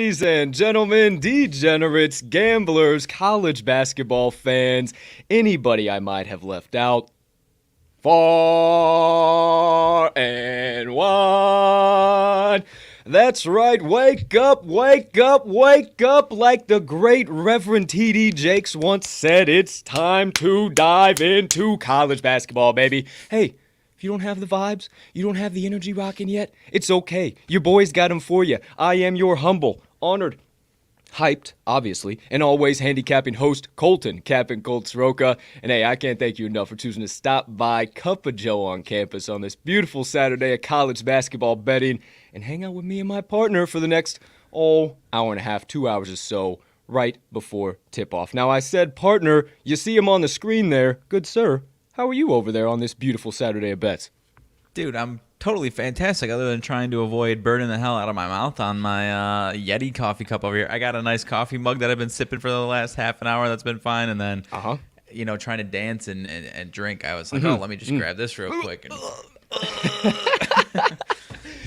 Ladies and gentlemen, degenerates, gamblers, college basketball fans, anybody I might have left out, far and wide. That's right, wake up, wake up, wake up. Like the great Reverend T.D. Jakes once said, it's time to dive into college basketball, baby. Hey, if you don't have the vibes, you don't have the energy rocking yet, it's okay. Your boys got them for you. I am your humble, honored, hyped, obviously, and always handicapping host, Colton, Captain Colt Soroka. And hey, I can't thank you enough for choosing to stop by Cup of Joe on campus on this beautiful Saturday of college basketball betting and hang out with me and my partner for the next, hour and a half, 2 hours or so, right before tip-off. Now, I said partner, you see him on the screen there. Good sir. How are you over there on this beautiful Saturday of bets? Dude, I'm totally fantastic other than trying to avoid burning the hell out of my mouth on my Yeti coffee cup over here. I got a nice coffee mug that I've been sipping for the last half an hour. That's been fine. And then, trying to dance and drink, I was like, let me just grab this real quick. And...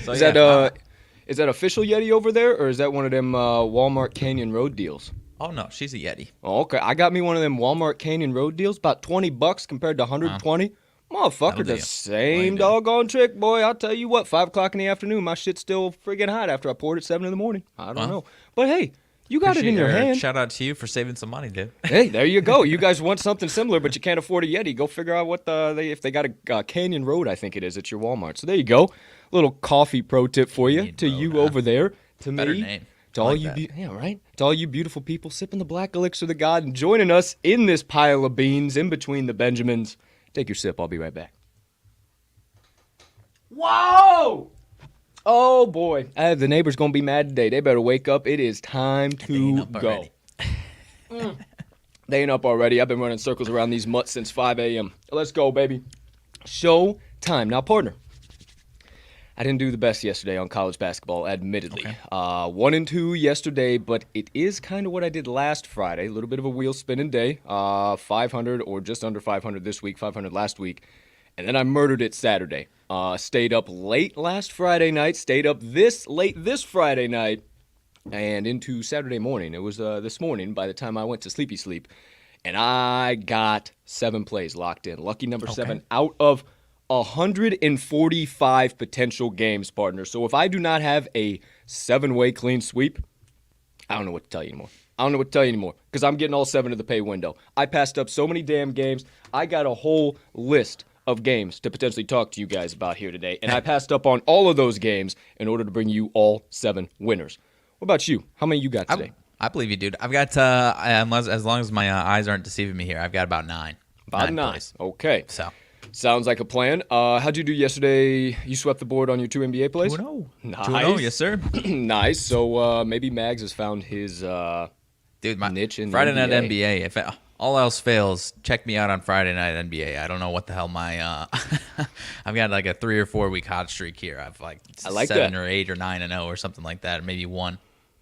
So, is that official Yeti over there, or is that one of them Walmart Canyon Road deals? Oh, no, she's a Yeti. Oh, okay. I got me one of them Walmart Canyon Road deals, about $20 compared to $120. Motherfucker, the same doggone trick, boy. I'll tell you what, 5 o'clock in the afternoon, my shit's still friggin' hot after I poured it 7 in the morning. I don't know. But hey, you got it in your hand. Shout out to you for saving some money, dude. Hey, there you go. You guys want something similar, but you can't afford a Yeti. Go figure out what if they got a Canyon Road, I think it is, at your Walmart. So there you go. Little coffee pro tip for you, over there, to Better me. Name. To all you, To all you beautiful people sipping the black elixir of the god and joining us in this pile of beans in between the Benjamins. Take your sip. I'll be right back. Whoa! Oh boy, the neighbor's gonna be mad today. They better wake up. It is time to go. They ain't up already. I've been running circles around these mutts since 5 a.m. Let's go, baby. Show time. Now, partner, I didn't do the best yesterday on college basketball, admittedly. Okay. 1-2 yesterday, but it is kind of what I did last Friday. A little bit of a wheel spinning day. 500 or just under 500 this week, 500 last week. And then I murdered it Saturday. Stayed up late last Friday night, stayed up late this Friday night, and into Saturday morning. It was this morning by the time I went to sleepy sleep. And I got 7 plays locked in. Lucky number 7 out of 145 potential games, partner. So if I do not have a 7-way clean sweep, I don't know what to tell you anymore. Because I'm getting all 7 of the pay window. I passed up so many damn games. I got a whole list of games to potentially talk to you guys about here today. And I passed up on all of those games in order to bring you all 7 winners. What about you? How many you got today? I believe you, dude. I've got, as long as my eyes aren't deceiving me here, I've got about 9. About 9. Plays. Okay. So. Sounds like a plan. How'd you do yesterday? You swept the board on your 2 NBA plays? 2-0. Nice. 2-0, yes, sir. Nice. So maybe Mags has found his niche in Friday the NBA. Night NBA. If all else fails, check me out on Friday Night NBA. I don't know what the hell my I've got like a 3 or 4 week hot streak here. I've like 7 or 8 or 9-0 or something like that, or maybe 1.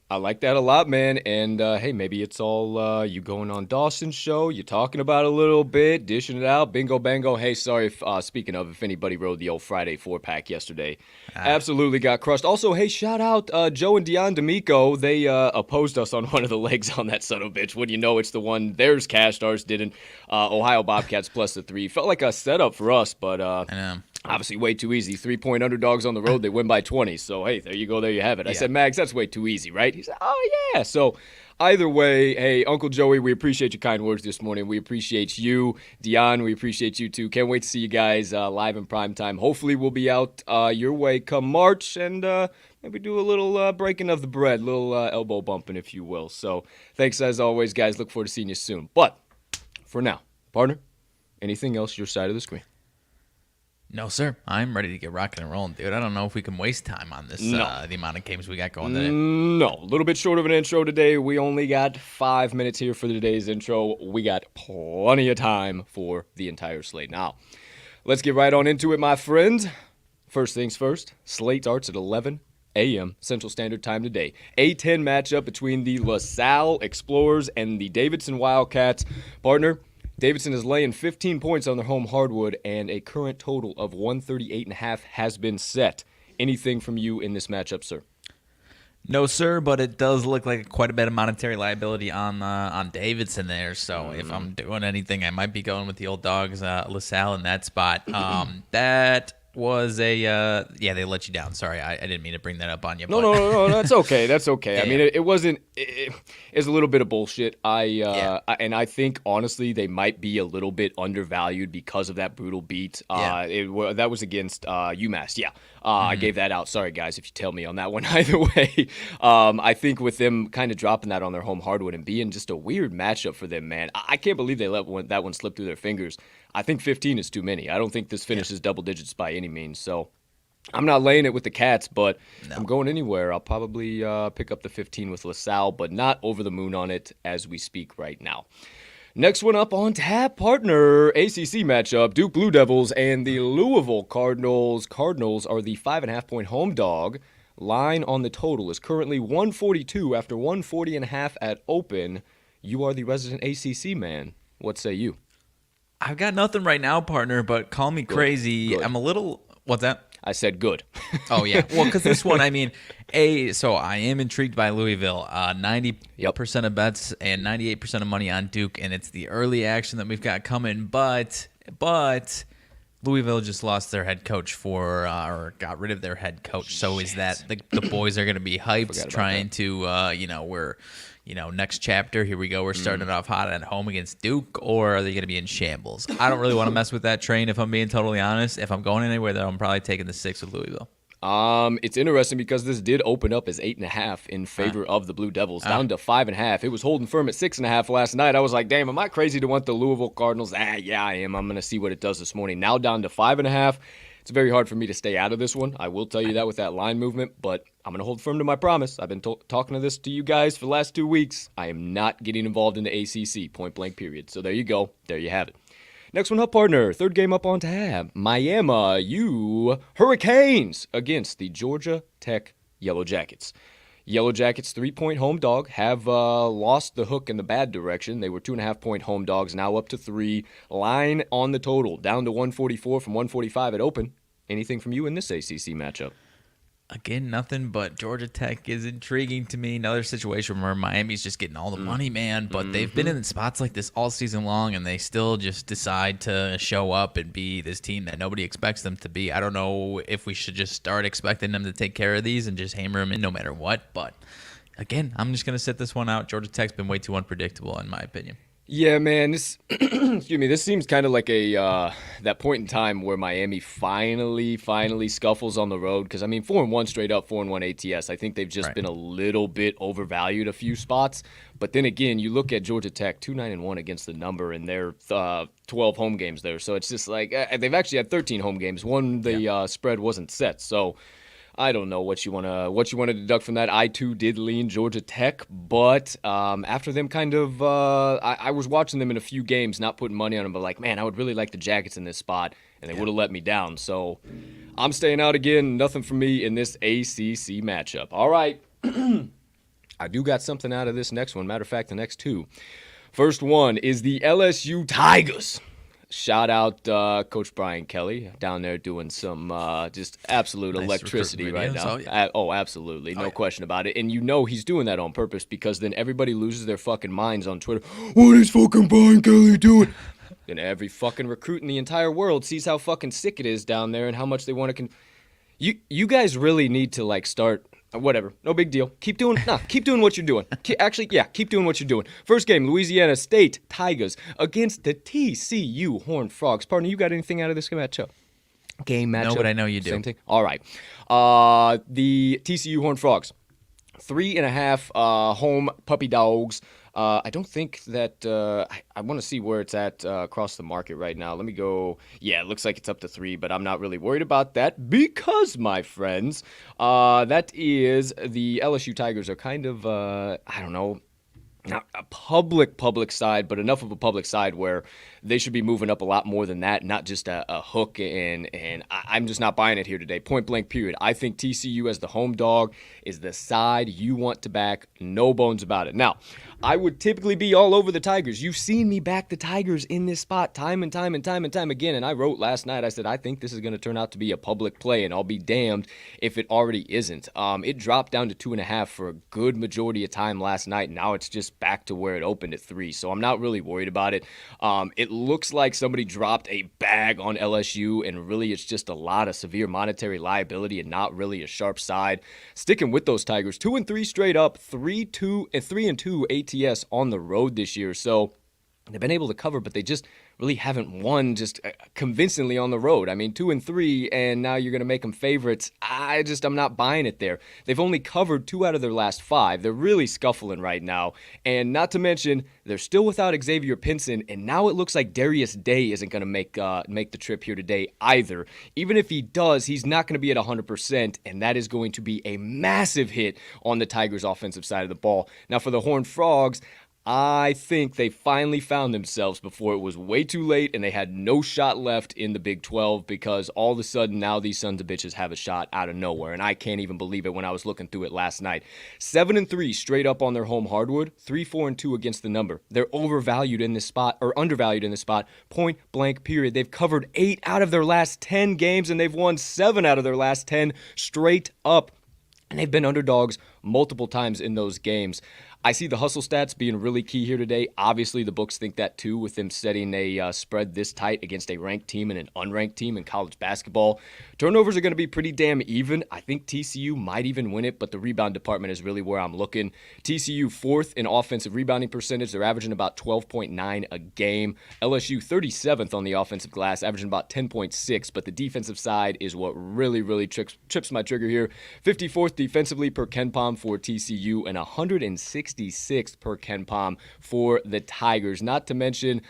I like that a lot, man. And, hey, maybe it's all you going on Dawson's show, you talking about it a little bit, dishing it out, bingo, bango. Hey, sorry, speaking of, if anybody rode the old Friday 4-pack yesterday. Absolutely got crushed. Also, hey, shout out Joe and Dion D'Amico. They opposed us on one of the legs on that son of a bitch. When you know it's the one, theirs cashed, ours didn't. Ohio Bobcats plus the 3. Felt like a setup for us, but I know. Obviously, way too easy. 3-point underdogs on the road. They win by 20. So, hey, there you go. There you have it. I said, Mags, that's way too easy, right? He said, oh, yeah. So, either way, hey, Uncle Joey, we appreciate your kind words this morning. We appreciate you. Dion, we appreciate you, too. Can't wait to see you guys live in prime time. Hopefully, we'll be out your way come March and maybe do a little breaking of the bread, little elbow bumping, if you will. So, thanks as always, guys. Look forward to seeing you soon. But, for now, partner, anything else your side of the screen? No, sir. I'm ready to get rocking and rolling, dude. I don't know if we can waste time on this, the amount of games we got going today. No, a little bit short of an intro today. We only got 5 minutes here for today's intro. We got plenty of time for the entire slate. Now, let's get right on into it, my friends. First things first, slate starts at 11 a.m. Central Standard Time today. A-10 matchup between the LaSalle Explorers and the Davidson Wildcats. Partner, Davidson is laying 15 points on their home hardwood, and a current total of 138.5 has been set. Anything from you in this matchup, sir? No, sir, but it does look like quite a bit of monetary liability on Davidson there. So if I'm doing anything, I might be going with the old dogs, LaSalle in that spot. That was a they let you down. Sorry, I didn't mean to bring that up on you. No, that's okay. That's okay. Yeah, I mean, it wasn't. It's a little bit of bullshit. I think honestly they might be a little bit undervalued because of that brutal beat. That was against UMass. Yeah, I gave that out. Sorry guys if you tell me on that one. Either way, I think with them kind of dropping that on their home hardwood and being just a weird matchup for them, man. I can't believe they let that one slip through their fingers. I think 15 is too many. I don't think this finishes double digits by any means. So I'm not laying it with the Cats, but I'm going anywhere. I'll probably pick up the 15 with LaSalle, but not over the moon on it as we speak right now. Next one up on tap, partner, ACC matchup, Duke Blue Devils and the Louisville Cardinals. Cardinals are the 5.5-point home dog. Line on the total is currently 142 after 140.5 at open. You are the resident ACC man. What say you? I've got nothing right now, partner, but call me crazy. Good. I'm a little... What's that? I said good. Oh, yeah. Well, because this one, I mean, so I am intrigued by Louisville. 90% of bets and 98% of money on Duke, and it's the early action that we've got coming. But Louisville just lost their head coach or got rid of their head coach. So is that the boys are going to be hyped trying to, next chapter, here we go. We're starting it off hot at home against Duke, or are they going to be in shambles? I don't really want to mess with that train, if I'm being totally honest. If I'm going anywhere, though, I'm probably taking the 6 with Louisville. It's interesting because this did open up as 8.5 in favor of the Blue Devils, down to 5.5. It was holding firm at 6.5 last night. I was like, damn, am I crazy to want the Louisville Cardinals? Yeah, I am. I'm going to see what it does this morning. Now down to 5.5. It's very hard for me to stay out of this one. I will tell you that with that line movement, but I'm going to hold firm to my promise. I've been talking to you guys for the last 2 weeks. I am not getting involved in the ACC, point blank period. So there you go. There you have it. Next one up, partner. Third game up on tab. Miami Hurricanes against the Georgia Tech Yellow Jackets. Yellow Jackets, 3-point home dog, have lost the hook in the bad direction. They were 2.5-point home dogs, now up to 3. Line on the total, down to 144 from 145 at open. Anything from you in this ACC matchup? Again, nothing, but Georgia Tech is intriguing to me. Another situation where Miami's just getting all the money, man, but they've been in spots like this all season long, and they still just decide to show up and be this team that nobody expects them to be. I don't know if we should just start expecting them to take care of these and just hammer them in no matter what, but again, I'm just going to sit this one out. Georgia Tech's been way too unpredictable, in my opinion. Yeah, man, this this seems kind of like that point in time where Miami finally scuffles on the road. Because, 4-1 straight up, 4-1 ATS. I think they've just been a little bit overvalued a few spots. But then again, you look at Georgia Tech, 2-9-1 against the number in their 12 home games there. So it's just like they've actually had 13 home games. One, the spread wasn't set. So I don't know what you want to deduct from that. I too did lean Georgia Tech, but after them I was watching them in a few games, not putting money on them, but like, man, I would really like the Jackets in this spot, and they would have let me down. So I'm staying out again. Nothing for me in this ACC matchup. All right, I do got something out of this next one. Matter of fact, the next two. First one is the LSU Tigers. Shout out Coach Brian Kelly down there doing some just absolute nice electricity right now. Oh, absolutely. No question about it. And he's doing that on purpose because then everybody loses their fucking minds on Twitter. What is fucking Brian Kelly doing? Then every fucking recruit in the entire world sees how fucking sick it is down there and how much they want to You guys really need to start whatever. No big deal. Keep doing what you're doing. Keep doing what you're doing. First game, Louisiana State Tigers against the TCU Horned Frogs. Partner, you got anything out of this matchup? Game matchup? No, but I know you do. Same thing? All right. The TCU Horned Frogs, 3.5 home puppy dogs. I don't think that I want to see where it's at across the market right now. Let me go. Yeah, it looks like it's up to 3, but I'm not really worried about that because, my friends, that is the LSU Tigers are kind of, not a public side, but enough of a public side where they should be moving up a lot more than that, not just a hook. And I'm just not buying it here today. Point blank, period. I think TCU as the home dog is the side you want to back. No bones about it. Now, I would typically be all over the Tigers. You've seen me back the Tigers in this spot time and time again. And I wrote last night, I said, I think this is going to turn out to be a public play, and I'll be damned if it already isn't. It dropped down to 2.5 for a good majority of time last night. Now it's just back to where it opened at 3. So I'm not really worried about it. It looks like somebody dropped a bag on LSU, and really it's just a lot of severe monetary liability and not really a sharp side. Sticking with those Tigers, 2-3 straight up, 3-2 ATS on the road this year. So they've been able to cover, but they just really haven't won just convincingly on the road. I mean, 2-3, and now you're going to make them favorites. I'm not buying it there. They've only covered 2 out of their last 5. They're really scuffling right now. And not to mention, they're still without Xavier Pinson, and now it looks like Darius Day isn't going to make the trip here today either. Even if he does, he's not going to be at 100%, and that is going to be a massive hit on the Tigers' offensive side of the ball. Now, for the Horned Frogs, I think they finally found themselves before it was way too late and they had no shot left in the Big 12, because all of a sudden now these sons of bitches have a shot out of nowhere, and I can't even believe it when I was looking through it last night. 7-3 straight up on their home hardwood, 3-4-2 against the number. They're overvalued in this spot, or undervalued in this spot, point blank period. They've covered 8 out of their last 10 games, and they've won 7 out of their last 10 straight up. And they've been underdogs multiple times in those games. I see the hustle stats being really key here today. Obviously, the books think that too, with them setting a spread this tight against a ranked team and an unranked team in college basketball. Turnovers are going to be pretty damn even. I think TCU might even win it, but the rebound department is really where I'm looking. TCU 4th in offensive rebounding percentage. They're averaging about 12.9 a game. LSU 37th on the offensive glass, averaging about 10.6, but the defensive side is what really trips my trigger here. 54th defensively per KenPom for TCU and 166th per KenPom for the Tigers. Not to mention,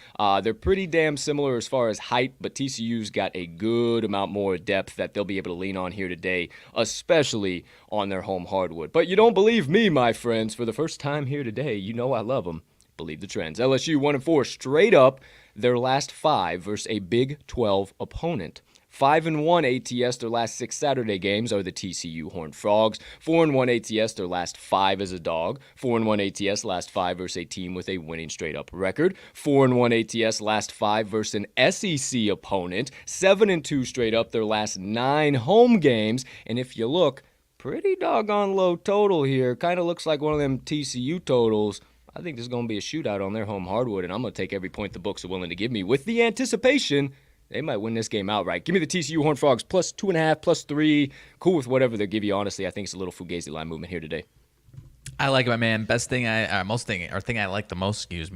they're pretty damn similar as far as height, but TCU's got a good amount more depth that they'll be able to lean on here today, especially on their home hardwood. But you don't believe me, my friends. For the first time here today, you know I love them. Believe the trends. LSU 1-4 straight up their last 5 versus a Big 12 opponent. 5-1 ATS their last 6 Saturday games are the TCU Horned Frogs. 4-1 ATS their last 5 as a dog. 4-1 ATS last 5 versus a team with a winning straight-up record. 4-1 ATS last 5 versus an SEC opponent. 7-2 straight up their last 9 home games. And if you look, pretty doggone low total here. Kind of looks like one of them TCU totals. I think this is going to be a shootout on their home hardwood, and I'm going to take every point the books are willing to give me with the anticipation they might win this game outright. Give me the TCU Horned Frogs plus 2.5, plus 3. Cool with whatever they give you, honestly. I think it's a little fugazi line movement here today. I like it, my man. Thing I like the most, is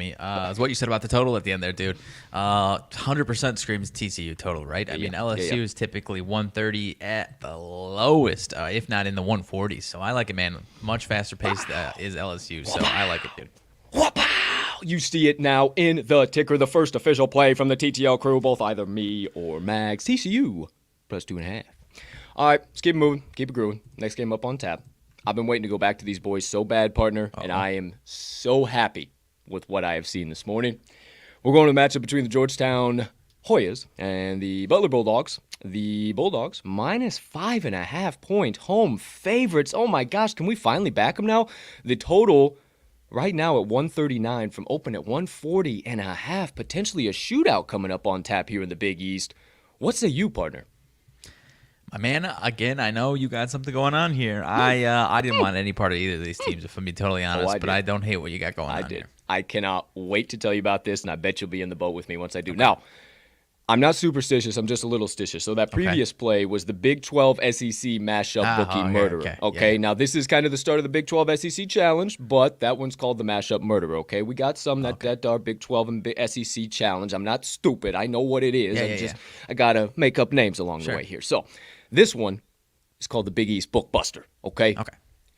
what you said about the total at the end there, dude. 100% screams TCU total, right? I mean, LSU is typically 130 at the lowest, if not in the 140s. So I like it, man. Much faster pace is LSU, so I like it, dude. You see it now in the ticker, the first official play from the TTL crew, both either me or Mags. TCU plus 2.5. All right, let's keep it moving, keep it grooving. Next game up on tap. I've been waiting to go back to these boys so bad, partner, and I am so happy with what I have seen this morning. We're going to the matchup between the Georgetown Hoyas and the Butler Bulldogs. The Bulldogs, minus 5.5 point home favorites. Oh my gosh, can we finally back them now? The total right now at 139 from open at 140.5. Potentially a shootout coming up on tap here in the Big East. What say you, partner? My man, again, I know you got something going on here. I didn't want any part of either of these teams, if I'm being totally honest, but I don't hate what you got going on here. I cannot wait to tell you about this, and I bet you'll be in the boat with me once I do. Okay. Now, I'm not superstitious. I'm just a little stitious. So that previous play was the Big 12 SEC mashup bookie murderer. Okay. Now this is kind of the start of the Big 12 SEC challenge, but that one's called the mashup murderer. Okay, we got some that are Big 12 and SEC challenge. I'm not stupid. I know what it is. I gotta make up names along the way here. So this one is called the Big East Bookbuster. Okay.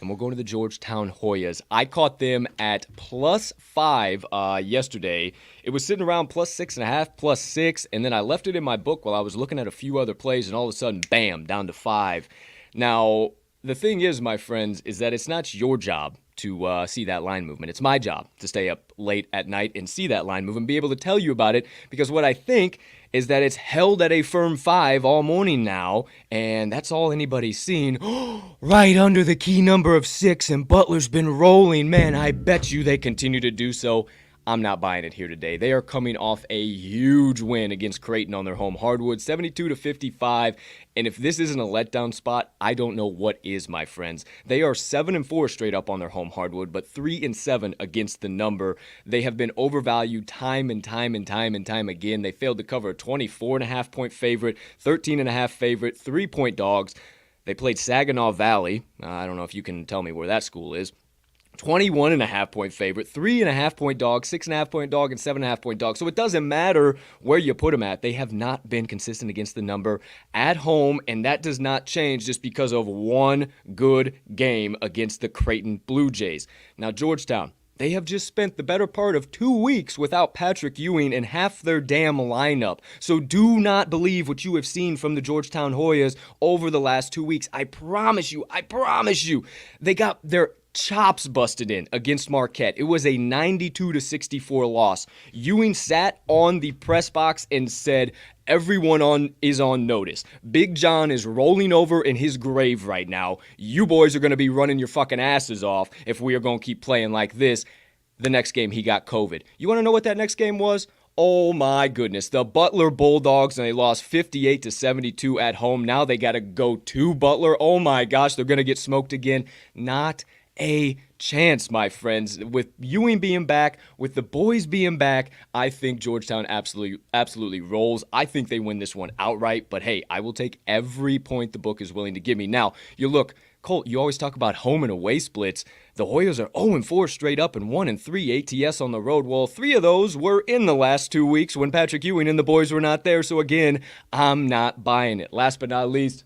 And we're going to the Georgetown Hoyas. I caught them at +5 yesterday. It was sitting around +6.5, +6, and then I left it in my book while I was looking at a few other plays, and all of a sudden, bam, down to 5. Now, the thing is, my friends, is that it's not your job to see that line movement. It's my job to stay up late at night and see that line move and be able to tell you about it, because what I think is that it's held at a firm 5 all morning now, and that's all anybody's seen. Right under the key number of 6, and Butler's been rolling. Man, I bet you they continue to do so. I'm not buying it here today. They are coming off a huge win against Creighton on their home hardwood, 72-55. And if this isn't a letdown spot, I don't know what is, my friends. They are 7-4 straight up on their home hardwood, but 3-7 against the number. They have been overvalued time and time again. They failed to cover a 24.5 point favorite, 13.5 favorite, 3-point dogs. They played Saginaw Valley. I don't know if you can tell me where that school is. 21.5 point favorite, 3.5 point dog, 6.5 point dog, and 7.5 point dog. So it doesn't matter where you put them at. They have not been consistent against the number at home, and that does not change just because of one good game against the Creighton Blue Jays. Now, Georgetown, they have just spent the better part of 2 weeks without Patrick Ewing and half their damn lineup. So do not believe what you have seen from the Georgetown Hoyas over the last 2 weeks. I promise you, they got their chops busted in against Marquette. It was a 92-64 loss. Ewing sat on the press box and said, everyone is on notice. Big John is rolling over in his grave right now. You boys are going to be running your fucking asses off if we are going to keep playing like this. The next game, he got COVID. You want to know what that next game was? Oh my goodness. The Butler Bulldogs, and they lost 58-72 at home. Now they got to go to Butler. Oh my gosh, they're going to get smoked again. Not a chance, my friends. With Ewing being back, with the boys being back, I think Georgetown absolutely rolls. I think they win this one outright, but hey, I will take every point the book is willing to give me. Now, you look, Colt, you always talk about home and away splits. The Hoyas are 0-4 straight up and 1-3 ATS on the road. Well, 3 of those were in the last 2 weeks when Patrick Ewing and the boys were not there. So again, I'm not buying it. Last but not least,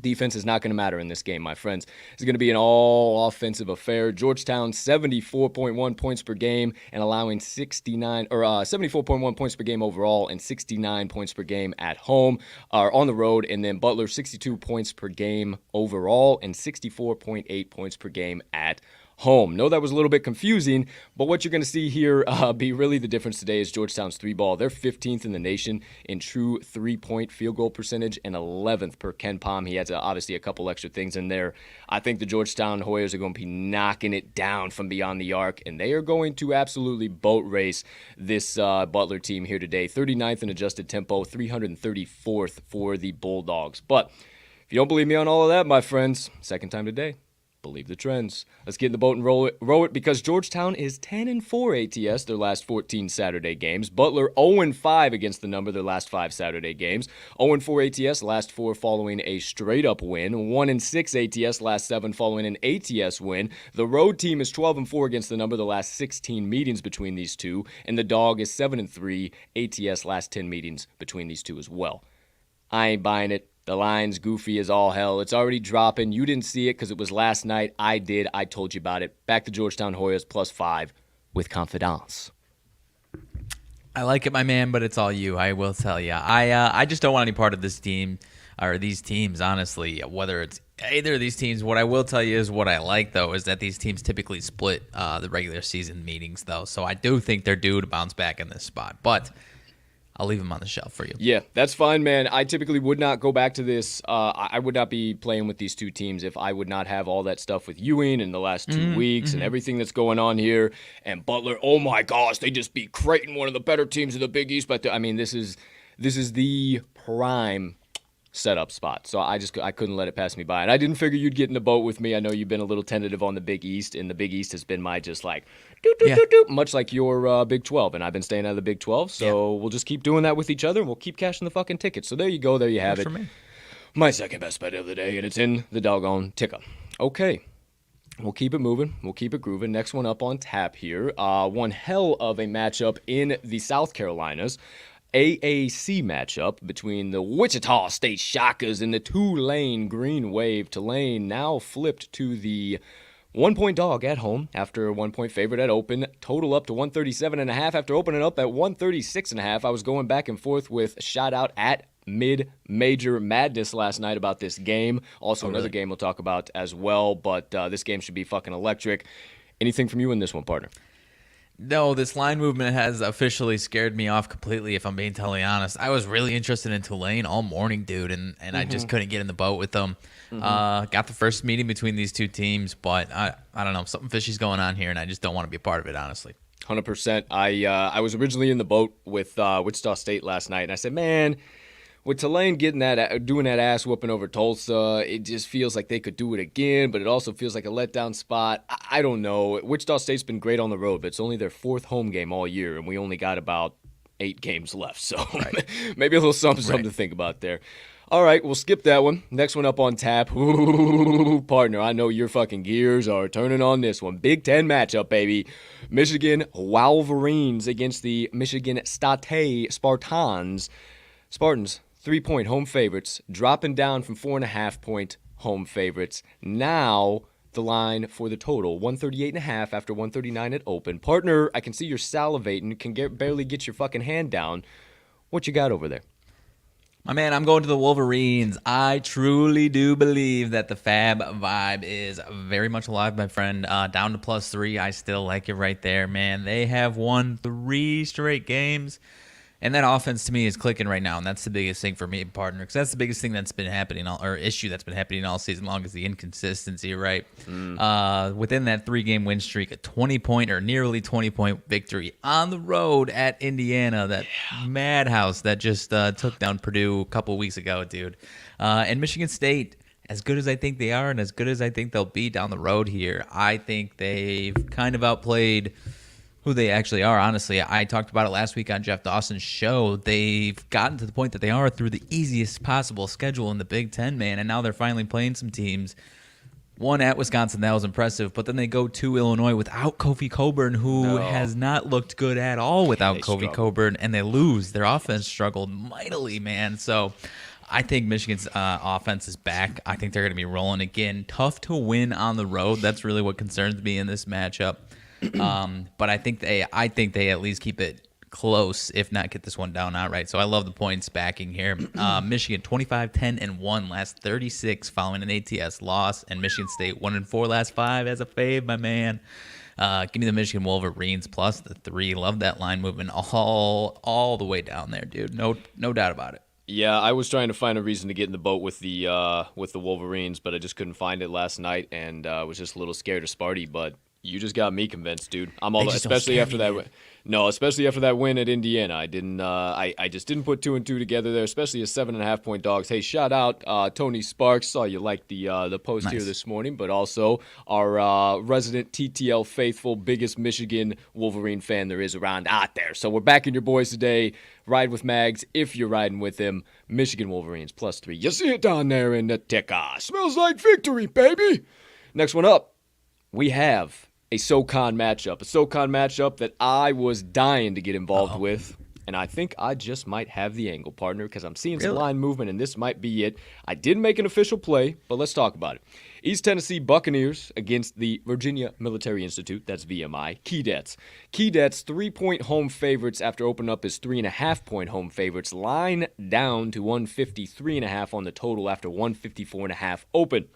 defense is not going to matter in this game, my friends. It's going to be an all-offensive affair. Georgetown, 74.1 points per game and allowing 74.1 points per game overall and 69 points per game at home or on the road. And then Butler, 62 points per game overall and 64.8 points per game at home. No, that was a little bit confusing, but what you're going to see here be really the difference today is Georgetown's 3-ball. They're 15th in the nation in true 3-point field goal percentage and 11th per Ken Pom. He has obviously a couple extra things in there. I think the Georgetown Hoyas are going to be knocking it down from beyond the arc, and they are going to absolutely boat race this Butler team here today. 39th in adjusted tempo, 334th for the Bulldogs. But if you don't believe me on all of that, my friends, second time today, believe the trends. Let's get in the boat and row it because Georgetown is 10-4 ATS their last 14 Saturday games. Butler 0-5 against the number their last 5 Saturday games. 0-4 ATS last 4 following a straight-up win. 1-6 ATS last 7 following an ATS win. The road team is 12-4 against the number the last 16 meetings between these two. And the dog is 7-3 ATS last 10 meetings between these two as well. I ain't buying it. The line's goofy as all hell. It's already dropping. You didn't see it because it was last night. I did. I told you about it. Back to Georgetown Hoyas +5 with confidence. I like it, my man, but it's all you. I will tell you. I just don't want any part of this team or these teams, honestly, whether it's either of these teams. What I will tell you is what I like, though, is that these teams typically split the regular season meetings, though. So I do think they're due to bounce back in this spot. But I'll leave them on the shelf for you. Yeah, that's fine, man. I typically would not go back to this. I would not be playing with these two teams if I would not have all that stuff with Ewing in the last 2 weeks and everything that's going on here. And Butler, oh my gosh, they just beat Creighton, one of the better teams in the Big East. But this is the prime setup spot. So I couldn't let it pass me by. And I didn't figure you'd get in the boat with me. I know you've been a little tentative on the Big East, and the Big East has been my just like much like your Big 12. And I've been staying out of the Big 12. So we'll just keep doing that with each other, and we'll keep cashing the fucking tickets. So there you go. There you have it. For me. My second best bet of the day, and it's in the doggone ticker. Okay. We'll keep it moving. We'll keep it grooving. Next one up on tap here. One hell of a matchup in the South Carolinas. AAC matchup between the Wichita State Shockers and the Tulane Green Wave. Tulane now flipped to the 1-point dog at home after a 1-point favorite at open. Total up to 137.5 after opening up at 136.5. I was going back and forth with shout out at Mid-Major Madness last night about this game. Also another game we'll talk about as well, but this game should be fucking electric. Anything from you in this one, partner? No, this line movement has officially scared me off completely, if I'm being totally honest. I was really interested in Tulane all morning, dude, and I just couldn't get in the boat with them. Got the first meeting between these two teams, but I don't know. Something fishy's going on here, and I just don't want to be a part of it, honestly. 100%. I was originally in the boat with Wichita State last night, and I said, man, with Tulane doing that ass whooping over Tulsa, it just feels like they could do it again, but it also feels like a letdown spot. I don't know. Wichita State's been great on the road, but it's only their 4th home game all year, and we only got about 8 games left. So maybe a little something to think about there. All right, we'll skip that one. Next one up on tap. Ooh, partner, I know your fucking gears are turning on this one. Big Ten matchup, baby. Michigan Wolverines against the Michigan State Spartans. Spartans, 3-point home favorites, dropping down from 4.5-point home favorites. Now the line for the total, 138.5 after 139 at open. Partner, I can see you're salivating. Can barely get your fucking hand down. What you got over there? My man, I'm going to the Wolverines. I truly do believe that the Fab vibe is very much alive, my friend. Down to +3. I still like it right there, man. They have won 3 straight games. And that offense to me is clicking right now, and that's the biggest thing for me, partner, because that's the biggest thing that's been happening, or issue that's been happening all season long, is the inconsistency, right? Within that 3-game win streak, a 20-point or nearly 20-point victory on the road at Indiana, that madhouse that just took down Purdue a couple weeks ago, dude. And Michigan State, as good as I think they are and as good as I think they'll be down the road here, I think they've kind of outplayed who they actually are, honestly. I talked about it last week on Jeff Dawson's show. They've gotten to the point that they are through the easiest possible schedule in the Big Ten, man, and now they're finally playing some teams. One at Wisconsin, that was impressive, but then they go to Illinois without Kofi Cockburn, who has not looked good at all without Kofi Cockburn, and they lose. Their offense struggled mightily, man. So I think Michigan's offense is back. I think they're going to be rolling again. Tough to win on the road. That's really what concerns me in this matchup. But I think they at least keep it close, if not get this one down outright. So I love the points backing here. Michigan 25-10-1 last 36 following an ATS loss, and Michigan State 1-4 last 5 as a fave, my man. Give me the Michigan Wolverines plus the 3. Love that line movement all the way down there, dude. No doubt about it. Yeah, I was trying to find a reason to get in the boat with the Wolverines, but I just couldn't find it last night, and was just a little scared of Sparty, but you just got me convinced, dude. I'm all, especially after that. No, especially after that win at Indiana. I didn't. I just didn't put 2 and 2 together there, especially as 7.5-point dogs. Hey, shout out Tony Sparks. Saw you like the post here this morning, but also our resident TTL faithful, biggest Michigan Wolverine fan there is around out there. So we're backing your boys today. Ride with Mags if you're riding with him. Michigan Wolverines plus 3. You see it down there in the ticker. Smells like victory, baby. Next one up, we have a SoCon matchup that I was dying to get involved with, and I think I just might have the angle, partner, because I'm seeing some line movement, and this might be it. I didn't make an official play, but let's talk about it. East Tennessee Buccaneers against the Virginia Military Institute, that's VMI, Keydets. Keydets, 3-point home favorites after opening up as 3.5-point home favorites. Line down to 153.5 on the total after 154.5 open.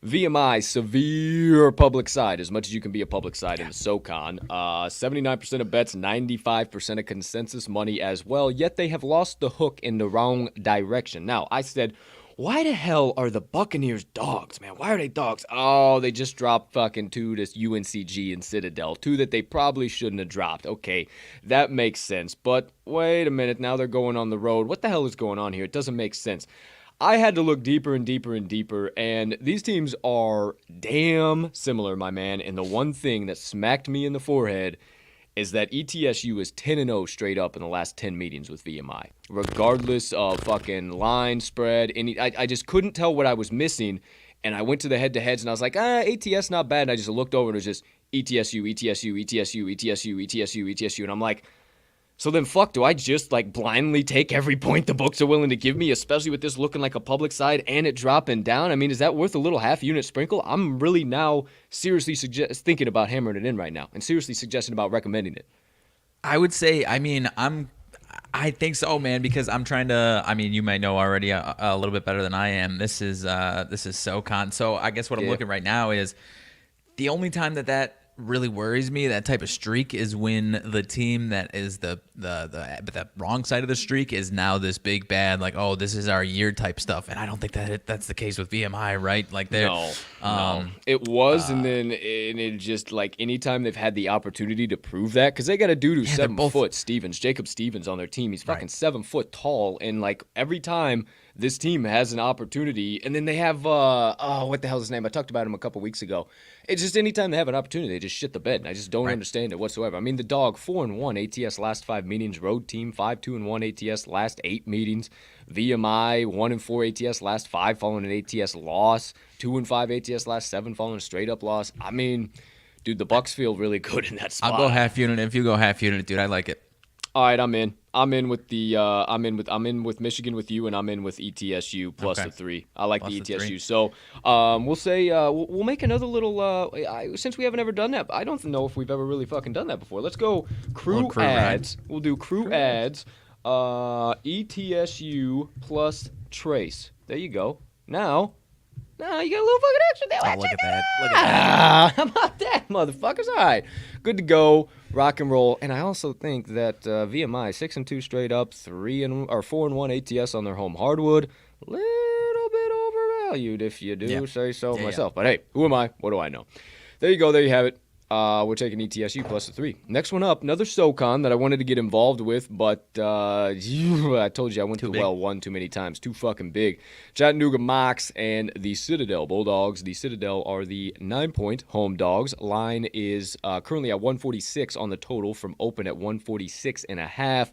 VMI, severe public side, as much as you can be a public side in the SoCon. 79% of bets, 95% of consensus money as well, yet they have lost the hook in the wrong direction. Now, I said, why the hell are the Buccaneers dogs, man? Why are they dogs? Oh, they just dropped fucking 2 to UNCG and Citadel, 2 that they probably shouldn't have dropped. Okay, that makes sense, but wait a minute, now they're going on the road. What the hell is going on here? It doesn't make sense. I had to look deeper and deeper and deeper, and these teams are damn similar, my man. And the one thing that smacked me in the forehead is that ETSU is 10-0 straight up in the last 10 meetings with VMI, regardless of fucking line spread. I just couldn't tell what I was missing, and I went to the head-to-heads, and I was like, ATS not bad. And I just looked over, and it was just ETSU, ETSU, ETSU, ETSU, ETSU, ETSU, and I'm like, so then do I just like blindly take every point the books are willing to give me, especially with this looking like a public side and it dropping down? I mean, is that worth a little half-unit sprinkle? I'm really now seriously thinking about hammering it in right now and seriously suggesting about recommending it. I would say, I think so, man, because I'm trying to, you might know already a little bit better than I am. This is SoCon. So I guess what I'm looking right now is The only time that really worries me, that type of streak, is when the team that is the wrong side of the streak is now this big bad, like, oh, this is our year type stuff. And I don't think that's the case with VMI, right? Like no. It was, and it just like anytime they've had the opportunity to prove that, because they got a dude who's 7 foot, Jacob Stevens on their team. He's fucking 7 foot tall, and like every time this team has an opportunity, and then they have what the hell is his name? I talked about him a couple weeks ago. It's just anytime they have an opportunity, they just shit the bed, and I just don't understand it whatsoever. I mean, the dog 4-1 ATS last 5 meetings, road team 5-2-1 ATS last 8 meetings, VMI 1-4 ATS last 5 following an ATS loss, 2-5 ATS last 7 following a straight up loss. I mean, dude, the Bucks feel really good in that spot. I'll go half unit. If you go half unit, dude, I like it. All right, I'm in. I'm in with Michigan with you, and I'm in with ETSU plus the 3. I like plus the ETSU. So we'll say we'll make another little. Since we haven't ever done that, I don't know if we've ever really fucking done that before. Let's go crew ads. Right? We'll do crew ads. ETSU plus Trace. There you go. Now you got a little fucking extra there. Oh, look at that. Look at that. How about that, motherfuckers? All right. Good to go. Rock and roll. And I also think that VMI 6-2 straight up, 4-1 ATS on their home hardwood. Little bit overvalued if you do say so myself. But hey, who am I? What do I know? There you go. There you have it. We're taking ETSU plus the 3. Next one up, another SoCon that I wanted to get involved with, but I told you I went to the well one too many times. Too fucking big. Chattanooga Mocs and the Citadel Bulldogs. The Citadel are the 9-point home dogs. Line is currently at 146 on the total from open at 146.5.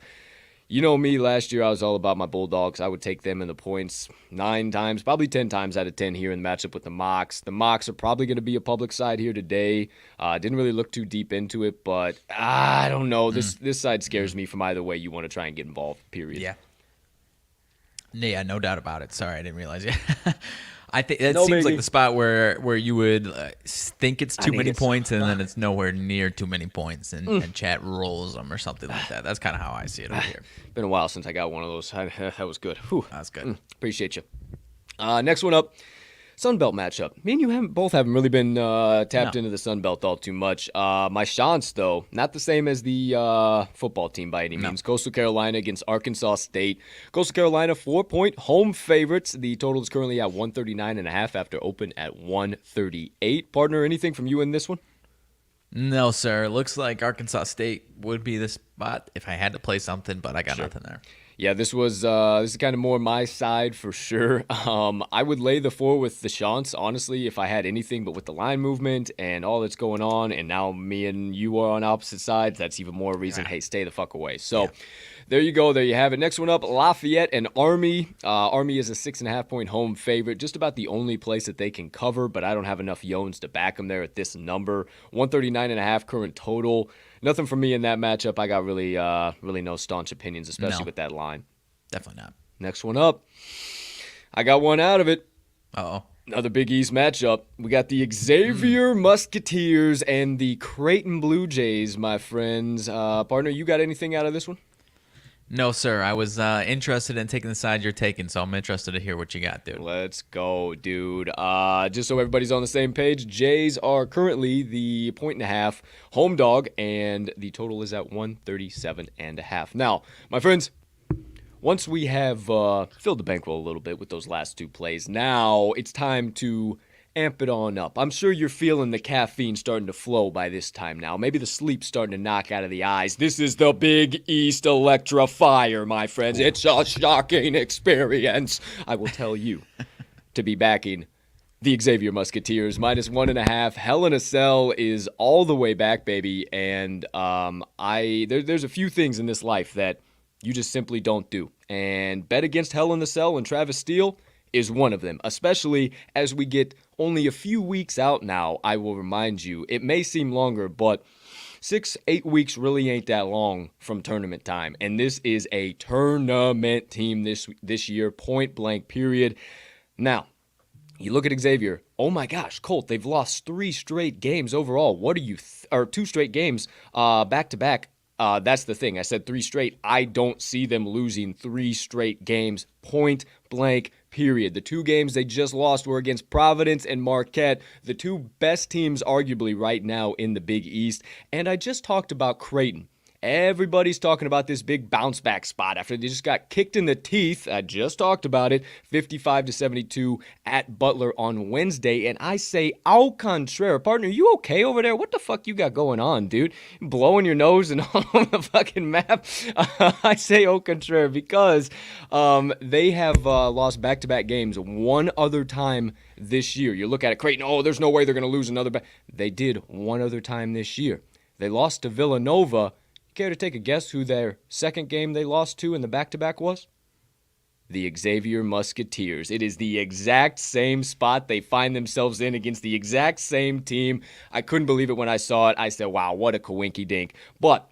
You know me, last year I was all about my Bulldogs. I would take them in the points 9 times, probably 10 times out of 10 here in the matchup with the Mocs. The Mocs are probably going to be a public side here today. Didn't really look too deep into it, but I don't know. This side scares me from either way you want to try and get involved, period. Yeah, no doubt about it. Sorry, I didn't realize you. I think that seems like the spot where you would think it's too many points, and then it's nowhere near too many points, and chat rolls them or something like that. That's kind of how I see it over here. Been a while since I got one of those. That was good. Whew. That's good. Appreciate you. Next one up. Sunbelt matchup. Me and you both haven't really been tapped into the Sunbelt all too much. My Chance, though, not the same as the football team by any means. Coastal Carolina against Arkansas State. Coastal Carolina, 4-point home favorites. The total is currently at 139.5 after open at 138. Partner, anything from you in this one? No, sir. Looks like Arkansas State would be the spot if I had to play something, but I got nothing there. Yeah, this is kind of more my side for sure. I would lay the 4 with the Chance, honestly, if I had anything, but with the line movement and all that's going on, and now me and you are on opposite sides, that's even more reason, hey, stay the fuck away. So there you go. There you have it. Next one up, Lafayette and Army. Army is a 6.5-point home favorite, just about the only place that they can cover, but I don't have enough yones to back them there at this number. 139.5 current total. Nothing from me in that matchup. I got really no staunch opinions, especially with that line. Definitely not. Next one up. I got one out of it. Uh-oh. Another Big East matchup. We got the Xavier Musketeers and the Creighton Blue Jays, my friends. Partner, you got anything out of this one? No, sir. I was interested in taking the side you're taking, so I'm interested to hear what you got, dude. Let's go, dude. Just so everybody's on the same page, Jays are currently the 1.5 home dog, and the total is at 137.5. Now, my friends, once we have filled the bankroll a little bit with those last 2 plays, now it's time to amp it on up. I'm sure you're feeling the caffeine starting to flow by this time now. Maybe the sleep's starting to knock out of the eyes. This is the Big East Electrifier, my friends. It's a shocking experience, I will tell you, to be backing the Xavier Musketeers. -1.5. Hell in a Cell is all the way back, baby. And there's a few things in this life that you just simply don't do. And bet against Hell in the Cell and Travis Steele is one of them, especially as we get only a few weeks out now. I will remind you, it may seem longer, but 6-8 weeks really ain't that long from tournament time. And this is a tournament team this year, point blank, period. Now, you look at Xavier. Oh my gosh, Colt, they've lost 3 straight games overall. What are you, or 2 straight games back to back. that's the thing. I said 3 straight. I don't see them losing 3 straight games, point blank, period. The 2 games they just lost were against Providence and Marquette, the 2 best teams arguably right now in the Big East. And I just talked about Creighton. Everybody's talking about this big bounce back spot after they just got kicked in the teeth. I just talked about it, 55-72 at Butler on Wednesday. And I say, au contraire, partner, you okay over there? What the fuck you got going on, dude? Blowing your nose and all on the fucking map. I say au contraire because they have lost back-to-back games one other time this year. You look at it, Creighton, oh, there's no way they're going to lose another back. They did one other time this year. They lost to Villanova. Care to take a guess who their second game they lost to in the back-to-back was? The Xavier Musketeers. It is the exact same spot they find themselves in against the exact same team. I couldn't believe it when I saw it. I said, wow, what a coinky-dink. But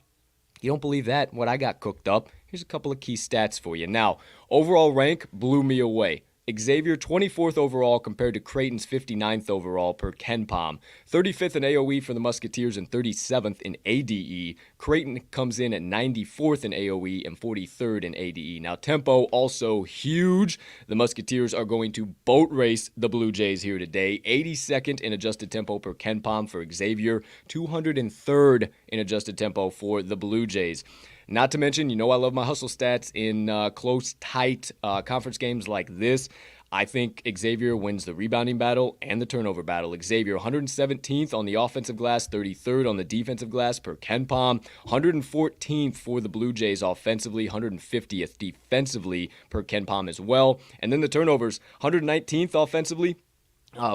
you don't believe that? What I got cooked up? Here's a couple of key stats for you. Now, overall rank blew me away. Xavier 24th overall compared to Creighton's 59th overall per KenPom. 35th in AOE for the Musketeers and 37th in ADE. Creighton comes in at 94th in AOE and 43rd in ADE. Now tempo also huge. The Musketeers are going to boat race the Blue Jays here today. 82nd in adjusted tempo per KenPom for Xavier. 203rd in adjusted tempo for the Blue Jays. Not to mention, you know I love my hustle stats in close, tight conference games like this. I think Xavier wins the rebounding battle and the turnover battle. Xavier 117th on the offensive glass, 33rd on the defensive glass per KenPom, 114th for the Blue Jays offensively, 150th defensively per KenPom as well. And then the turnovers, 119th offensively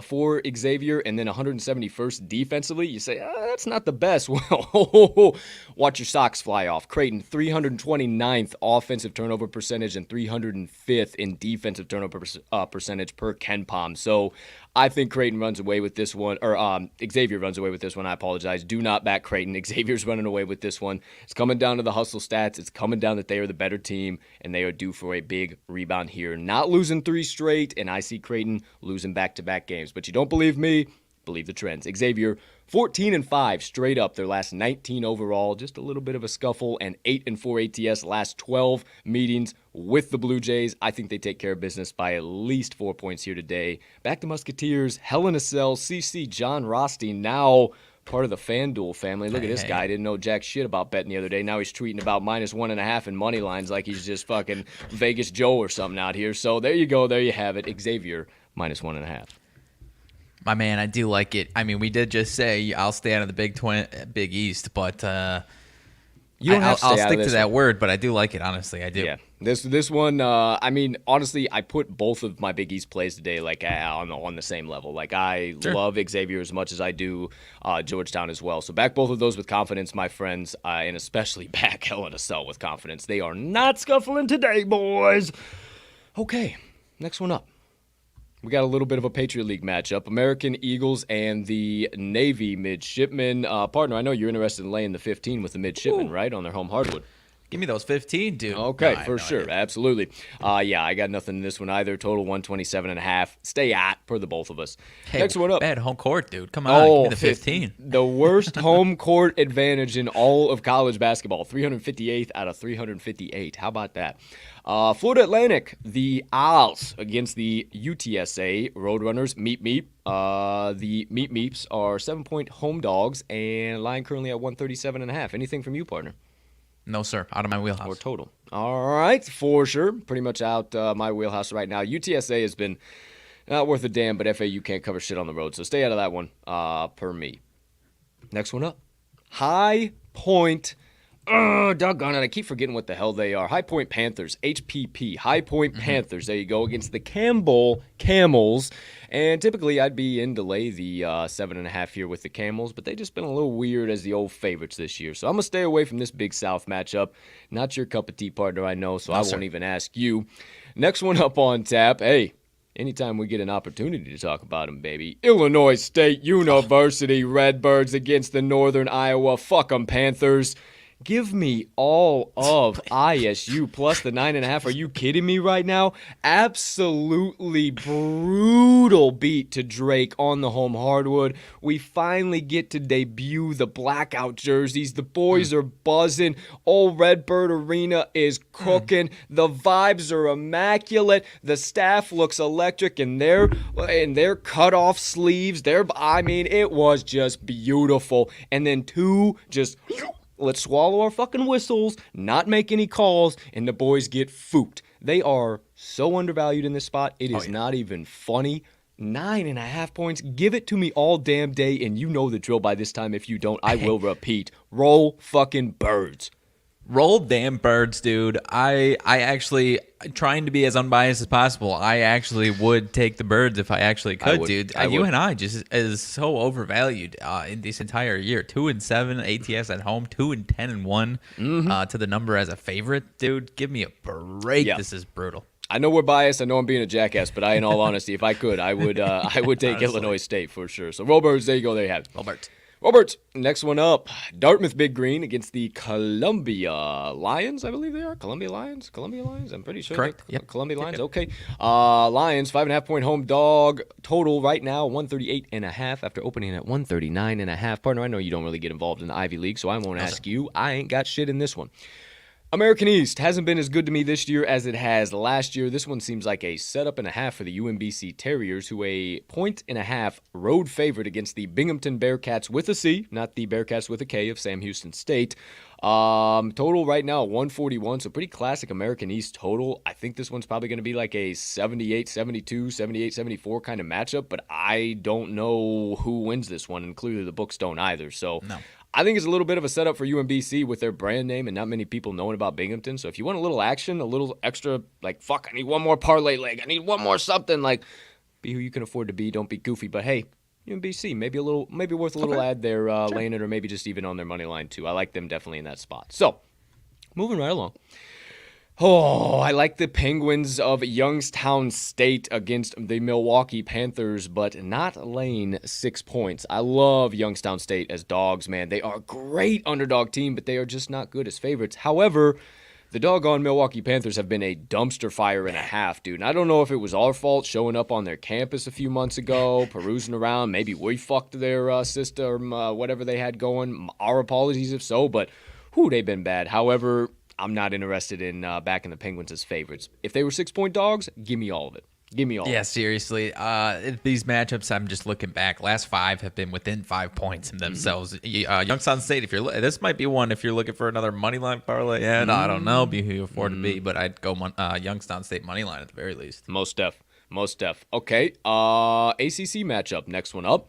for Xavier, and then 171st defensively. You say, that's not the best. Well, watch your socks fly off. Creighton, 329th offensive turnover percentage and 305th in defensive turnover percentage per KenPom. So I think Creighton runs away with this one, or Xavier runs away with this one. I apologize. Do not back Creighton. Xavier's running away with this one. It's coming down to the hustle stats. It's coming down that they are the better team, and they are due for a big rebound here. Not losing 3 straight, and I see Creighton losing back-to-back games. But you don't believe me? Believe the trends. Xavier 14-5 straight up their last 19 overall, just a little bit of a scuffle, and 8-4 ATS last 12 meetings with the Blue Jays. I think they take care of business by at least 4 points here today. Back to Musketeers, Hell in a Cell, CC John Rothstein, now part of the FanDuel family. Look at this guy. I didn't know jack shit about betting the other day. Now he's tweeting about -1.5 in money lines like he's just fucking Vegas Joe or something out here. So there you go. There you have it. Xavier -1.5. My man, I do like it. I mean, we did just say I'll stay out of the Big East, but I'll stick to that word. But I do like it, honestly. I do. Yeah, this one. I mean, honestly, I put both of my Big East plays today like on the same level. Like I love Xavier as much as I do Georgetown as well. So back both of those with confidence, my friends, and especially back Hell in a Cell with confidence. They are not scuffling today, boys. Okay, next one up. We got a little bit of a Patriot League matchup. American Eagles and the Navy midshipmen. Partner, I know you're interested in laying the 15 with the midshipmen, right, on their home hardwood. Give me those 15, dude. Okay, for sure. Absolutely. Yeah, I got nothing in this one either. Total 127.5. Stay at for the both of us. Hey, next one up. Bad home court, dude. Come on, give me the 15. The worst home court advantage in all of college basketball. 358th out of 358. How about that? Florida Atlantic, the Owls against the UTSA Roadrunners. Meep. The Meeps are 7-point home dogs and line currently at 137.5. Anything from you, partner? No, sir. Out of my wheelhouse. Or total. All right, for sure. Pretty much out my wheelhouse right now. UTSA has been not worth a damn, but FAU can't cover shit on the road, so stay out of that one per me. Next one up. High Point. Doggone it. I keep forgetting what the hell they are. High Point Panthers. HPP. High Point Panthers. There you go. Against the Campbell Camels. And typically I'd be in to lay the 7.5 here with the Camels, but they just been a little weird as the old favorites this year. So I'm going to stay away from this Big South matchup. Not your cup of tea, partner, I know, so I won't even ask you. Next one up on tap. Hey, anytime we get an opportunity to talk about them, baby. Illinois State University Redbirds against the Northern Iowa. Fuck 'em, Panthers. Give me all of ISU plus the 9.5. Are you kidding me right now? Absolutely brutal beat to Drake on the home hardwood. We finally get to debut the blackout jerseys. The boys are buzzing. Old Redbird Arena is cooking. The vibes are immaculate. The staff looks electric in their cut-off sleeves. It was just beautiful. And then two just... Let's swallow our fucking whistles, not make any calls, and the boys get fooped. They are so undervalued in this spot. It is not even funny. 9.5 points. Give it to me all damn day, and you know the drill by this time. If you don't, I will repeat. Roll fucking birds. Roll damn birds, dude. I actually, trying to be as unbiased as possible, I actually would take the birds if I actually could, dude. UNI just is so overvalued in this entire year. 2-7 ATS at home, 2-10-1 to the number as a favorite, dude. Give me a break. Yeah. This is brutal. I know we're biased. I know I'm being a jackass, but in all honesty, if I could, I would take Illinois State for sure. So roll birds. There you go. There you have it. Roll birds. Robert, next one up. Dartmouth Big Green against the Columbia Lions, I believe they are. Columbia Lions? I'm pretty sure. Correct. Yep. Columbia Lions, okay. Lions, 5.5 point home dog. Total right now, 138.5 after opening at 139.5. Partner, I know you don't really get involved in the Ivy League, so I won't ask you. I ain't got shit in this one. American East hasn't been as good to me this year as it has last year. This one seems like a setup and a half for the UMBC Terriers, who a 1.5 road favorite against the Binghamton Bearcats with a C, not the Bearcats with a K of Sam Houston State. Total right now 141, so pretty classic American East total. I think this one's probably going to be like a 78-72, 78-74 kind of matchup, but I don't know who wins this one, and clearly the books don't either. So no. I think it's a little bit of a setup for UMBC with their brand name and not many people knowing about Binghamton. So if you want a little action, a little extra, like, fuck, I need one more parlay leg, I need one more something, like, be who you can afford to be, don't be goofy. But hey, UMBC, maybe worth a little ad there, sure. Laying it, or maybe just even on their money line too. I like them definitely in that spot. So, moving right along. Oh, I like the Penguins of Youngstown State against the Milwaukee Panthers, but not laying 6 points. I love Youngstown State as dogs, man. They are a great underdog team, but they are just not good as favorites. However, the doggone Milwaukee Panthers have been a dumpster fire and a half, dude. And I don't know if it was our fault showing up on their campus a few months ago, perusing around. Maybe we fucked their system, whatever they had going. Our apologies if so, but they've been bad. However, I'm not interested in backing the Penguins as favorites. If they were 6 point dogs, give me all of it. Give me all. Yeah, seriously. These matchups, I'm just looking back. Last 5 have been within 5 points in themselves. Youngstown State, this might be one if you're looking for another money line parlay. Yeah, no, I don't know. Be who you afford to be, but I'd go Youngstown State money line at the very least. Most def. Okay. ACC matchup. Next one up.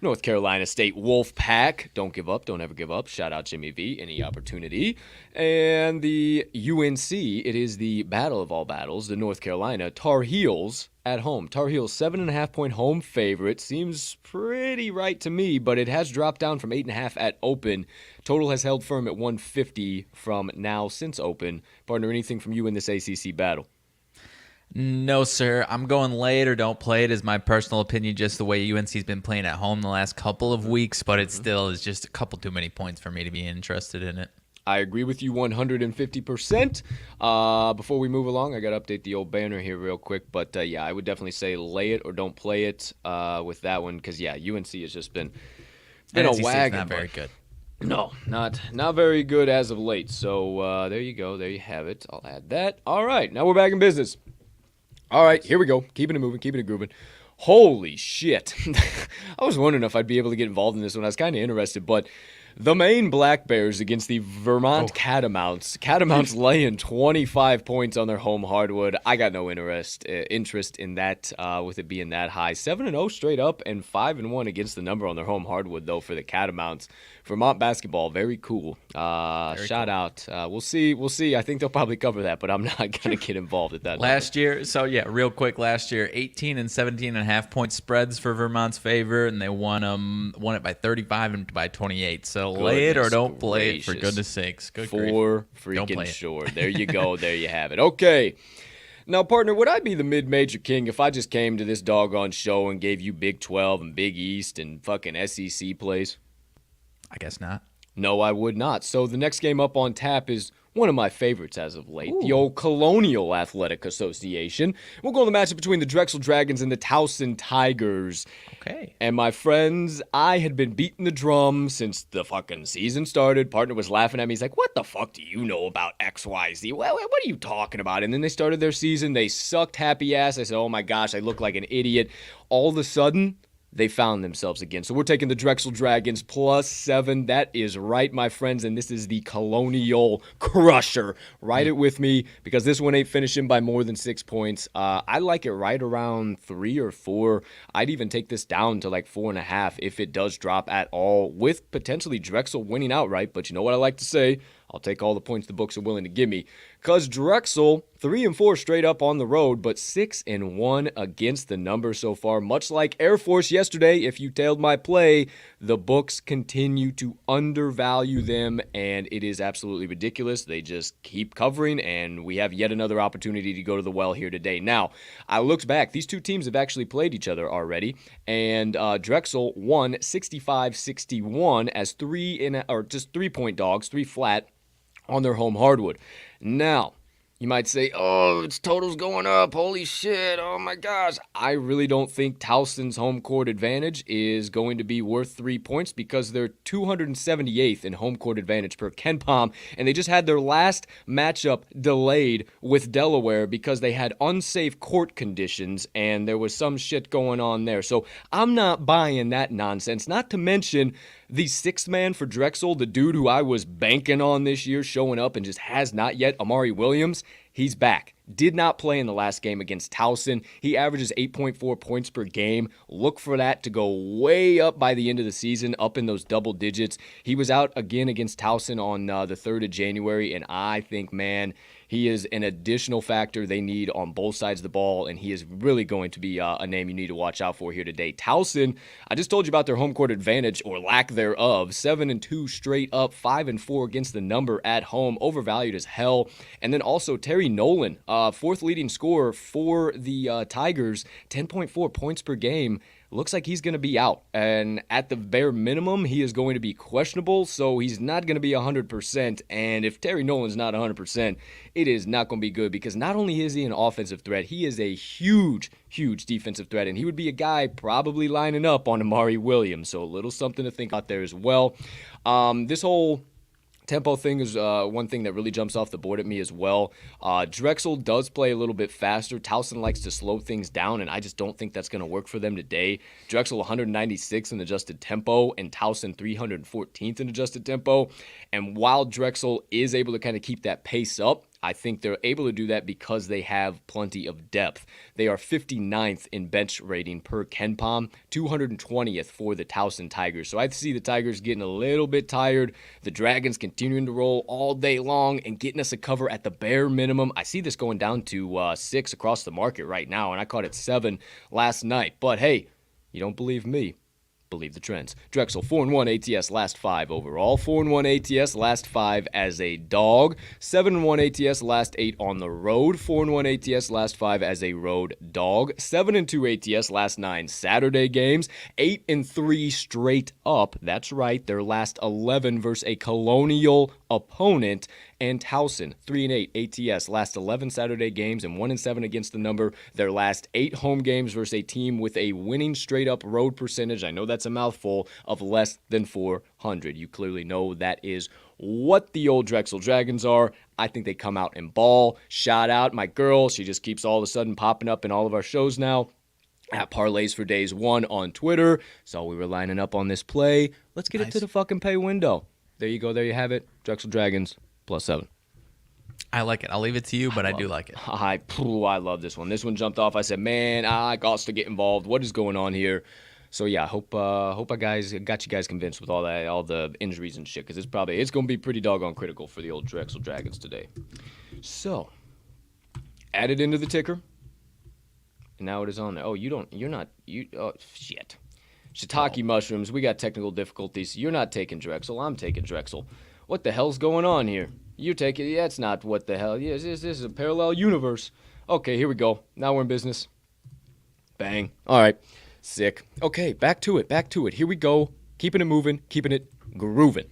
North Carolina State Wolfpack. Don't give up. Don't ever give up. Shout out Jimmy V. Any opportunity. And the UNC, it is the battle of all battles, the North Carolina Tar Heels at home. Tar Heels 7.5 point home favorite. Seems pretty right to me, but it has dropped down from 8.5 at open. Total has held firm at 150 from now since open. Partner, anything from you in this ACC battle? No, sir. I'm going lay it or don't play it is my personal opinion, just the way UNC's been playing at home the last couple of weeks, but it still is just a couple too many points for me to be interested in it. I agree with you 150%. Before we move along, I got to update the old banner here real quick, but yeah, I would definitely say lay it or don't play it with that one, because yeah, UNC has just been a wagon. Not very good. No, not very good as of late. So there you go. There you have it. I'll add that. All right, now we're back in business. All right, here we go. Keeping it moving, keeping it grooving. Holy shit. I was wondering if I'd be able to get involved in this one. I was kind of interested, but the Maine Black Bears against the Vermont Catamounts. Catamounts laying 25 points on their home hardwood. I got no interest in that with it being that high. 7-0 straight up and 5-1 against the number on their home hardwood, though, for the Catamounts. Vermont basketball, very cool. Shout out. We'll see. I think they'll probably cover that, but I'm not going to get involved at that. Last year, 18 and 17.5 point spreads for Vermont's favor, and they won it by 35 and by 28. So lay it or don't play it, for goodness sakes. Good for freaking sure. There you go. There you have it. Okay. Now, partner, would I be the mid-major king if I just came to this doggone show and gave you Big 12 and Big East and fucking SEC plays? I guess not. No, I would not. So the next game up on tap is one of my favorites as of late, Ooh. the old Colonial Athletic Association. We'll go to the matchup between the Drexel Dragons and the Lsu Tigers. Okay. And my friends, I had been beating the drum since the fucking season started. Partner was laughing at me. He's like, what the fuck do you know about XYZ? What are you talking about? And then they started their season. They sucked happy ass. I said, oh my gosh, I look like an idiot. All of a sudden, they found themselves again. So we're taking the Drexel Dragons +7. That is right, my friends, and this is the Colonial Crusher. Write it with me because this one ain't finishing by more than 6 points. I like it right around 3 or 4. I'd even take this down to like 4.5 if it does drop at all, with potentially Drexel winning outright. But you know what I like to say? I'll take all the points the books are willing to give me. Because Drexel, 3-4 straight up on the road, but 6-1 against the number so far. Much like Air Force yesterday, if you tailed my play, the books continue to undervalue them, and it is absolutely ridiculous. They just keep covering, and we have yet another opportunity to go to the well here today. Now, I looked back. These two teams have actually played each other already, and Drexel won 65-61 as 3-point dogs, 3 flat, on their home hardwood. Now, you might say, oh, its total's going up. Holy shit. Oh, my gosh. I really don't think Towson's home court advantage is going to be worth 3 points because they're 278th in home court advantage per KenPom, and they just had their last matchup delayed with Delaware because they had unsafe court conditions, and there was some shit going on there. So I'm not buying that nonsense, not to mention the sixth man for Drexel, the dude who I was banking on this year showing up and just has not yet, Amari Williams. He's back. Did not play in the last game against Towson. He averages 8.4 points per game. Look for that to go way up by the end of the season, up in those double digits. He was out again against Towson on the 3rd of January, and I think, man, he is an additional factor they need on both sides of the ball, and he is really going to be a name you need to watch out for here today. Towson, I just told you about their home court advantage, or lack thereof. 7-2 straight up, 5-4 against the number at home, overvalued as hell. And then also Terry Nolan, 4th leading scorer for the Tigers, 10.4 points per game. Looks like he's going to be out, and at the bare minimum, he is going to be questionable, so he's not going to be 100%, and if Terry Nolan's not 100%, it is not going to be good, because not only is he an offensive threat, he is a huge defensive threat, and he would be a guy probably lining up on Amari Williams, so a little something to think out there as well. This whole tempo thing is one thing that really jumps off the board at me as well. Drexel does play a little bit faster. Towson likes to slow things down, and I just don't think that's going to work for them today. Drexel 196 in adjusted tempo, and Towson 314th in adjusted tempo. And while Drexel is able to kind of keep that pace up, I think they're able to do that because they have plenty of depth. They are 59th in bench rating per KenPom, 220th for the Towson Tigers. So I see the Tigers getting a little bit tired. The Dragons continuing to roll all day long and getting us a cover at the bare minimum. I see this going down to 6 across the market right now, and I caught it 7 last night. But hey, you don't believe me? Believe the trends. Drexel 4-1 ATS last 5 overall, 4-1 ATS last 5 as a dog, 7-1 ATS last 8 on the road, 4-1 ATS last 5 as a road dog, 7-2 ATS last 9 Saturday games, 8-3 straight up. That's right, their last 11 versus a Colonial opponent. And Towson 3-8 ATS last 11 Saturday games and 1-7 against the number. Their last 8 home games versus a team with a winning straight up road percentage, I know that's a mouthful, of less than 400. You clearly know that is what the old Drexel Dragons are. I think they come out and ball. Shout out my girl. She just keeps all of a sudden popping up in all of our shows now. At Parlays for Days 1 on Twitter. So we were lining up on this play. Let's get it to the fucking pay window. There you go. There you have it. Drexel Dragons +7. I like it. I'll leave it to you, but I do like it. I love this one. This one jumped off. I said, man, I got to get involved. What is going on here? So yeah, I hope I got you guys convinced with all the injuries and shit, because it's going to be pretty doggone critical for the old Drexel Dragons today. So, added into the ticker, and now it is on there. Oh, shit. Shiitake mushrooms. We got technical difficulties. You're not taking Drexel. I'm taking Drexel. What the hell's going on here? You take it. Yeah, it's not what the hell. Yes, this is a parallel universe. Okay, here we go. Now we're in business. Bang. All right. Sick. Okay, back to it. Here we go. Keeping it moving. Keeping it grooving.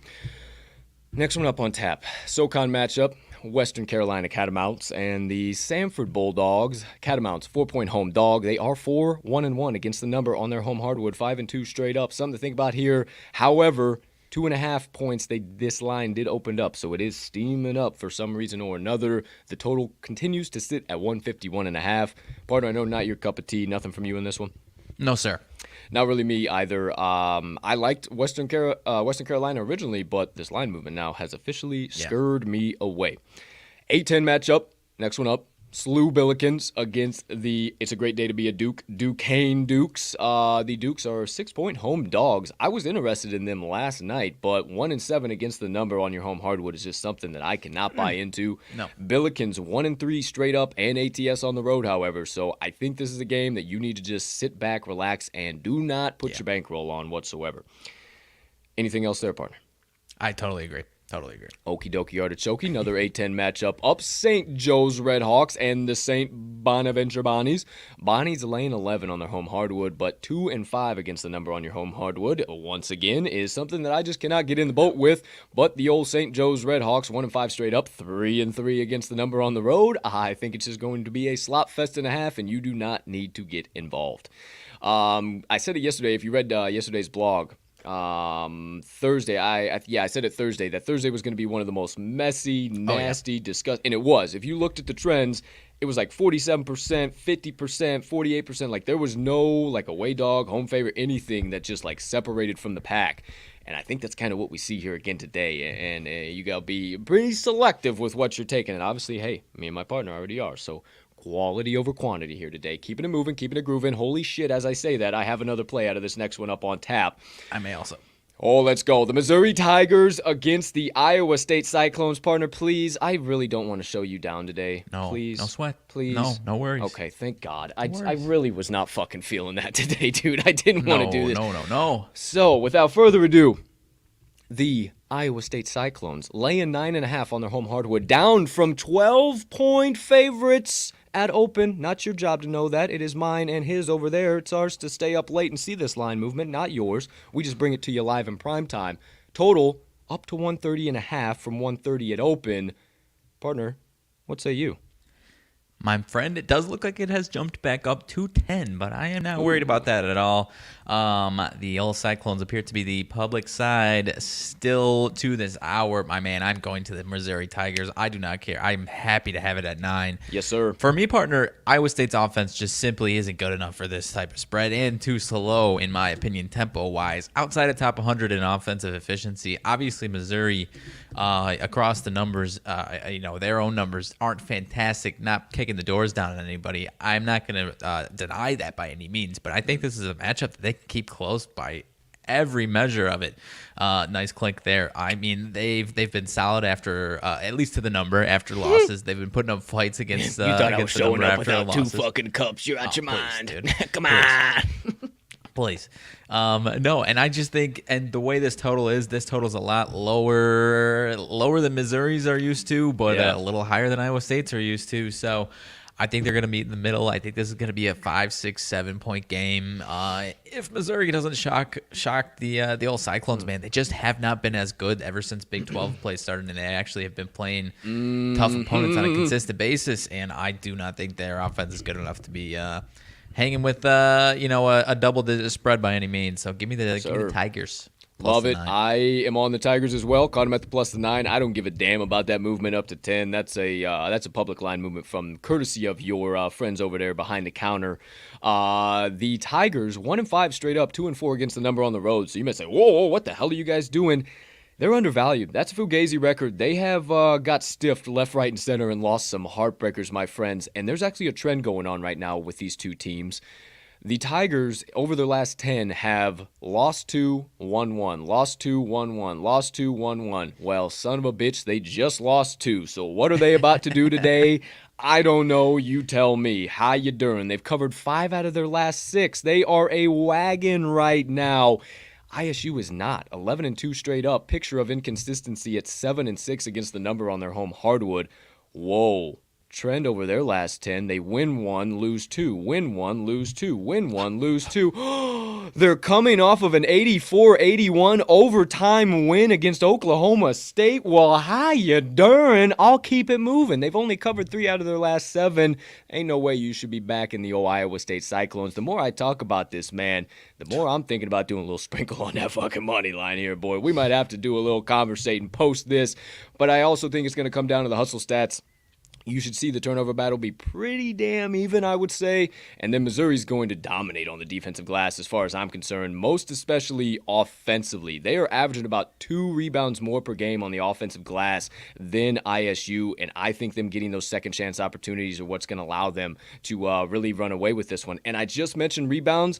Next one up on tap. SoCon matchup. Western Carolina Catamounts and the Samford Bulldogs. Catamounts, 4-point home dog. They are 4-1-1 against the number on their home hardwood, 5-2 straight up. Something to think about here. However, 2.5 points. This line did open up, so it is steaming up for some reason or another. The total continues to sit at 151.5. Partner, I know not your cup of tea. Nothing from you in this one. No, sir. Not really me either. I liked Western Carolina originally, but this line movement now has officially scared me away. 8-10 matchup. Next one up. SLU Billikens against the It's a Great Day to Be a Duquesne Dukes. The Dukes are 6-point home dogs. I was interested in them last night, but 1-7 against the number on your home hardwood is just something that I cannot buy into. No. Billikens 1-3 straight up and ATS on the road, however. So I think this is a game that you need to just sit back, relax, and do not put your bankroll on whatsoever. Anything else there, partner? I totally agree. Okie dokie artichoke, another 8-10 matchup up. St. Joe's Redhawks and the St. Bonaventure Bonnies. Bonnies laying 11 on their home hardwood, but 2-5 against the number on your home hardwood. Once again, is something that I just cannot get in the boat with. But the old St. Joe's Redhawks, 1-5 straight up, 3-3 against the number on the road. I think it's just going to be a slop fest and a half, and you do not need to get involved. I said it yesterday. If you read yesterday's blog, Thursday, I said it Thursday, that Thursday was going to be one of the most messy, nasty, disgusting, and it was. If you looked at the trends, it was like 47%, 50%, 48%, like there was no like away dog, home favorite, anything that just like separated from the pack. And I think that's kind of what we see here again today, and you got to be pretty selective with what you're taking, and obviously, hey, me and my partner already are, so quality over quantity here today. Keeping it moving, keeping it grooving. Holy shit, as I say that, I have another play out of this next one up on tap. I may also. Oh, let's go. The Missouri Tigers against the Iowa State Cyclones. Partner, please. I really don't want to show you down today. No, please. No sweat. Please. No worries. Okay, thank God. I really was not fucking feeling that today, dude. I didn't want to do this. No. So, without further ado, the Iowa State Cyclones laying 9.5 on their home hardwood, down from 12-point favorites at open. Not your job to know that. It is mine and his over there. It's ours to stay up late and see this line movement, not yours. We just bring it to you live in prime time. Total up to 130.5 from 130 at open. Partner, what say you? My friend, it does look like it has jumped back up to 10, but I am not worried about that at all. The old Cyclones appear to be the public side still to this hour. My man, I'm going to the Missouri Tigers. I do not care. I'm happy to have it at 9. Yes, sir. For me, partner, Iowa State's offense just simply isn't good enough for this type of spread and too slow, in my opinion, tempo-wise. Outside of top 100 in offensive efficiency, obviously Missouri, across the numbers, their own numbers aren't fantastic, not kicking the doors down on anybody. I'm not going to deny that by any means, but I think this is a matchup that they can keep close by every measure of it. Nice clink there. I mean, they've been solid after, at least to the number, after losses. They've been putting up fights against you thought against I was showing up without losses. 2 fucking cups. You're out your mind. Dude. Come on. Please. No, and I just think, and the way this total's a lot lower than Missouri's are used to, but a little higher than Iowa State's are used to. So I think they're going to meet in the middle. I think this is going to be a 5, 6, 7-point game. If Missouri doesn't shock the old Cyclones, man, they just have not been as good ever since Big 12 play started, and they actually have been playing tough opponents on a consistent basis. And I do not think their offense is good enough to be hanging with a double-digit spread by any means. So give me the Tigers. Love it. I am on the Tigers as well. Caught them at the +9. I don't give a damn about that movement up to 10. That's a public line movement from courtesy of your friends over there behind the counter. The Tigers 1-5 straight up, 2-4 against the number on the road. So you may say, whoa, what the hell are you guys doing? They're undervalued. That's a Fugazi record. They have got stiffed left, right, and center and lost some heartbreakers, my friends. And there's actually a trend going on right now with these two teams. The Tigers, over their last 10, have lost 2, won 1, lost 2, won 1, lost 2, won 1. Well, son of a bitch, they just lost 2. So what are they about to do today? I don't know. You tell me. How you doing? They've covered 5 out of their last 6. They are a wagon right now. ISU is not. 11-2 straight up. Picture of inconsistency at 7-6 against the number on their home hardwood. Whoa. Trend over their last 10. They win 1, lose 2, win 1, lose 2, win 1, lose 2. They're coming off of an 84-81 overtime win against Oklahoma State. Well, how you doing? I'll keep it moving. They've only covered 3 out of their last 7. Ain't no way you should be back in the old Iowa State Cyclones. The more I talk about this, man, the more I'm thinking about doing a little sprinkle on that fucking money line here, boy. We might have to do a little conversating post this, but I also think it's going to come down to the hustle stats. You should see the turnover battle be pretty damn even, I would say. And then Missouri's going to dominate on the defensive glass as far as I'm concerned, most especially offensively. They are averaging about 2 rebounds more per game on the offensive glass than ISU, and I think them getting those second chance opportunities are what's going to allow them to really run away with this one. And I just mentioned rebounds.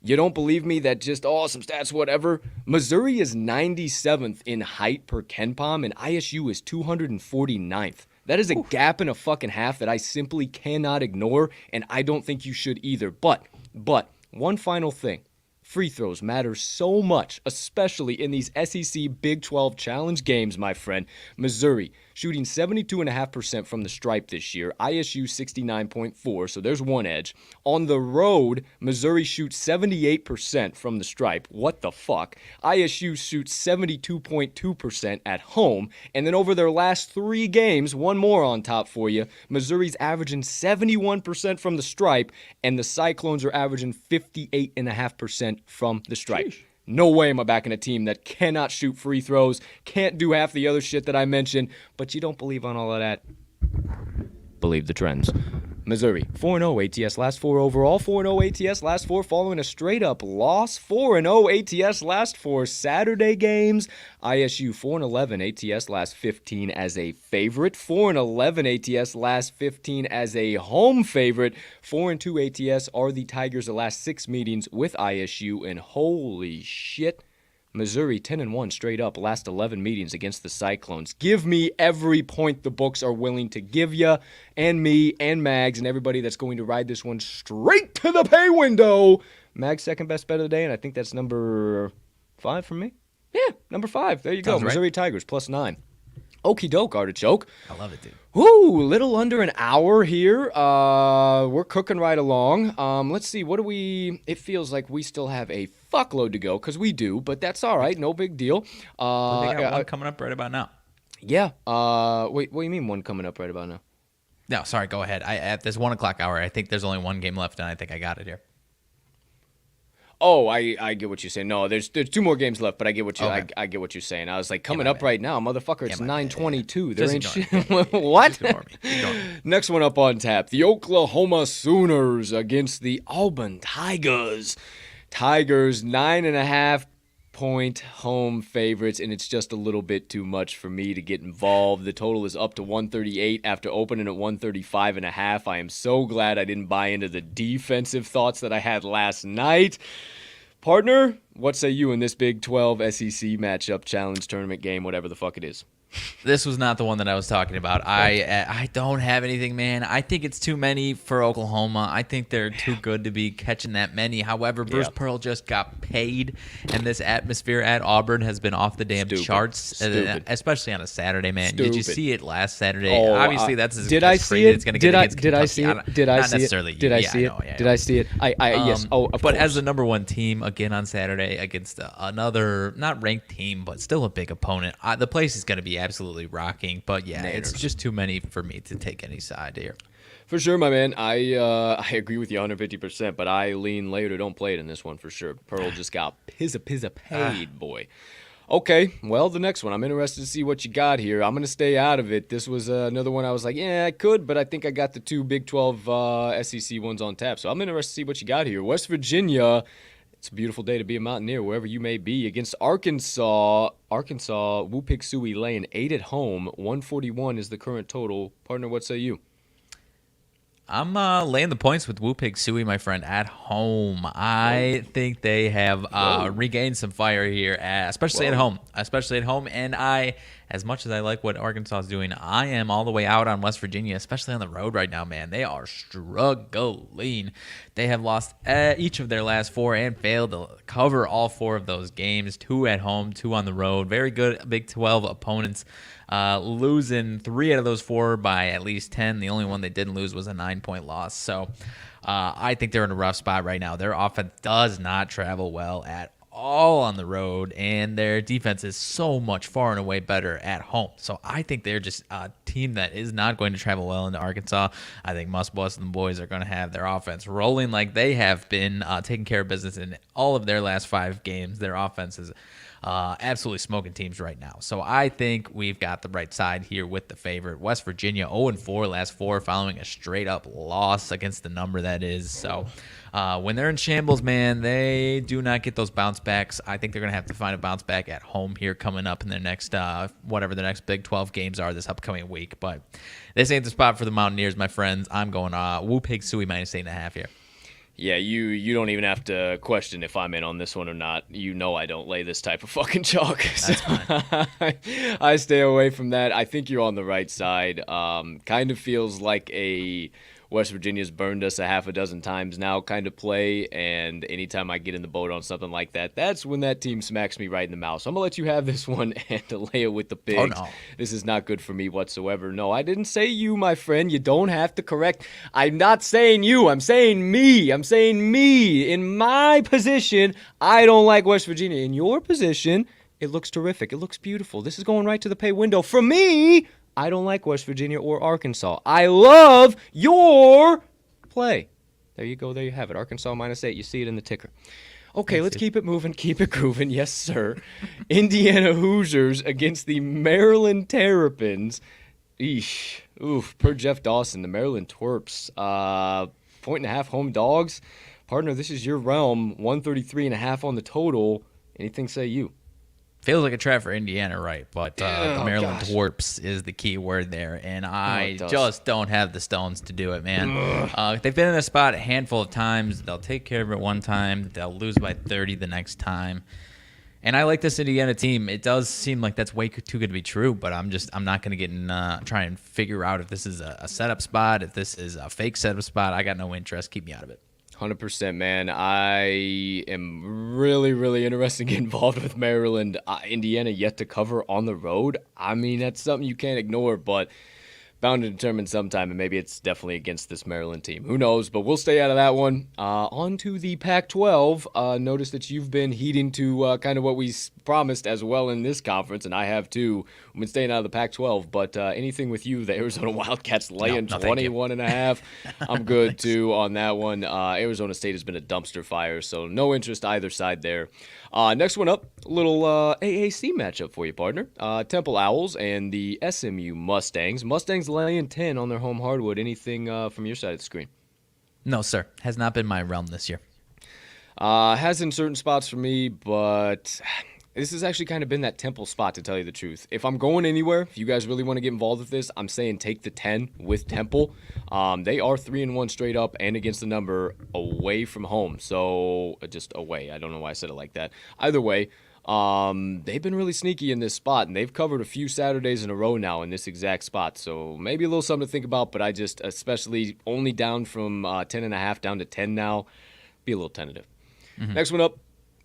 You don't believe me that just, some stats, whatever. Missouri is 97th in height per KenPom, and ISU is 249th. That is a gap and a fucking half that I simply cannot ignore, and I don't think you should either. But, one final thing. Free throws matter so much, especially in these SEC Big 12 Challenge games, my friend. Missouri shooting 72.5% from the stripe this year. ISU 69.4%, so there's one edge. On the road, Missouri shoots 78% from the stripe. What the fuck? ISU shoots 72.2% at home. And then over their last 3 games, one more on top for you, Missouri's averaging 71% from the stripe, and the Cyclones are averaging 58.5% from the stripe. Sheesh. No way am I backing a team that cannot shoot free throws, can't do half the other shit that I mentioned, but you don't believe on all of that. Believe the trends. Missouri, 4-0 ATS last 4 overall, 4-0 ATS last 4 following a straight-up loss, 4-0 ATS last 4 Saturday games. ISU 4-11 ATS last 15 as a favorite, 4-11 ATS last 15 as a home favorite, 4-2 ATS are the Tigers the last 6 meetings with ISU, and holy shit, Missouri 10-1 straight up last 11 meetings against the Cyclones. Give me every point the books are willing to give you, and me and Mags and everybody that's going to ride this one straight to the pay window. Mags' second best bet of the day, and I think that's number 5 for me. Yeah, number 5. There you go. Sounds Missouri right. Tigers plus 9. Okie doke, Artichoke. I love it, dude. Woo, little under an hour here. We're cooking right along. Let's see, it feels like we still have a fuckload to go, because we do, but that's all right, no big deal. They got one coming up right about now. Yeah. Wait, what do you mean one coming up right about now? No, sorry, go ahead. At this 1 o'clock hour, I think there's only one game left, and I think I got it here. Oh, I get what you're saying. No, there's 2 more games left, but I get what you I get what you're saying. I was like, coming up right now, motherfucker. It's 9:22. There ain't shit. What? Ignore me. Next one up on tap: the Oklahoma Sooners against the Auburn Tigers. Tigers 9.5 point home favorites, and it's just a little bit too much for me to get involved. The total is up to 138 after opening at 135.5. I am so glad I didn't buy into the defensive thoughts that I had last night. Partner, what say you in this Big 12 SEC matchup challenge tournament game, whatever the fuck it is? This was not the one that I was talking about. I don't have anything, man. I think it's too many for Oklahoma. I think they're too good to be catching that many. However, Bruce Pearl just got paid, and this atmosphere at Auburn has been off the damn charts, especially on a Saturday, man. Did you see it last Saturday? Obviously, that's as did I see it? It's going to get against Did I see it? Did I see it? Did I see it? Did I see it? Yes. Oh, of but course. as the number 1 team again on Saturday against another not ranked team, but still a big opponent, the place is going to be absolutely rocking. But yeah, it's just too many for me to take any side here. For sure, my man. I agree with you 150%, but I lean later. Don't play it in this one for sure. Pearl just got pizza paid, boy. Okay, well, the next one. I'm interested to see what you got here. I'm going to stay out of it. This was another one I was like, yeah, I could, but I think I got the 2 Big 12 SEC ones on tap. So I'm interested to see what you got here. West Virginia. It's a beautiful day to be a Mountaineer, wherever you may be, against Arkansas. Wupik-Sui laying 8 at home. 141 is the current total. Partner, what say you? I'm laying the points with Wupik-Sui, my friend, at home. I think they have regained some fire here, especially at home. And as much as I like what Arkansas is doing, I am all the way out on West Virginia, especially on the road right now, man. They are struggling. They have lost each of their last 4 and failed to cover all 4 of those games. 2 at home, 2 on the road. Very good Big 12 opponents. Losing 3 out of those 4 by at least 10. The only one they didn't lose was a 9-point loss. So I think they're in a rough spot right now. Their offense does not travel well at all on the road, and their defense is so much far and away better at home. So I think they're just a team that is not going to travel well into Arkansas. I think Bus and the boys are going to have their offense rolling like they have been, taking care of business in all of their last 5 games. Their offense is absolutely smoking teams right now. So I think we've got the right side here with the favorite. West Virginia 0-4 last 4 following a straight-up loss against the number that is. So when they're in shambles, man, they do not get those bounce backs. I think they're going to have to find a bounce back at home here coming up in their next, whatever the next Big 12 games are this upcoming week. But this ain't the spot for the Mountaineers, my friends. I'm going Woo Pig Suey -8.5 here. Yeah, you don't even have to question if I'm in on this one or not. You know I don't lay this type of fucking chalk. That's fine. I stay away from that. I think you're on the right side. Kind of feels like a West Virginia's burned us a half a dozen times now kind of play, and anytime I get in the boat on something like that, that's when that team smacks me right in the mouth. So I'm going to let you have this one and to lay it with the pigs. Oh, no. This is not good for me whatsoever. No, I didn't say you, my friend. You don't have to correct. I'm not saying you. I'm saying me. I'm saying me. In my position, I don't like West Virginia. In your position, it looks terrific. It looks beautiful. This is going right to the pay window. For me, I don't like West Virginia or Arkansas. I love your play. There you go. There you have it. Arkansas -8. You see it in the ticker. Okay, let's keep it moving. Keep it grooving. Yes, sir. Indiana Hoosiers against the Maryland Terrapins. Eesh. Oof. Per Jeff Dawson, the Maryland Twerps. 1.5 home dogs. Partner, this is your realm. 133.5 on the total. Anything say you? Feels like a trap for Indiana, right? But the Maryland Twerps is the key word there, and I just don't have the stones to do it, man. They've been in a spot a handful of times. They'll take care of it one time. They'll lose by 30 the next time. And I like this Indiana team. It does seem like that's way too good to be true, but I'm not going to get in try and figure out if this is a setup spot, if this is a fake setup spot. I got no interest. Keep me out of it. 100%, man. I am really, really interested in getting involved with Maryland. Indiana yet to cover on the road. I mean, that's something you can't ignore, but bound to determine sometime, and maybe it's definitely against this Maryland team. Who knows, but we'll stay out of that one. On to the Pac-12. Notice that you've been heeding to kind of what we promised as well in this conference, and I have too. We've been staying out of the Pac-12, but anything with you, the Arizona Wildcats laying 21.5, I'm good Thanks. too on that one. Arizona State has been a dumpster fire, so no interest either side there. Next one up, a little AAC matchup for you, partner. Temple Owls and the SMU Mustangs. Mustangs laying 10 on their home hardwood. Anything from your side of the screen? No, sir. Has not been my realm this year. Has in certain spots for me, but this has actually kind of been that Temple spot, to tell you the truth. If I'm going anywhere, if you guys really want to get involved with this, I'm saying take the 10 with Temple. They are 3-1 straight up and against the number away from home. So just away. I don't know why I said it like that. Either way, they've been really sneaky in this spot, and they've covered a few Saturdays in a row now in this exact spot. So maybe a little something to think about, but I just, especially only down from 10.5 down to 10 now, be a little tentative. Mm-hmm. Next one up.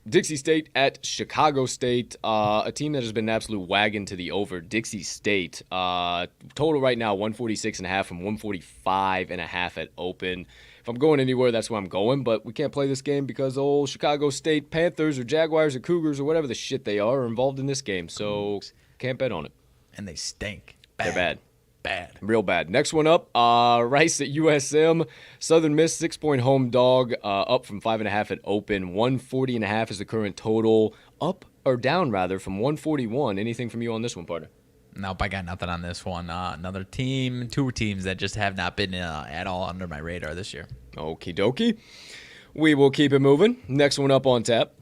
Dixie State at Chicago State, a team that has been an absolute wagon to the over. Dixie State, total right now 146.5 from 145.5 at open. If I'm going anywhere, that's where I'm going, but we can't play this game because old Chicago State Panthers or Jaguars or Cougars or whatever the shit they are involved in this game, so can't bet on it. And they stink. They're bad. Bad. Real bad. Next one up, Rice at USM. Southern Miss, 6-point home dog, up from 5.5 at open. 140.5 is the current total. Up or down, rather, from 141. Anything from you on this one, partner? Nope, I got nothing on this one. Another team, 2 teams that just have not been at all under my radar this year. Okie dokie. We will keep it moving. Next one up on tap.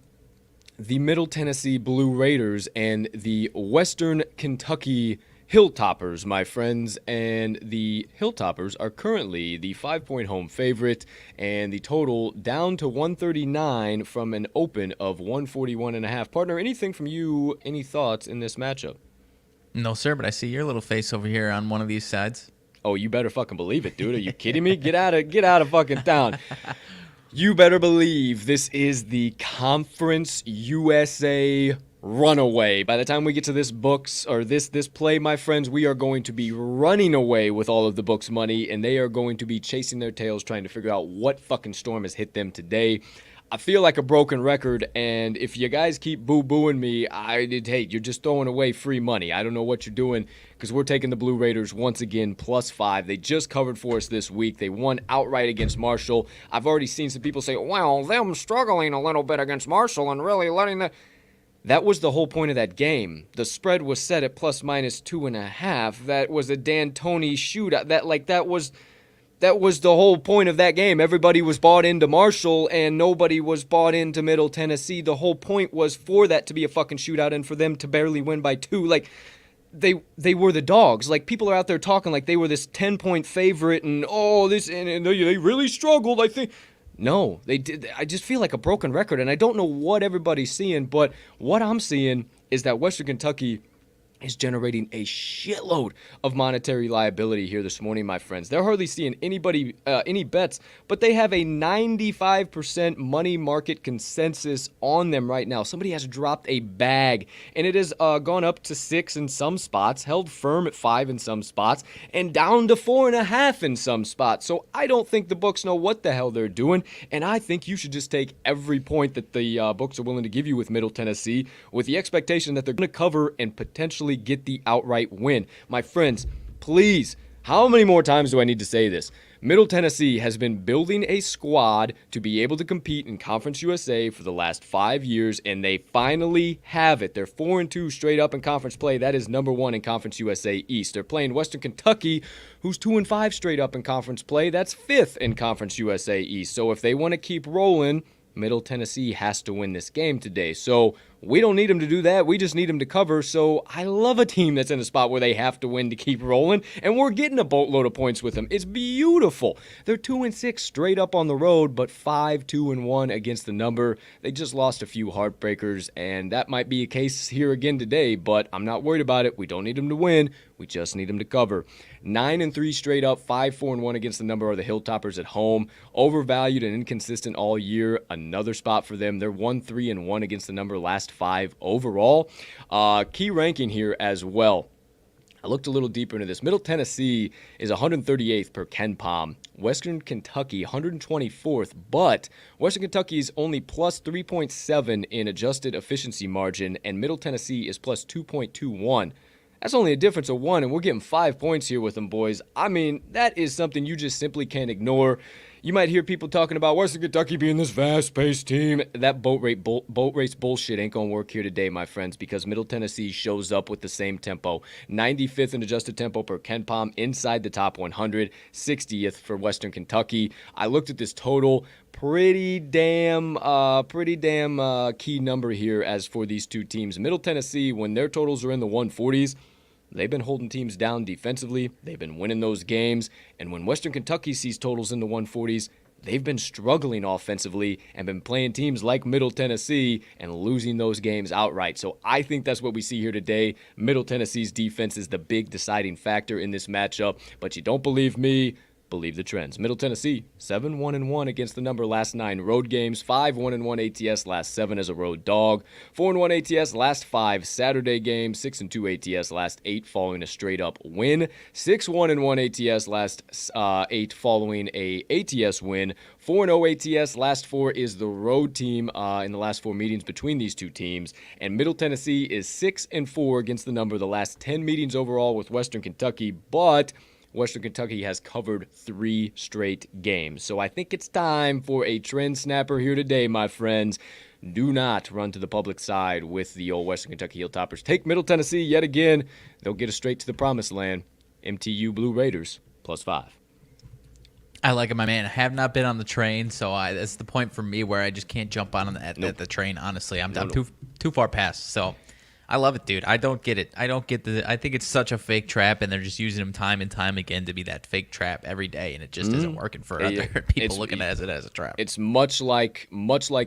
The Middle Tennessee Blue Raiders and the Western Kentucky Hilltoppers, my friends, and the Hilltoppers are currently the 5-point home favorite, and the total down to 139 from an open of 141.5. Partner, anything from you, any thoughts in this matchup? No, sir, but I see your little face over here on one of these sides. Oh, you better fucking believe it, dude. Are you kidding me? Get out of fucking town. You better believe this is the Conference USA run away. By the time we get to this this play, my friends, we are going to be running away with all of the books' money, and they are going to be chasing their tails trying to figure out what fucking storm has hit them today. I feel like a broken record, and if you guys keep boo-booing me, hey, you're just throwing away free money. I don't know what you're doing, because we're taking the Blue Raiders once again, +5. They just covered for us this week. They won outright against Marshall. I've already seen some people say, well, them struggling a little bit against Marshall and really letting the... That was the whole point of that game. The spread was set at ±2.5. That was a D'Antoni shootout. That was the whole point of that game. Everybody was bought into Marshall, and nobody was bought into Middle Tennessee. The whole point was for that to be a fucking shootout and for them to barely win by 2. Like, they were the dogs. Like, people are out there talking like they were this 10-point favorite, and they really struggled, I think. No, they did. I just feel like a broken record, and I don't know what everybody's seeing, but what I'm seeing is that Western Kentucky is generating a shitload of monetary liability here this morning, my friends. They're hardly seeing any bets, but they have a 95% money market consensus on them right now. Somebody has dropped a bag, and it has gone up to 6 in some spots, held firm at 5 in some spots, and down to 4.5 in some spots. So I don't think the books know what the hell they're doing, and I think you should just take every point that the books are willing to give you with Middle Tennessee with the expectation that they're going to cover and potentially get the outright win. My friends, please, how many more times do I need to say this? Middle Tennessee has been building a squad to be able to compete in Conference USA for the last 5 years, and they finally have it. They're 4-2 straight up in conference play. That is number 1 in Conference USA East. They're playing Western Kentucky, who's 2-5 straight up in conference play. That's 5th in Conference USA East. So if they want to keep rolling, Middle Tennessee has to win this game today. So we don't need them to do that. We just need them to cover. So I love a team that's in a spot where they have to win to keep rolling, and we're getting a boatload of points with them. It's beautiful. They're 2-6 straight up on the road, but 5-2-1 against the number. They just lost a few heartbreakers, and that might be a case here again today, but I'm not worried about it. We don't need them to win. We just need them to cover. 9-3 straight up, 5-4-1 against the number are the Hilltoppers at home. Overvalued and inconsistent all year. Another spot for them. They're 1-3-1 against the number last 5 overall. Key ranking here as well. I looked a little deeper into this. Middle Tennessee is 138th per KenPom. Western Kentucky 124th, but Western Kentucky is only plus 3.7 in adjusted efficiency margin, and Middle Tennessee is plus 2.21. That's only a difference of 1, and we're getting 5 points here with them, boys. I mean, that is something you just simply can't ignore. You might hear people talking about Western Kentucky being this fast-paced team. That boat race bullshit ain't going to work here today, my friends, because Middle Tennessee shows up with the same tempo. 95th in adjusted tempo per KenPom, inside the top 100, 60th for Western Kentucky. I looked at this total. Pretty damn key number here as for these two teams. Middle Tennessee, when their totals are in the 140s, they've been holding teams down defensively. They've been winning those games. And when Western Kentucky sees totals in the 140s, they've been struggling offensively and been playing teams like Middle Tennessee and losing those games outright. So I think that's what we see here today. Middle Tennessee's defense is the big deciding factor in this matchup. But you don't believe me? Believe the trends. Middle Tennessee, 7-1-1 against the number last 9 road games, 5-1-1 ATS last 7 as a road dog, 4-1 ATS last 5 Saturday games, 6-2 ATS last 8 following a straight up win, 6-1-1 ATS last 8 following a ATS win, 4-0 ATS last 4 is the road team in the last 4 meetings between these two teams, and Middle Tennessee is 6-4 against the number the last 10 meetings overall with Western Kentucky, but Western Kentucky has covered 3 straight games. So I think it's time for a trend snapper here today, my friends. Do not run to the public side with the old Western Kentucky Hilltoppers. Take Middle Tennessee yet again. They'll get us straight to the promised land. MTU Blue Raiders, +5. I like it, my man. I have not been on the train, so that's the point for me where I just can't jump on at the train, honestly. I'm too far past, so... I love it, dude. I don't get it. I think it's such a fake trap, and they're just using them time and time again to be that fake trap every day, and it just isn't working for other people looking at it as a trap. It's much like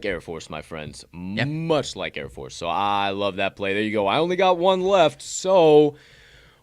Air Force, my friends. Yep. Much like Air Force. So I love that play. There you go. I only got 1 left, so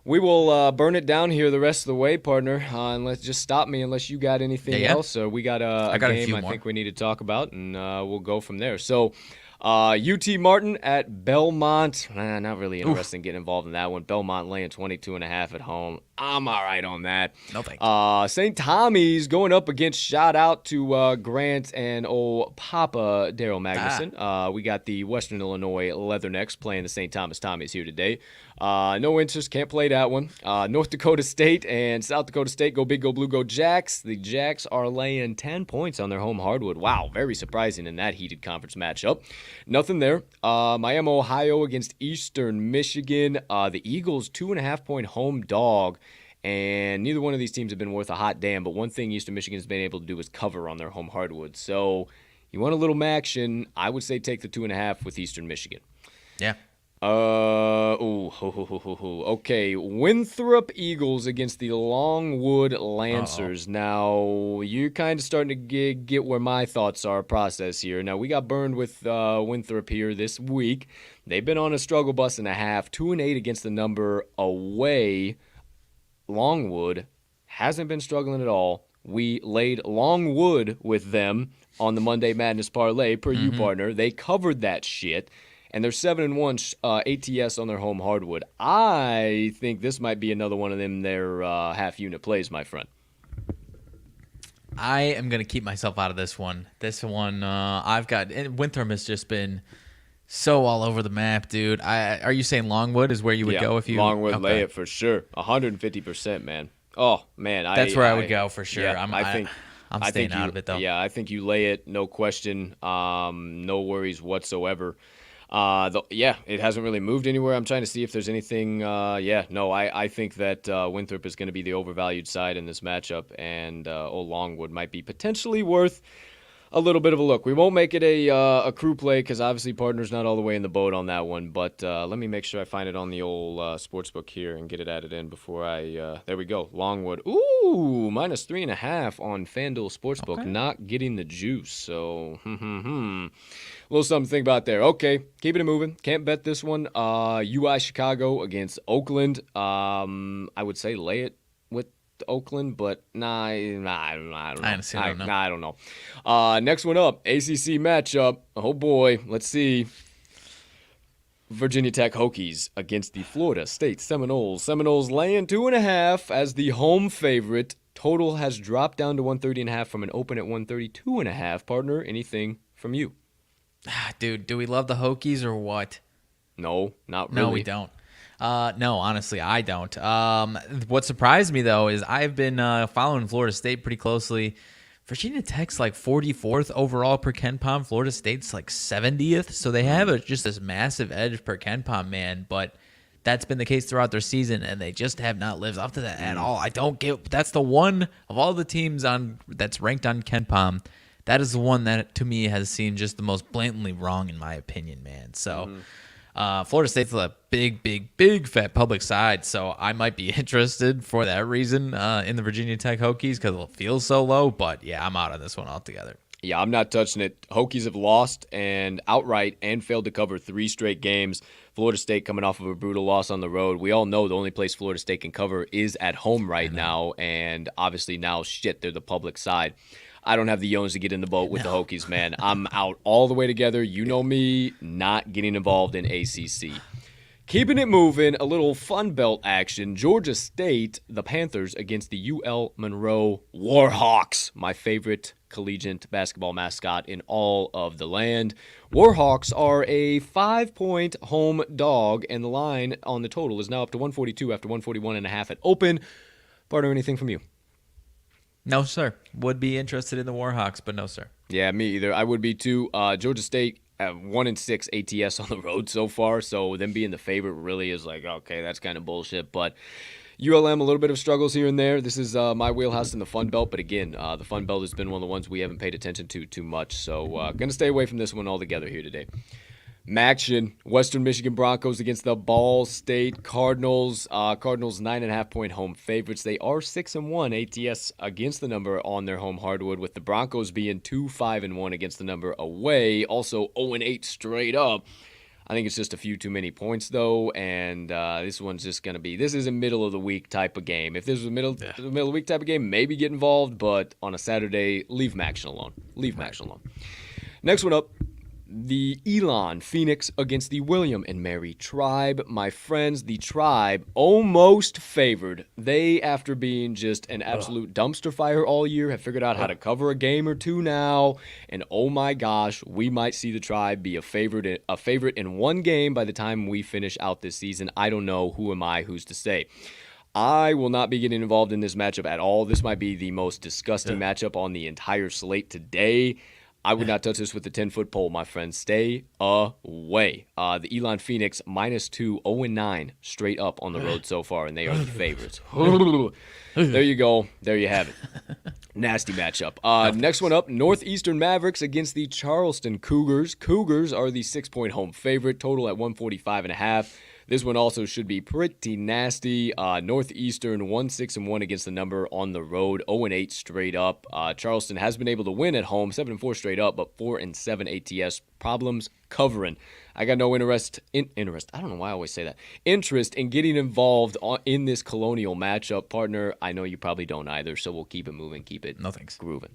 we will burn it down here the rest of the way, partner. Unless just stop me unless you got anything else. So we got a game I think we need to talk about, and we'll go from there. So UT Martin at Belmont. Not really interested in getting involved in that one. Belmont laying 22.5 at home. I'm all right on that. No thanks. St. Tommy's going up against, shout out to Grant and old Papa Daryl Magnuson. We got the Western Illinois Leathernecks playing the St. Thomas Tommies here today. No interest, can't play that one. North Dakota State and South Dakota State, go big, go blue, go Jacks. The Jacks are laying 10 points on their home hardwood. Wow, very surprising in that heated conference matchup. Nothing there. Miami, Ohio against Eastern Michigan. The Eagles, 2.5-point home dog. And neither one of these teams have been worth a hot damn. But one thing Eastern Michigan has been able to do is cover on their home hardwood. So you want a little action, I would say take the 2.5 with Eastern Michigan. Yeah. Okay. Winthrop Eagles against the Longwood Lancers. Now, you're kind of starting to get where my thoughts are process here. Now, we got burned with Winthrop here this week. They've been on a struggle bus and a half, 2-8 against the number away. Longwood hasn't been struggling at all. We laid Longwood with them on the Monday Madness parlay per you partner. They covered that shit. And they're 7-1 ATS on their home hardwood. I think this might be another one of them their half-unit plays, my friend. I am going to keep myself out of this one. This one, I've got... And Winthrop has just been so all over the map, dude. Are you saying Longwood is where you would go if you... Longwood lay it for sure. 150%, man. Oh, man. That's where I would go for sure. Yeah, I'm staying out of it, though. Yeah, I think you lay it, no question. No worries whatsoever. It hasn't really moved anywhere. I'm trying to see if there's anything. I think that Winthrop is going to be the overvalued side in this matchup, and Old Longwood might be potentially worth a little bit of a look. We won't make it a crew play because obviously partner's not all the way in the boat on that one, but let me make sure I find it on the old sportsbook here and get it added in before I there we go. Longwood. Ooh, -3.5 on FanDuel Sportsbook. Okay. Not getting the juice, so a little something to think about there. Okay, keeping it moving. Can't bet this one. UI Chicago against Oakland. I would say lay it with Oakland, but I don't know. I don't know. Next one up, ACC matchup. Oh boy, let's see. Virginia Tech Hokies against the Florida State Seminoles. Seminoles laying 2.5 as the home favorite. Total has dropped down to 130.5 from an open at 132.5. Partner, anything from you? Dude, do we love the Hokies or what? No, not really. No, we don't. No, honestly, I don't. What surprised me, though, is I've been following Florida State pretty closely. Virginia Tech's like 44th overall per KenPom. Florida State's like 70th. So they have just this massive edge per KenPom, man. But that's been the case throughout their season, and they just have not lived up to that at all. I don't get. That's the one of all the teams that's ranked on KenPom. That is the one that, to me, has seemed just the most blatantly wrong, in my opinion, man. So, Florida State's a big, fat public side, so I might be interested for that reason in the Virginia Tech Hokies because it feels so low. But, yeah, I'm out on this one altogether. Yeah, I'm not touching it. Hokies have lost and outright and failed to cover 3 straight games. Florida State coming off of a brutal loss on the road. We all know the only place Florida State can cover is at home right now, and obviously now, they're the public side. I don't have the yones to get in the boat with the Hokies, man. I'm out all the way together. You know me, not getting involved in ACC. Keeping it moving, a little Fun Belt action. Georgia State, the Panthers against the UL Monroe Warhawks, my favorite collegiate basketball mascot in all of the land. Warhawks are a 5-point home dog, and the line on the total is now up to 142 after 141.5 at open. Partner, anything from you? No, sir. Would be interested in the Warhawks, but no, sir. Yeah, me either. I would be too. Georgia State, 1-6 ATS on the road so far, so them being the favorite really is like, okay, that's kind of bullshit. But ULM, a little bit of struggles here and there. This is my wheelhouse in the Fun Belt, but again, the Fun Belt has been one of the ones we haven't paid attention to too much, so going to stay away from this one altogether here today. Maction, Western Michigan Broncos against the Ball State Cardinals. Cardinals 9.5-point home favorites. They are 6-1 ATS against the number on their home hardwood, with the Broncos being 2-5-1 against the number away. Also 0-8 straight up. I think it's just a few too many points, though, and this one's just going to be, this is a middle-of-the-week type of game. If this was a middle-of-the-week type of game, maybe get involved, but on a Saturday, leave Maction alone. Leave Maction alone. Next one up, the Elon Phoenix against the William and Mary Tribe. My friends, the Tribe almost favored. They, after being just an absolute dumpster fire all year, have figured out how to cover a game or two now. And oh my gosh, we might see the Tribe be a favorite in one game by the time we finish out this season. I don't know. Who am I? Who's to say? I will not be getting involved in this matchup at all. This might be the most disgusting matchup on the entire slate today. I would not touch this with the 10-foot pole, my friends. Stay away. The Elon Phoenix -2, 0-9 straight up on the road so far, and they are the favorites. There you go. There you have it. Nasty matchup. Next one up, Northeastern Mavericks against the Charleston Cougars. Cougars are the 6-point home favorite, total at 145.5. This one also should be pretty nasty. Northeastern 1-6-1 against the number on the road, 0-8 straight up. Charleston has been able to win at home, 7-4 straight up, but 4-7 ATS. Problems covering. I got no interest. I don't know why I always say that. Interest in getting involved in this Colonial matchup, partner. I know you probably don't either, so we'll keep it moving, keep it grooving.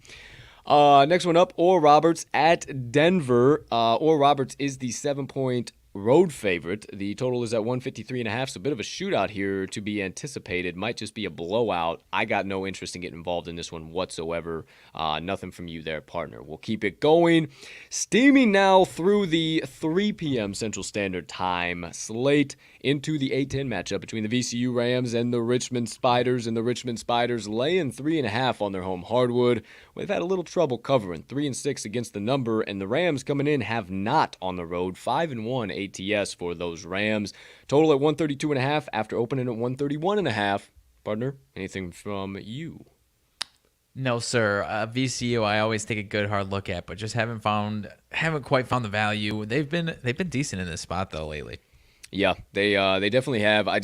Next one up, Oral Roberts at Denver. Oral Roberts is the 7-point road favorite. The total is at 153.5, so a bit of a shootout here to be anticipated. Might just be a blowout. I got no interest in getting involved in this one whatsoever. Nothing from you there, partner. We'll keep it going. Steaming now through the 3 p.m. Central Standard Time slate into the A-10 matchup between the VCU Rams and the Richmond Spiders, and the Richmond Spiders laying 3.5 on their home hardwood. We've had a little trouble covering, 3-6 against the number, and the Rams coming in have not on the road, 5-1 ATS for those Rams. Total at 132.5 after opening at 131.5. Partner, anything from you? No, sir. VCU, I always take a good hard look at, but just haven't quite found the value. They've been decent in this spot though lately. Yeah, they definitely have. I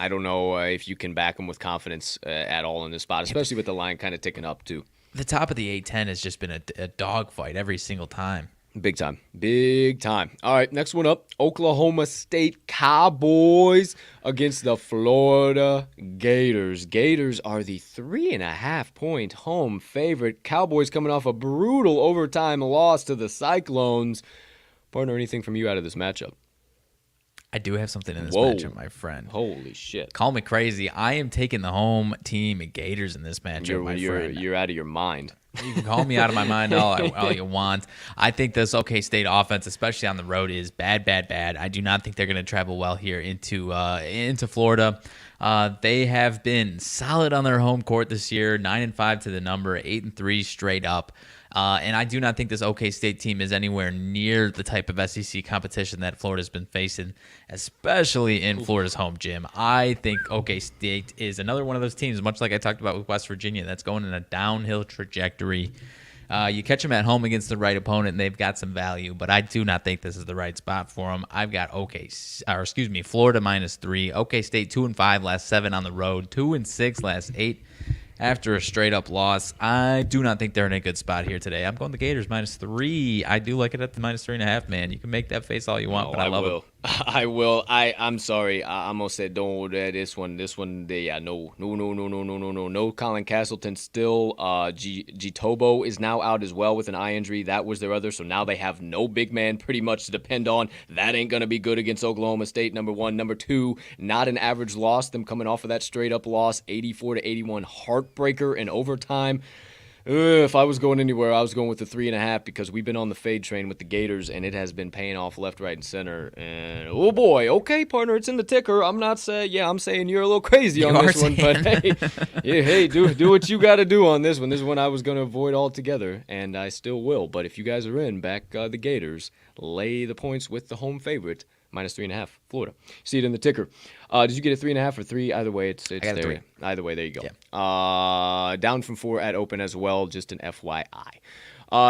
don't know if you can back them with confidence at all in this spot, especially with the line kind of ticking up too. The top of the A-10 has just been a dogfight every single time. Big time. Big time. All right, next one up. Oklahoma State Cowboys against the Florida Gators. Gators are the 3.5-point home favorite. Cowboys coming off a brutal overtime loss to the Cyclones. Partner, anything from you out of this matchup? I do have something in this matchup, my friend. Holy shit. Call me crazy. I am taking the home team Gators in this matchup, my friend. You're out of your mind. You can call me out of my mind all you want. I think this OK State offense, especially on the road, is bad. I do not think they're going to travel well here into Florida. They have been solid on their home court this year, 9-5 to the number, 8-3 straight up. And I do not think this OK State team is anywhere near the type of SEC competition that Florida's been facing, especially in Florida's home gym. I think OK State is another one of those teams, much like I talked about with West Virginia, that's going in a downhill trajectory. You catch them at home against the right opponent, and they've got some value, but I do not think this is the right spot for them. I've got Florida -3. OK State 2-5 last 7 on the road, 2-6 last 8. After a straight-up loss, I do not think they're in a good spot here today. I'm going the Gators -3. I do like it at the -3.5, man. You can make that face all you want, but I love it. I will. I'm sorry. I almost said don't this one. Yeah, no. No Colin Castleton still. Tobo is now out as well with an eye injury. That was their other. So now they have no big man pretty much to depend on. That ain't going to be good against Oklahoma State, number one. Number two, not an average loss. Them coming off of that straight-up loss, 84-81 heartbreaker in overtime. If I was going anywhere, I was going with the 3.5 because we've been on the fade train with the Gators, and it has been paying off left, right, and center. And oh boy, okay, partner, it's in the ticker. I'm not saying, I'm saying you're a little crazy on this one, but hey, do what you got to do on this one. This one I was going to avoid altogether, and I still will. But if you guys are in, back the Gators, lay the points with the home favorite. -3.5, Florida. See it in the ticker. Did you get a 3.5 or 3? Either way, it's there. 3. Either way, there you go. Yeah. Down from 4 at open as well, just an FYI.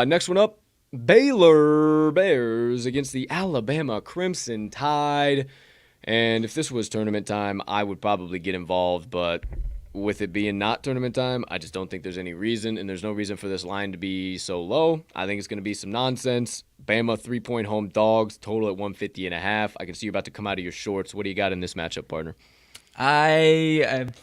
Next one up, Baylor Bears against the Alabama Crimson Tide. And if this was tournament time, I would probably get involved, but with it being not tournament time, I just don't think there's any reason, and there's no reason for this line to be so low. I think it's going to be some nonsense. Bama 3-point home dogs, total at 150.5. I can see you're about to come out of your shorts. What do you got in this matchup, partner?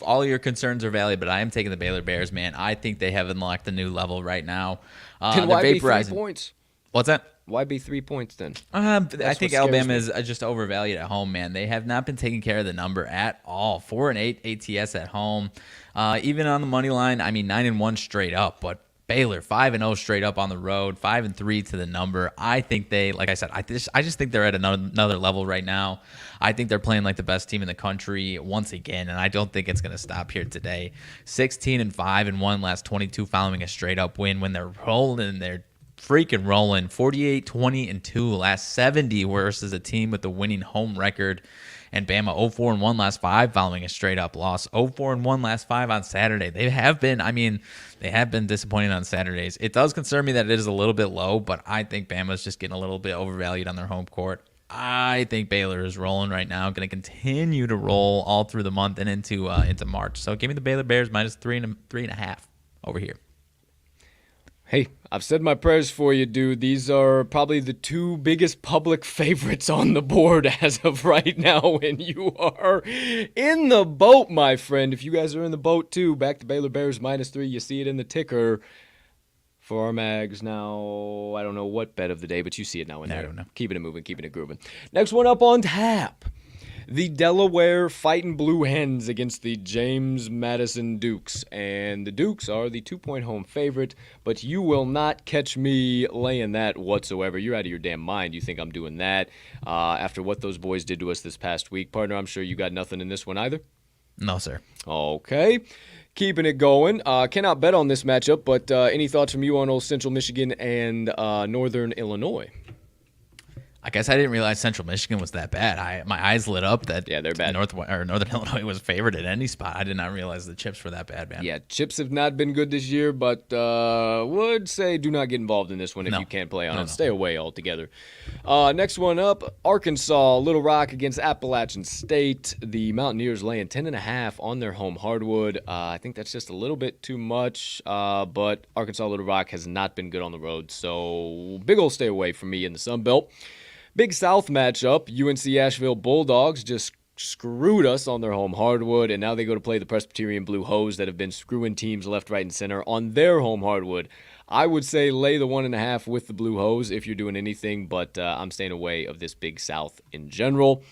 All your concerns are valid, but I am taking the Baylor Bears, man. I think they have unlocked a new level right now. Then why be 3 points? What's that? Why be 3 points then? I think Alabama is just overvalued at home, man. They have not been taking care of the number at all. 4-8 ATS at home. Even on the money line, 9-1 straight up, but Baylor 5-0 straight up on the road, 5-3 to the number. I think they, like I said, I just think they're at another level right now. I think they're playing like the best team in the country once again, and I don't think it's going to stop here today. 16-5-1 last 22 following a straight up win. When they're rolling, they're freaking rolling. 48-20-2 last 70 versus a team with the winning home record. And Bama 0-4-1 last 5 following a straight up loss. 0-4-1 last 5 on Saturday. They have been disappointing on Saturdays. It does concern me that it is a little bit low, but I think Bama's just getting a little bit overvalued on their home court. I think Baylor is rolling right now. Going to continue to roll all through the month and into March. So give me the Baylor Bears minus 3.5 over here. Hey, I've said my prayers for you, dude. These are probably the 2 biggest public favorites on the board as of right now, and you are in the boat, my friend. If you guys are in the boat, too, back to Baylor Bears minus 3. You see it in the ticker for RMags now. I don't know what bet of the day, but you see it now in there. I don't know. Keeping it moving, keeping it grooving. Next one up on tap. The Delaware Fighting Blue Hens against the James Madison Dukes. And the Dukes are the 2-point home favorite, but you will not catch me laying that whatsoever. You're out of your damn mind. You think I'm doing that after what those boys did to us this past week. Partner, I'm sure you got nothing in this one either? No, sir. Okay. Keeping it going. Cannot bet on this matchup, but any thoughts from you on old Central Michigan and Northern Illinois? I guess I didn't realize Central Michigan was that bad. My eyes lit up that they're bad. Northern Illinois was favored at any spot. I did not realize the chips were that bad, man. Yeah, chips have not been good this year, but would say do not get involved in this one if you can't play on it. Stay away altogether. Next one up, Arkansas, Little Rock against Appalachian State. The Mountaineers laying 10.5 on their home hardwood. I think that's just a little bit too much, but Arkansas, Little Rock has not been good on the road, so big ol' stay away from me in the Sun Belt. Big South matchup, UNC Asheville Bulldogs just screwed us on their home hardwood, and now they go to play the Presbyterian Blue Hose that have been screwing teams left, right, and center on their home hardwood. I would say lay the 1.5 with the Blue Hose if you're doing anything, but I'm staying away of this Big South in general.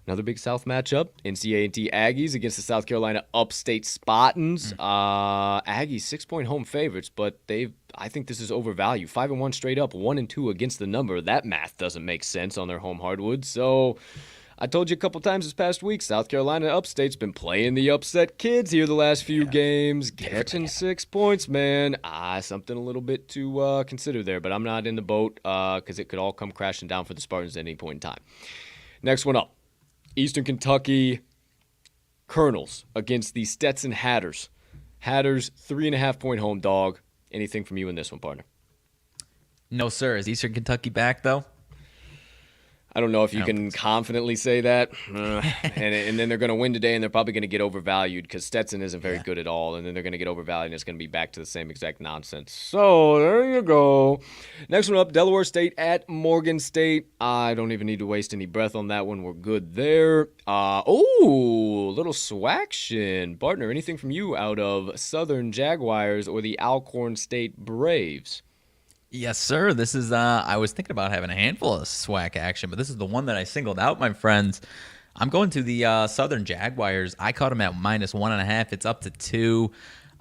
Another Big South matchup, NCAA Aggies against the South Carolina Upstate Spartans. Aggies 6-point home favorites, but I think this is overvalued. 5-1 straight up, 1-2 against the number. That math doesn't make sense on their home hardwood. So I told you a couple times this past week, South Carolina Upstate's been playing the upset kids here the last few games, catching 6 points, man. Something a little bit to consider there, but I'm not in the boat because it could all come crashing down for the Spartans at any point in time. Next one up. Eastern Kentucky Colonels against the Stetson Hatters. Hatters, 3.5-point home dog. Anything from you in this one, partner? No, sir. Is Eastern Kentucky back, though? I don't know if you can confidently say that. And then they're going to win today, and they're probably going to get overvalued because Stetson isn't very good at all. And then they're going to get overvalued, and it's going to be back to the same exact nonsense. So there you go. Next one up, Delaware State at Morgan State. I don't even need to waste any breath on that one. We're good there. Little swaction. Partner, anything from you out of Southern Jaguars or the Alcorn State Braves? Yes, sir. This is, I was thinking about having a handful of SWAC action, but this is the one that I singled out, my friends. I'm going to the Southern Jaguars. I caught them at minus 1.5. It's up to 2.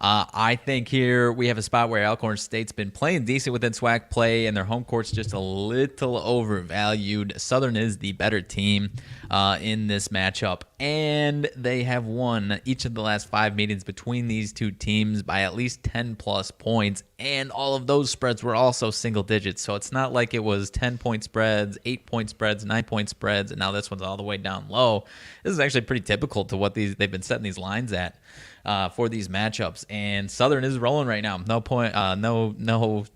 I think here we have a spot where Alcorn State's been playing decent within SWAC play, and their home court's just a little overvalued. Southern is the better team in this matchup, and they have won each of the last 5 meetings between these two teams by at least 10-plus points, and all of those spreads were also single digits, so it's not like it was 10-point spreads, 8-point spreads, 9-point spreads, and now this one's all the way down low. This is actually pretty typical to what they've been setting these lines at. For these matchups, and Southern is rolling right now. No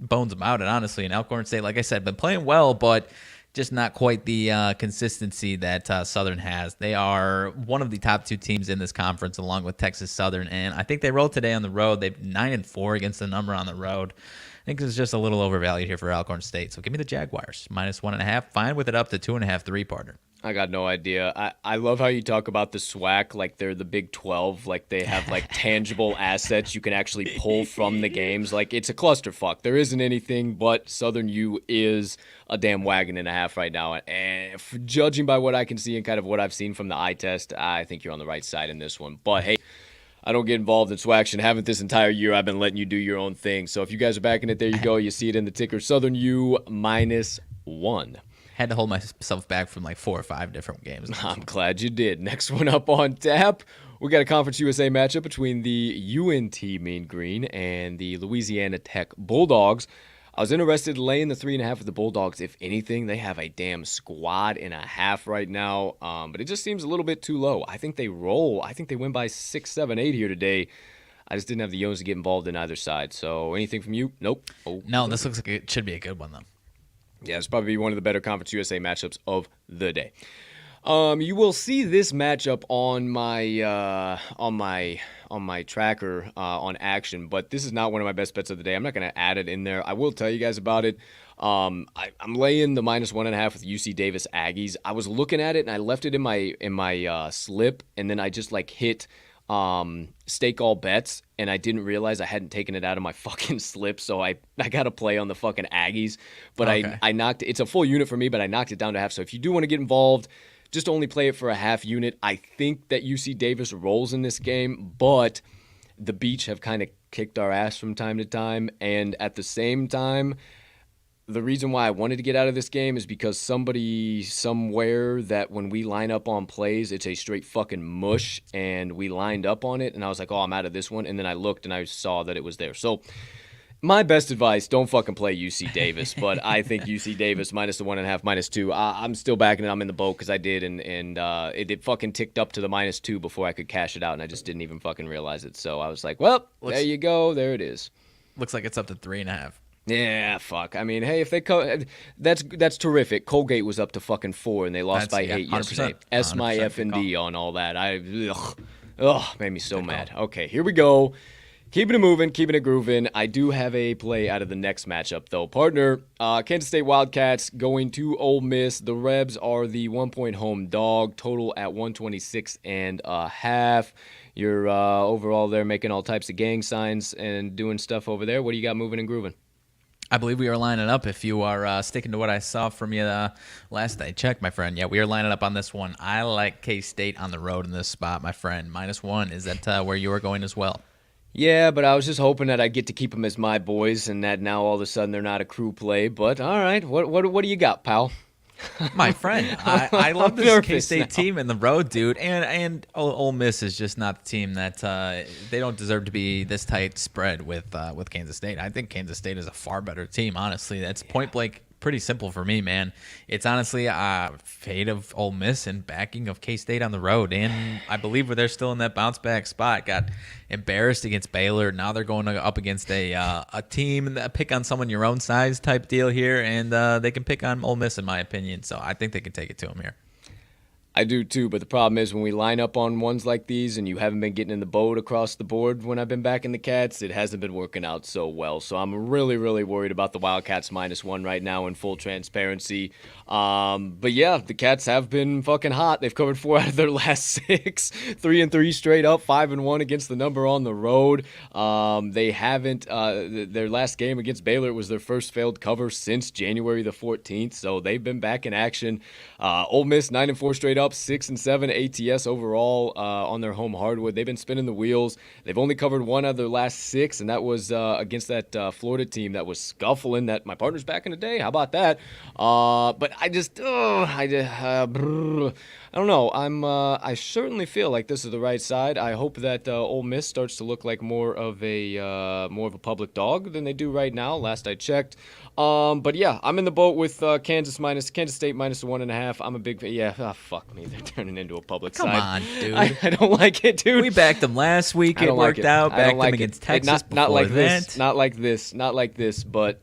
bones about it, honestly. And Alcorn State, like I said, been playing well, but just not quite the consistency that Southern has. They are one of the top 2 teams in this conference, along with Texas Southern, and I think they rolled today on the road. They've 9-4 against the number on the road. I think it's just a little overvalued here for Alcorn State. So give me the Jaguars minus 1.5. Fine with it up to 2.5, 3 partner. I got no idea. I love how you talk about the SWAC like they're the Big 12, like they have like tangible assets you can actually pull from the games. Like it's a clusterfuck. There isn't anything but Southern U is a damn wagon and a half right now. And judging by what I can see and kind of what I've seen from the eye test, I think you're on the right side in this one. But hey, I don't get involved in SWAC and haven't this entire year. I've been letting you do your own thing. So if you guys are backing it, there you go. You see it in the ticker. Southern U -1. Had to hold myself back from like 4 or 5 different games. I'm glad you did. Next one up on tap, we got a Conference USA matchup between the UNT Mean Green and the Louisiana Tech Bulldogs. I was interested in laying the 3.5 with the Bulldogs. If anything, they have a damn squad and a half right now, but it just seems a little bit too low. I think they roll. I think they win by 6, 7, 8 here today. I just didn't have the Yones to get involved in either side. So anything from you? Nope. Oh, no, this looks like it should be a good one, though. Yeah, it's probably one of the better Conference USA matchups of the day. You will see this matchup on my tracker on Action, but this is not one of my best bets of the day. I'm not going to add it in there. I will tell you guys about it. I'm laying the -1.5 with UC Davis Aggies. I was looking at it and I left it in my slip, and then I just like hit stake all bets, and I didn't realize I hadn't taken it out of my fucking slip, so I got to play on the fucking Aggies, but okay. I knocked it's a full unit for me, but I knocked it down to half. So if you do want to get involved, just only play it for a half unit. I think that UC Davis rolls in this game, but the Beach have kind of kicked our ass from time to time, and at the same time, the reason why I wanted to get out of this game is because somebody somewhere that when we line up on plays, it's a straight fucking mush, and we lined up on it, and I was like, oh, I'm out of this one, and then I looked and I saw that it was there. So my best advice, don't fucking play UC Davis, but I think UC Davis -1.5, -2. I'm still backing it. I'm in the boat because I did, and it fucking ticked up to the -2 before I could cash it out, and I just didn't even fucking realize it. So I was like, well, there you go. There it is. Looks like it's up to 3.5. Yeah, fuck. I mean, hey, if they that's terrific. Colgate was up to fucking 4, and they lost by 8 yesterday. S my F and D on all that. Made me so mad. Okay, here we go. Keeping it moving, keeping it grooving. I do have a play out of the next matchup, though. Partner, Kansas State Wildcats going to Ole Miss. The Rebs are the 1-point home dog. Total at 126.5. You're overall there making all types of gang signs and doing stuff over there. What do you got moving and grooving? I believe we are lining up. If you are sticking to what I saw from you last I checked, my friend. Yeah, we are lining up on this one. I like K-State on the road in this spot, my friend. -1. Is that where you are going as well? Yeah, but I was just hoping that I'd get to keep them as my boys, and that now all of a sudden they're not a crew play. But all right, what do you got, pal? My friend, I love this K-State team in the road, dude. And Ole Miss is just not the team that they don't deserve to be this tight spread with Kansas State. I think Kansas State is a far better team, honestly. That's point blank. Pretty simple for me, man. It's honestly a fate of Ole Miss and backing of K-State on the road. And I believe they're still in that bounce back spot. Got embarrassed against Baylor. Now they're going up against a team that pick on someone your own size type deal here. And they can pick on Ole Miss, in my opinion. So I think they can take it to them here. I do too, but the problem is when we line up on ones like these and you haven't been getting in the boat across the board when I've been backing the Cats, it hasn't been working out so well. So I'm really, really worried about the Wildcats -1 right now in full transparency. But yeah, the Cats have been fucking hot. They've covered 4 out of their last 6, 3-3 straight up, 5-1 against the number on the road. They haven't, their last game against Baylor was their first failed cover since January the 14th. So they've been back in action. Ole Miss 9-4 straight up. 6-7 ATS overall on their home hardwood. They've been spinning the wheels. They've only covered 1 out of their last 6, and that was against that Florida team that was scuffling. That my partner's back in the day. How about that? But I don't know. I certainly feel like this is the right side. I hope that Ole Miss starts to look like more of a public dog than they do right now. Last I checked. But yeah, I'm in the boat with Kansas State -1.5. I'm a big fuck me. They're turning into a public side. Come on, dude. I don't like it, dude. We backed them last week. It worked out. Backed them against Texas. Not like this. Not like this. But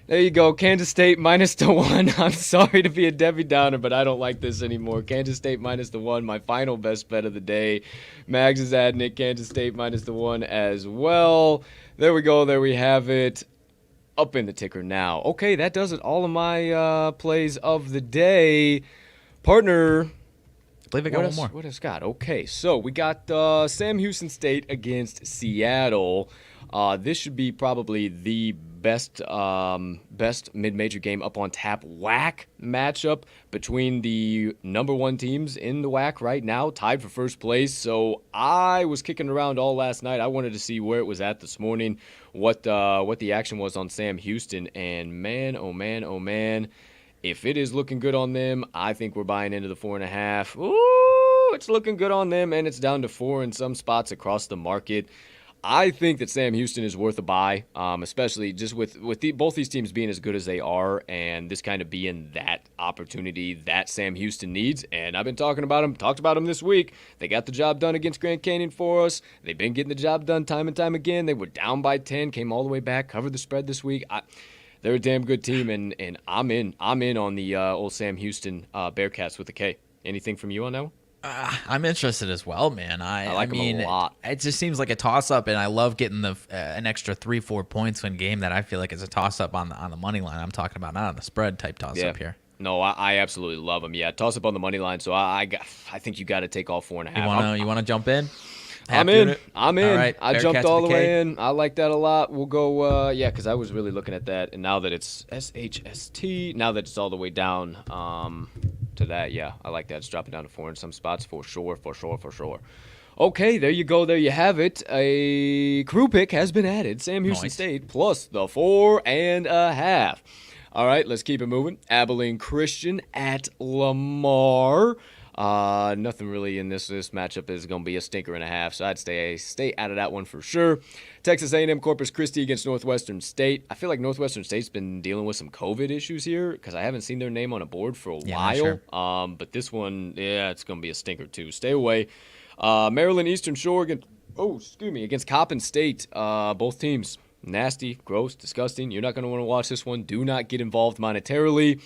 there you go. Kansas State -1. I'm sorry to be a Debbie Downer, but I don't like this anymore. Kansas State -1. My final best bet of the day. Mags is adding it. Kansas State -1 as well. There we go. There we have it. Up in the ticker now. Okay, that does it. All of my plays of the day. Partner. I believe I got one more. What has got? Okay, so we got Sam Houston State against Seattle. This should be probably the best mid-major game up on tap WAC matchup between the number one teams in the WAC right now, tied for first place. So I was kicking around all last night. I wanted to see where it was at this morning, what the action was on Sam Houston, and man, oh man, oh man, if it is looking good on them, I think we're buying into the 4.5. Ooh, it's looking good on them, and it's down to 4 in some spots across the market. I think that Sam Houston is worth a buy, especially just with both these teams being as good as they are, and this kind of being that opportunity that Sam Houston needs. And I've been talked about them this week. They got the job done against Grand Canyon for us. They've been getting the job done time and time again. They were down by 10, came all the way back, covered the spread this week. They're a damn good team, and I'm in on the old Sam Houston Bearcats with a K. Anything from you on that one? I'm interested as well, man. I like them a lot. It just seems like a toss-up, and I love getting an extra 3-4 points in game that I feel like is a toss-up on the money line. I'm talking about, not on the spread type toss-up here. No, I absolutely love them. Yeah, toss-up on the money line, so I think you got to take all 4.5. You want to jump in? I'm in. All right, I jumped all the way in. I like that a lot. We'll go, because I was really looking at that, and now that it's SHST, now that it's all the way down to that, yeah, I like that. It's dropping down to 4 in some spots for sure. Okay, there you go. There you have it. A crew pick has been added. Sam Houston State plus the 4.5. All right, let's keep it moving. Abilene Christian at Lamar. Nothing really in this matchup is going to be a stinker and a half, so I'd stay out of that one for sure. Texas A&M Corpus Christi against Northwestern State. I feel like Northwestern State's been dealing with some COVID issues here because I haven't seen their name on a board for a while. Sure. But this one, it's going to be a stinker too. Stay away. Maryland Eastern Shore against Coppin State. Both teams nasty, gross, disgusting. You're not going to want to watch this one. Do not get involved monetarily.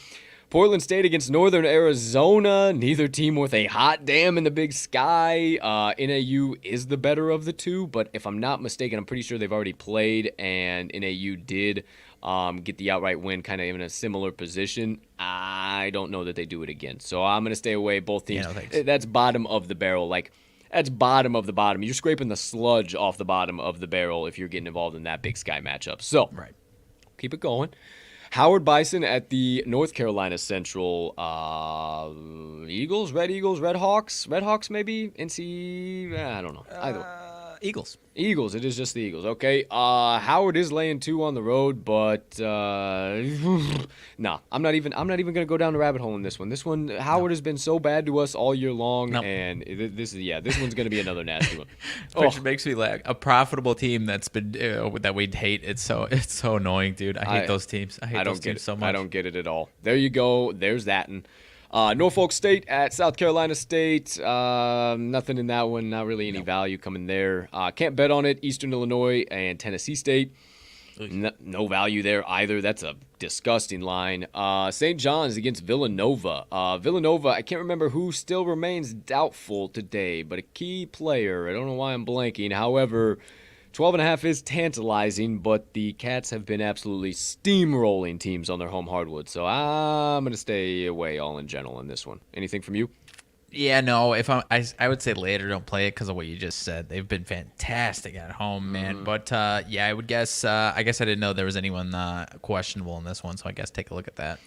Portland State against Northern Arizona. Neither team worth a hot damn in the Big Sky. NAU is the better of the two, but if I'm not mistaken, I'm pretty sure they've already played, and NAU did get the outright win kind of in a similar position. I don't know that they do it again, so I'm going to stay away. Both teams, that's bottom of the barrel. That's bottom of the bottom. You're scraping the sludge off the bottom of the barrel if you're getting involved in that Big Sky matchup. So, keep it going. Howard Bison at the North Carolina Central Eagles, Red Hawks maybe, NC, I don't know. Either Eagles, it is just the Eagles. Okay, Howard is laying 2 on the road, but nah, I'm not even gonna go down the rabbit hole in this one. This one, Howard has been so bad to us all year long, and this one's gonna be another nasty one. Which makes me laugh. A profitable team that's been that we'd hate. It's so annoying, dude. I hate those teams. I hate those teams so much. I don't get it at all. There you go. There's that. And Norfolk State at South Carolina State. Nothing in that one. Not really any value coming there. Can't bet on it. Eastern Illinois and Tennessee State. No value there either. That's a disgusting line. St. John's against Villanova. Villanova, I can't remember who still remains doubtful today, but a key player. I don't know why I'm blanking. However, 12.5 is tantalizing, but the Cats have been absolutely steamrolling teams on their home hardwood. So I'm going to stay away all in general in this one. Anything from you? Yeah, no. If I would say later, don't play it because of what you just said. They've been fantastic at home, man. But I would guess. I guess I didn't know there was anyone questionable in this one, so I guess take a look at that.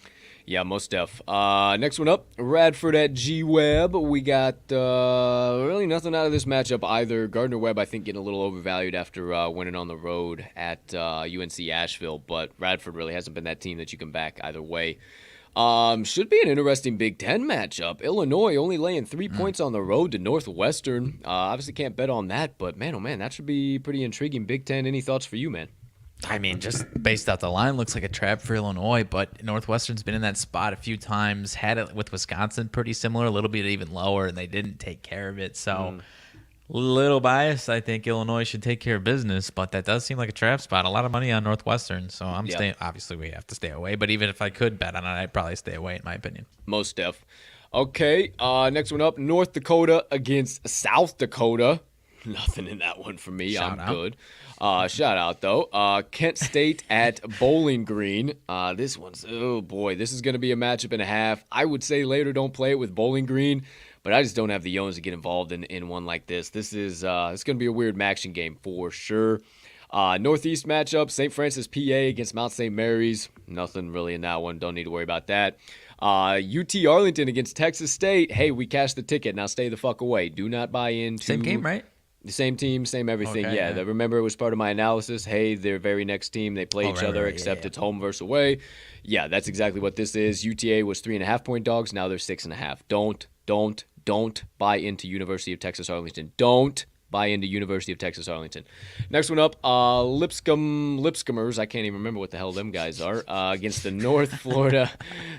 Yeah, most def. Next one up, Radford at G-Web. We got really nothing out of this matchup either. Gardner-Webb, I think, getting a little overvalued after winning on the road at UNC Asheville, but Radford really hasn't been that team that you can back either way. Should be an interesting Big Ten matchup. Illinois only laying 3 points on the road to Northwestern. Obviously can't bet on that, but man, oh man, that should be pretty intriguing. Big Ten, any thoughts for you, man? I mean, just based off the line, looks like a trap for Illinois, but Northwestern's been in that spot a few times, had it with Wisconsin pretty similar, a little bit even lower, and they didn't take care of it. So, little biased, I think Illinois should take care of business, but that does seem like a trap spot. A lot of money on Northwestern, so I'm staying. Obviously, we have to stay away, but even if I could bet on it, I'd probably stay away, in my opinion. Most def. Okay, next one up, North Dakota against South Dakota. Nothing in that one for me. Shout I'm out. good. Shout out, though. Kent State at Bowling Green. This one's, oh boy, this is going to be a matchup and a half. I would say later don't play it with Bowling Green, but I just don't have the owns to get involved in one like this. This is it's going to be a weird action game for sure. Northeast matchup, St. Francis, PA against Mount St. Mary's. Nothing really in that one. Don't need to worry about that. UT Arlington against Texas State. Hey, we cashed the ticket. Now stay the fuck away. Do not buy into... Same game, right? The same team, same everything. Okay, yeah. Remember, it was part of my analysis. Hey, their very next team, they play each other, except it's home versus away. Yeah, that's exactly what this is. UTA was 3.5-point dogs. Now they're 6.5. Don't buy into University of Texas Arlington. Don't buy into University of Texas Arlington. Next one up, Lipscombers. I can't even remember what the hell them guys are. Against the North Florida,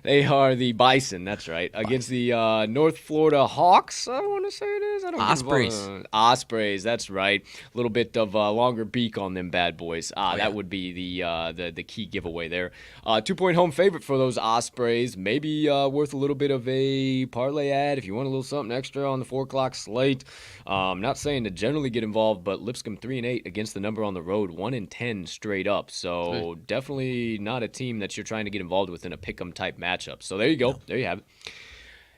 they are the Bison. That's right. Against the North Florida Hawks, I want to say it is. I don't Ospreys. Ospreys. That's right. A little bit of longer beak on them bad boys. That would be the key giveaway there. 2-point home favorite for those Ospreys. Maybe worth a little bit of a parlay ad if you want a little something extra on the 4 o'clock slate. Not saying to generally get involved, but Lipscomb 3-8 against the number on the road, 1-10 straight up. So definitely not a team that you're trying to get involved with in a pick'em type matchup. So there you go. No. There you have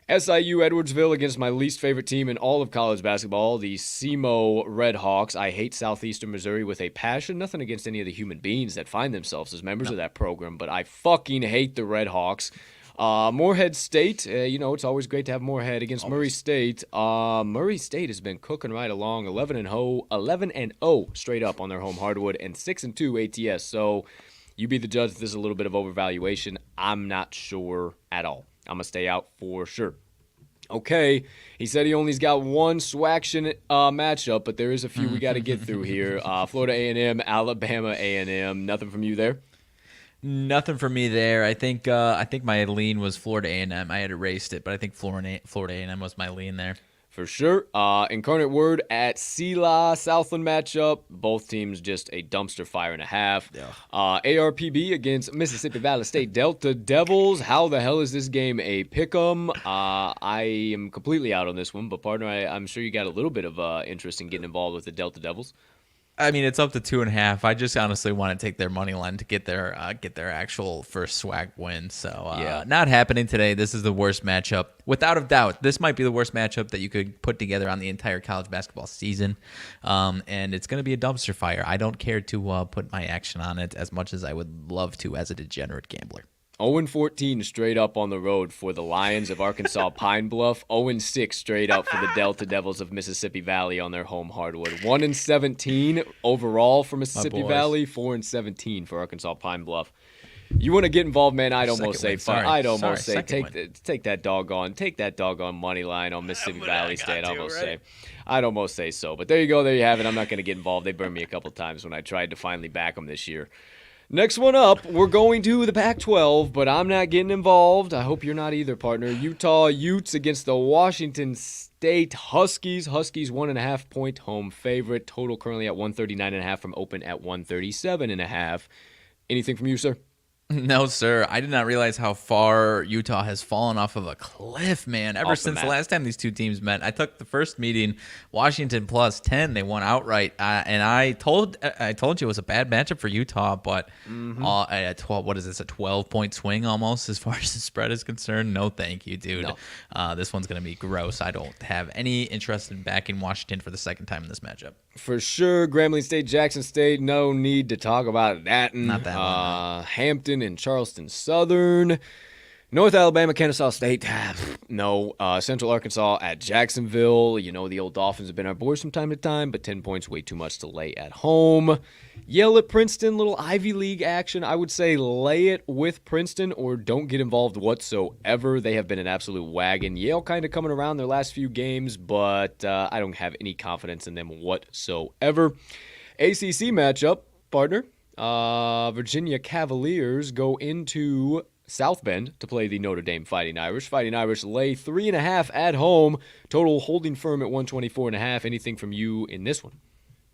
it. SIU Edwardsville against my least favorite team in all of college basketball, the SEMO Red Hawks. I hate Southeastern Missouri with a passion. Nothing against any of the human beings that find themselves as members of that program, but I fucking hate the Red Hawks. Morehead State, it's always great to have Morehead against Murray State. Murray State has been cooking right along, 11-0 straight up on their home hardwood, and 6-2 ATS. So you be the judge. This is a little bit of overvaluation. I'm not sure at all. I'm going to stay out for sure. Okay, he said he only's got one swaction matchup, but there is a few we got to get through here. Florida A&M, Alabama A&M. Nothing from you there? Nothing for me there. I think my lean was Florida A&M. I had erased it, but I think Florida A&M was my lean there. For sure. Incarnate Word at Sela Southland matchup. Both teams just a dumpster fire and a half. Yeah. ARPB against Mississippi Valley State Delta Devils. How the hell is this game a pick'em? I am completely out on this one, but partner, I'm sure you got a little bit of interest in getting involved with the Delta Devils. I mean, it's up to 2.5. I just honestly want to take their money line to get their actual first swag win. So not happening today. This is the worst matchup, without a doubt. This might be the worst matchup that you could put together on the entire college basketball season, and it's going to be a dumpster fire. I don't care to put my action on it as much as I would love to as a degenerate gambler. 0-14 straight up on the road for the Lions of Arkansas Pine Bluff. 0-6 straight up for the Delta Devils of Mississippi Valley on their home hardwood. 1-17 overall for Mississippi Valley. 4-17 for Arkansas Pine Bluff. You want to get involved, man? I'd almost say take that doggone money line on Mississippi Valley State. I'd almost say so. But there you go. There you have it. I'm not going to get involved. They burned me a couple times when I tried to finally back them this year. Next one up, we're going to the Pac-12, but I'm not getting involved. I hope you're not either, partner. Utah Utes against the Washington State Huskies. Huskies 1.5-point home favorite. Total currently at 139.5 from open at 137.5. Anything from you, sir? No, sir. I did not realize how far Utah has fallen off of a cliff, man. Ever since the last time these two teams met, I took the first meeting, Washington plus 10. They won outright, and I told you it was a bad matchup for Utah, but at 12, what is this? A 12-point swing almost as far as the spread is concerned. No, thank you, dude. No. This one's gonna be gross. I don't have any interest in backing Washington for the second time in this matchup. For sure, Grambling State, Jackson State. No need to talk about that. Not that one. Hampton and Charleston Southern. North Alabama, Kennesaw State. No. Central Arkansas at Jacksonville. You know, the old Dolphins have been our boys from time to time, but 10 points way too much to lay at home. Yale at Princeton, little Ivy League action. I would say lay it with Princeton or don't get involved whatsoever. They have been an absolute wagon. Yale kind of coming around their last few games, but I don't have any confidence in them whatsoever. ACC matchup, partner. Virginia Cavaliers go into South Bend to play the Notre Dame Fighting Irish. Fighting Irish lay 3.5 at home. Total holding firm at 124.5. Anything from you in this one?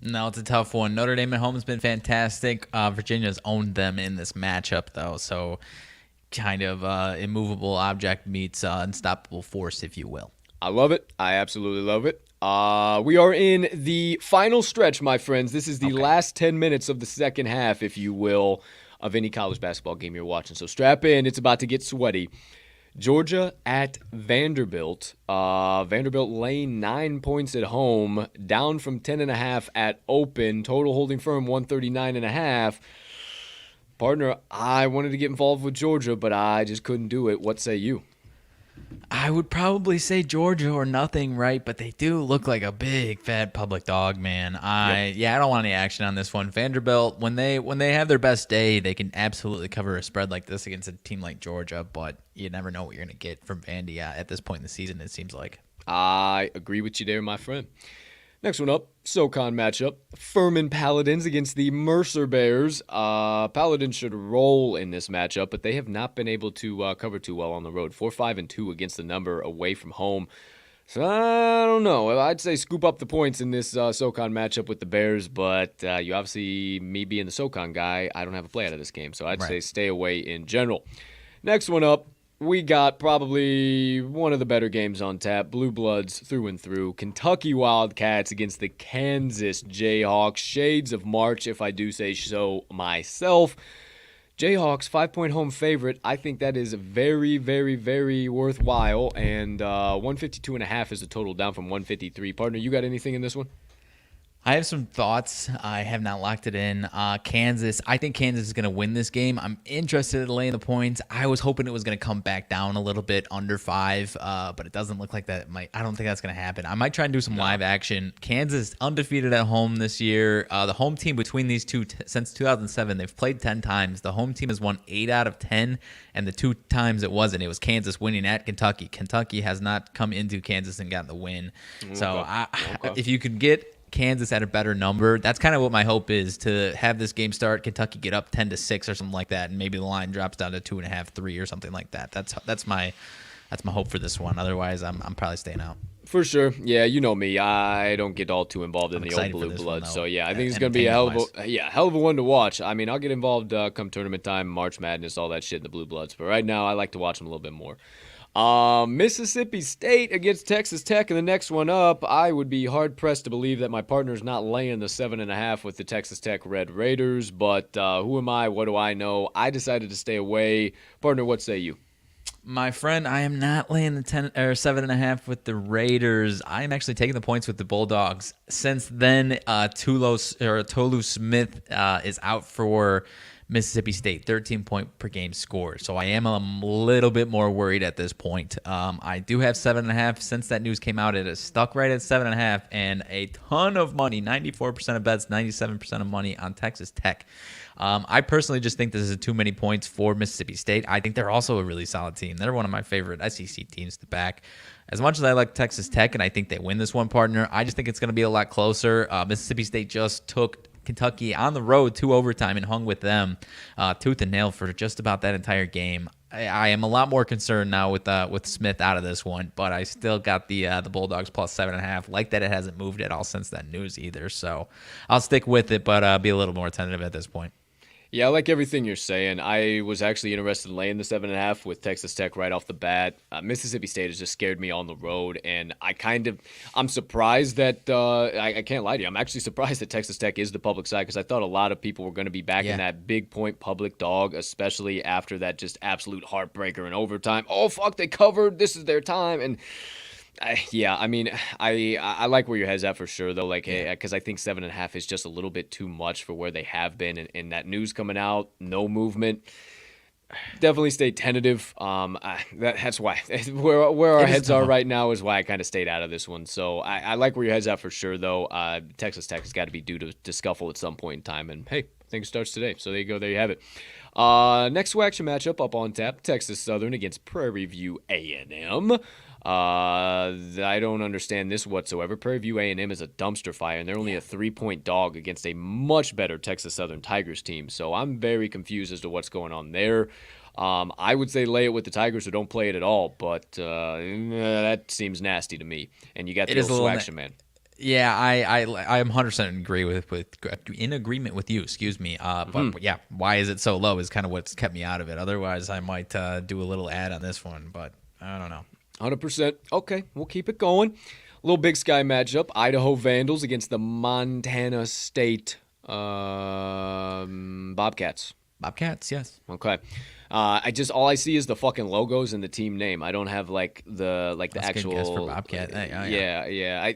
No, it's a tough one. Notre Dame at home has been fantastic. Virginia's owned them in this matchup, though, so kind of immovable object meets unstoppable force, if you will. I love it. I absolutely love it. We are in the final stretch, my friends. This is the last 10 minutes of the second half, if you will, of any college basketball game you're watching. So strap in. It's about to get sweaty. Georgia at Vanderbilt. Vanderbilt laying 9 points at home, down from 10.5 at open. Total holding firm 139.5. Partner, I wanted to get involved with Georgia, but I just couldn't do it. What say you? I would probably say Georgia or nothing, right? But they do look like a big fat public dog, man. I don't want any action on this one. Vanderbilt, when they have their best day, they can absolutely cover a spread like this against a team like Georgia, but you never know what you're going to get from Vandy at this point in the season, it seems like. I agree with you there, my friend. Next one up, SoCon matchup. Furman Paladins against the Mercer Bears. Paladins should roll in this matchup, but they have not been able to cover too well on the road. 4-5-2 against the number away from home. So I don't know. I'd say scoop up the points in this SoCon matchup with the Bears, but you obviously, me being the SoCon guy, I don't have a play out of this game. So I'd say stay away in general. Next one up. We got probably one of the better games on tap. Blue Bloods through and through. Kentucky Wildcats against the Kansas Jayhawks. Shades of March, if I do say so myself. Jayhawks, 5-point home favorite. I think that is very, very, very worthwhile. And 152.5 is the total, down from 153. Partner, you got anything in this one? I have some thoughts. I have not locked it in. Kansas. I think Kansas is going to win this game. I'm interested in laying the points. I was hoping it was going to come back down a little bit under 5, but it doesn't look like that. I don't think that's going to happen. I might try and do some live action. Kansas undefeated at home this year. The home team between these two since 2007, they've played 10 times. The home team has won 8 out of 10, and the 2 times it was Kansas winning at Kentucky. Kentucky has not come into Kansas and gotten the win. Okay. So if you could get Kansas at a better number, that's kind of what my hope is, to have this game start, Kentucky get up 10-6 or something like that, and maybe the line drops down to 2.5, 3 or something like that. That's my hope for this one. Otherwise, I'm probably staying out. For sure. Yeah, you know me. I don't get all too involved in the old Blue Blood. So yeah, I think it's gonna be a hell of a one to watch. I mean, I'll get involved come tournament time, March Madness, all that shit in the Blue Bloods. But right now, I like to watch them a little bit more. Mississippi State against Texas Tech, and the next one up, I would be hard-pressed to believe that my partner's not laying the 7.5 with the Texas Tech Red Raiders, but who am I? What do I know? I decided to stay away. Partner, what say you? My friend, I am not laying the 10 or 7.5 with the Raiders. I am actually taking the points with the Bulldogs. Since then, Tolu Smith is out for Mississippi State, 13-point per game score. So I am a little bit more worried at this point. I do have 7.5. Since that news came out, it is stuck right at 7.5, and a ton of money, 94% of bets, 97% of money on Texas Tech. I personally just think this is too many points for Mississippi State. I think they're also a really solid team. They're one of my favorite SEC teams to back. As much as I like Texas Tech and I think they win this one, partner, I just think it's going to be a lot closer. Mississippi State just took Kentucky on the road to overtime and hung with them tooth and nail for just about that entire game. I am a lot more concerned now with Smith out of this one, but I still got the Bulldogs plus 7.5. Like that, it hasn't moved at all since that news either. So I'll stick with it, but be a little more tentative at this point. Yeah, I like everything you're saying. I was actually interested in laying the 7.5 with Texas Tech right off the bat. Mississippi State has just scared me on the road, and I'm surprised that I can't lie to you. I'm actually surprised that Texas Tech is the public side, because I thought a lot of people were going to be backing that big point public dog, especially after that just absolute heartbreaker in overtime. Oh fuck, they covered. This is their time. And I like where your head's at for sure, though. Because I think 7.5 is just a little bit too much for where they have been. And that news coming out, no movement. Definitely stay tentative. That's why where our heads are right now is why I kind of stayed out of this one. So I like where your head's at for sure, though. Texas Tech has got to be due to scuffle at some point in time. And hey, I think it starts today. So there you go. There you have it. Next action matchup up on tap: Texas Southern against Prairie View A&M. I don't understand this whatsoever. Prairie View A&M is a dumpster fire, and they're only a 3-point dog against a much better Texas Southern Tigers team. So I'm very confused as to what's going on there. I would say lay it with the Tigers or don't play it at all, but that seems nasty to me. And you got the old action, man. Yeah, I am 100% in agreement with you. Excuse me. But yeah, why is it so low is kind of what's kept me out of it. Otherwise, I might do a little ad on this one, but I don't know. 100%. Okay, we'll keep it going. Little Big Sky matchup. Idaho Vandals against the Montana State Bobcats. Bobcats, yes. Okay. All I see is the fucking logos and the team name. I don't have the That's actual. Good guess for Bobcat. Yeah.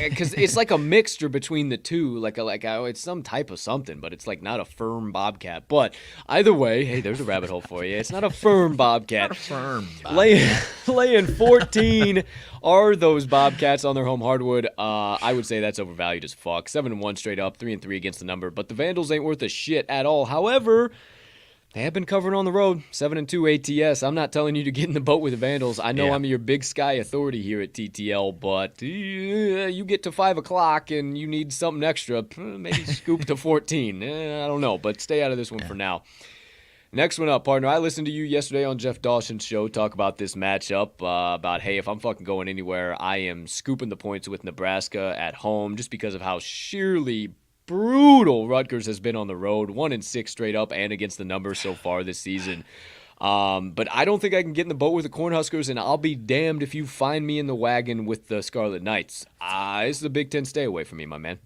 Because it's like a mixture between the two. It's some type of something, but it's like not a firm Bobcat. But either way, hey, there's a rabbit hole for you. It's not a firm Bobcat. Not a firm Bobcat. Laying 14 are those Bobcats on their home hardwood. I would say that's overvalued as fuck. 7-1 straight up, 3-3 against the number. But the Vandals ain't worth a shit at all. However, they have been covering on the road, 7-2 ATS. I'm not telling you to get in the boat with the Vandals. I know I'm your Big Sky authority here at TTL, but you get to 5 o'clock and you need something extra. Maybe scoop to 14. I don't know, but stay out of this one for now. Next one up, partner. I listened to you yesterday on Jeff Dawson's show talk about this matchup, about, hey, if I'm fucking going anywhere, I am scooping the points with Nebraska at home just because of how sheerly brutal Rutgers has been on the road, 1-6 straight up and against the number so far this season. But I don't think I can get in the boat with the Cornhuskers, and I'll be damned if you find me in the wagon with the Scarlet Knights. This is a Big Ten stay away from me, my man.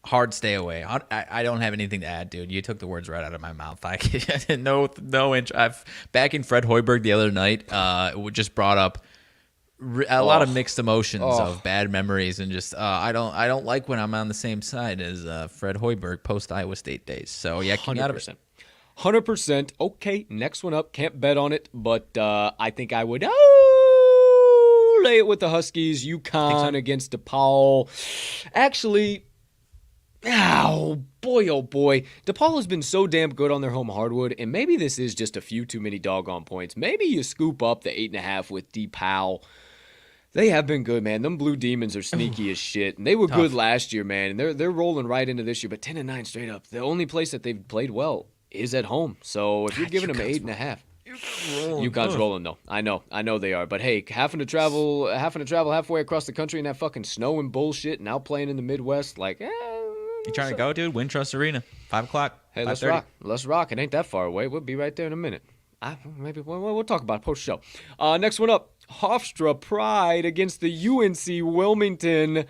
Hard stay away. I don't have anything to add, dude. You took the words right out of my mouth. I no inch. Back in Fred Hoiberg the other night, just brought up a lot of mixed emotions of bad memories, and just I don't like when I'm on the same side as Fred Hoiberg post Iowa State days. So yeah, keep me out of it. 100%. Okay, next one up. Can't bet on it, but I think I would lay it with the Huskies. UConn against DePaul. Actually, oh boy. DePaul has been so damn good on their home hardwood, and maybe this is just a few too many doggone points. Maybe you scoop up the 8.5 with DePaul. They have been good, man. Them Blue Demons are sneaky as shit, and they were good last year, man. And they're rolling right into this year, but 10-9 straight up. The only place that they've played well is at home. So if you're giving them 8.5, UConn's rolling though. I know they are. But hey, having to travel halfway across the country in that fucking snow and bullshit, and now playing in the Midwest, you trying to go, dude? Wintrust Arena, 5 o'clock. Hey, let's rock. Let's rock. It ain't that far away. We'll be right there in a minute. Maybe we'll talk about it post show. Next one up. Hofstra Pride against the UNC Wilmington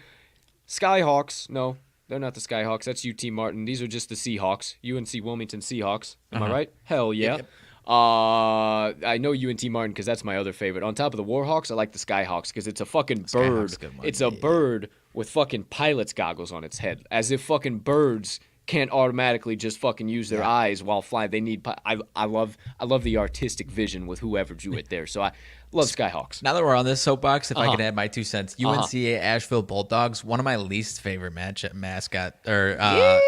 Skyhawks. No, they're not the Skyhawks. That's UT Martin. These are just the Seahawks. UNC Wilmington Seahawks. Am I right? Hell yeah. Yep. I know UNT Martin because that's my other favorite. On top of the Warhawks, I like the Skyhawks because it's a fucking bird. It's a bird with fucking pilot's goggles on its head. As if fucking birds can't automatically just fucking use their eyes while flying. They need. I love the artistic vision with whoever drew it there. So I love Skyhawks. Now that we're on this soapbox, if I could add my 2 cents, UNCA Asheville Bulldogs, one of my least favorite mascot or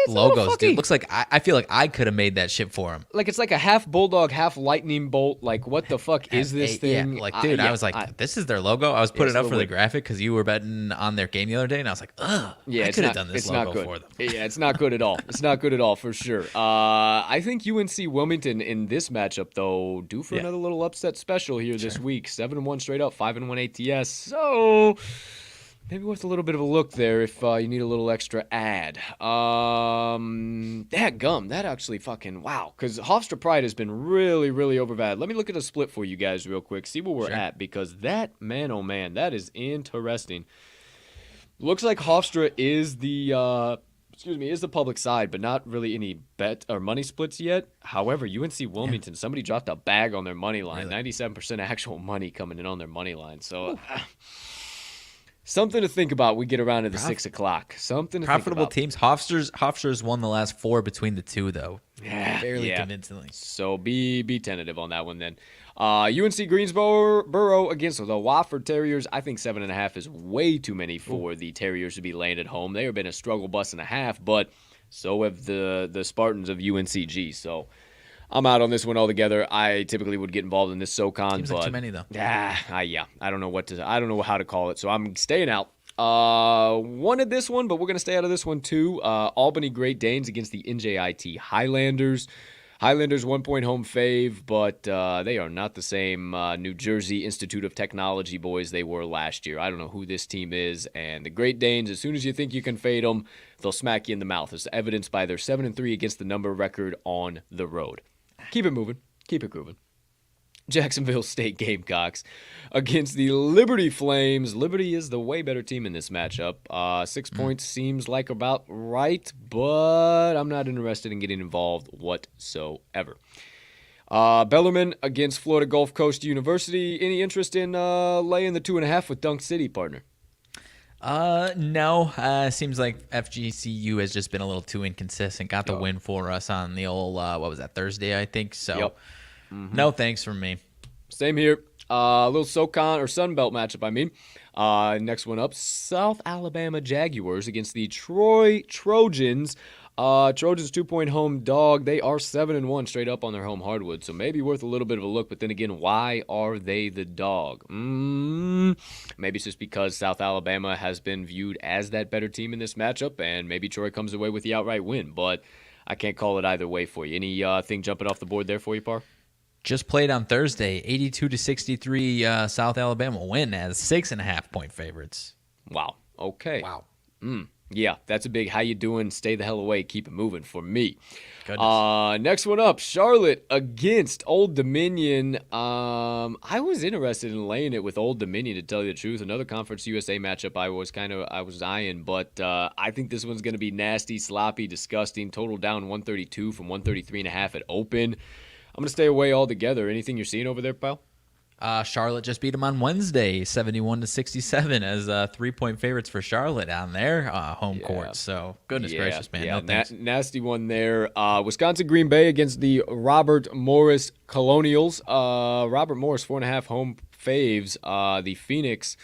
logos. Dude, looks like I feel like I could have made that shit for him. Like it's like a half bulldog, half lightning bolt. Like what the fuck is this thing? Yeah, like dude, I was like, this is their logo. I was putting it up for the graphic because you were betting on their game the other day, and I was like, ugh, I could have done this logo for them. Yeah, it's not good at all. It's not good at all for sure. I think UNC Wilmington in this matchup though due for another little upset special here this week. 7-1 straight up, 5-1 ATS. So maybe worth a little bit of a look there if you need a little extra ad. That actually fucking wow. Because Hofstra Pride has been really, really overvalued. Let me look at a split for you guys real quick. See where we're at because that man, oh man, that is interesting. Looks like Hofstra is the public side, but not really any bet or money splits yet. However, UNC Wilmington, somebody dropped a bag on their money line. Really? 97% actual money coming in on their money line. So something to think about. We get around to the 6 o'clock. Something to profitable think about. Teams. Hofstra's won the last 4 between the two, though. Fairly convincingly. So be tentative on that one then. UNC Greensboro against the Wofford Terriers. I think 7.5 is way too many for the Terriers to be laying at home. They have been a struggle bus and a half, but so have the Spartans of UNCG. So I'm out on this one altogether. I typically would get involved in this SoCon, seems but like too many though. I don't know how to call it. So I'm staying out. Wanted this one, but we're gonna stay out of this one too. Albany Great Danes against the NJIT Highlanders. Highlanders 1-point home fave, but they are not the same New Jersey Institute of Technology boys they were last year. I don't know who this team is, and the Great Danes, as soon as you think you can fade them, they'll smack you in the mouth, as evidenced by their 7-3 against the number record on the road. Keep it moving. Keep it grooving. Jacksonville State Gamecocks against the Liberty Flames. Liberty is the way better team in this matchup. 6 points seems like about right, but I'm not interested in getting involved whatsoever. Bellarmine against Florida Gulf Coast University. Any interest in laying the 2.5 with Dunk City, partner? No. Seems like FGCU has just been a little too inconsistent. Got the win for us on the old, what was that, Thursday, I think. So, no thanks from me. Same here. A little SoCon or Sun Belt matchup, I mean. Next one up, South Alabama Jaguars against the Troy Trojans. Trojans 2-point home dog. They are 7-1 straight up on their home hardwood, so maybe worth a little bit of a look. But then again, why are they the dog? Maybe it's just because South Alabama has been viewed as that better team in this matchup, and maybe Troy comes away with the outright win. But I can't call it either way for you. Any thing jumping off the board there for you, Par? Just played on Thursday, 82-63 South Alabama win as 6.5-point favorites. Wow. Okay. Wow. Yeah, that's a big how you doing, stay the hell away, keep it moving for me. Goodness. Next one up, Charlotte against Old Dominion. I was interested in laying it with Old Dominion, to tell you the truth. Another Conference USA matchup I was eyeing, but I think this one's going to be nasty, sloppy, disgusting. Total down 132 from 133.5 at open. I'm going to stay away altogether. Anything you're seeing over there, pal? Charlotte just beat them on Wednesday, 71-67, as 3-point favorites for Charlotte on their home court. So, goodness gracious, man. Yeah, no thanks. nasty one there. Wisconsin Green Bay against the Robert Morris Colonials. Robert Morris, 4.5 home faves. The Phoenix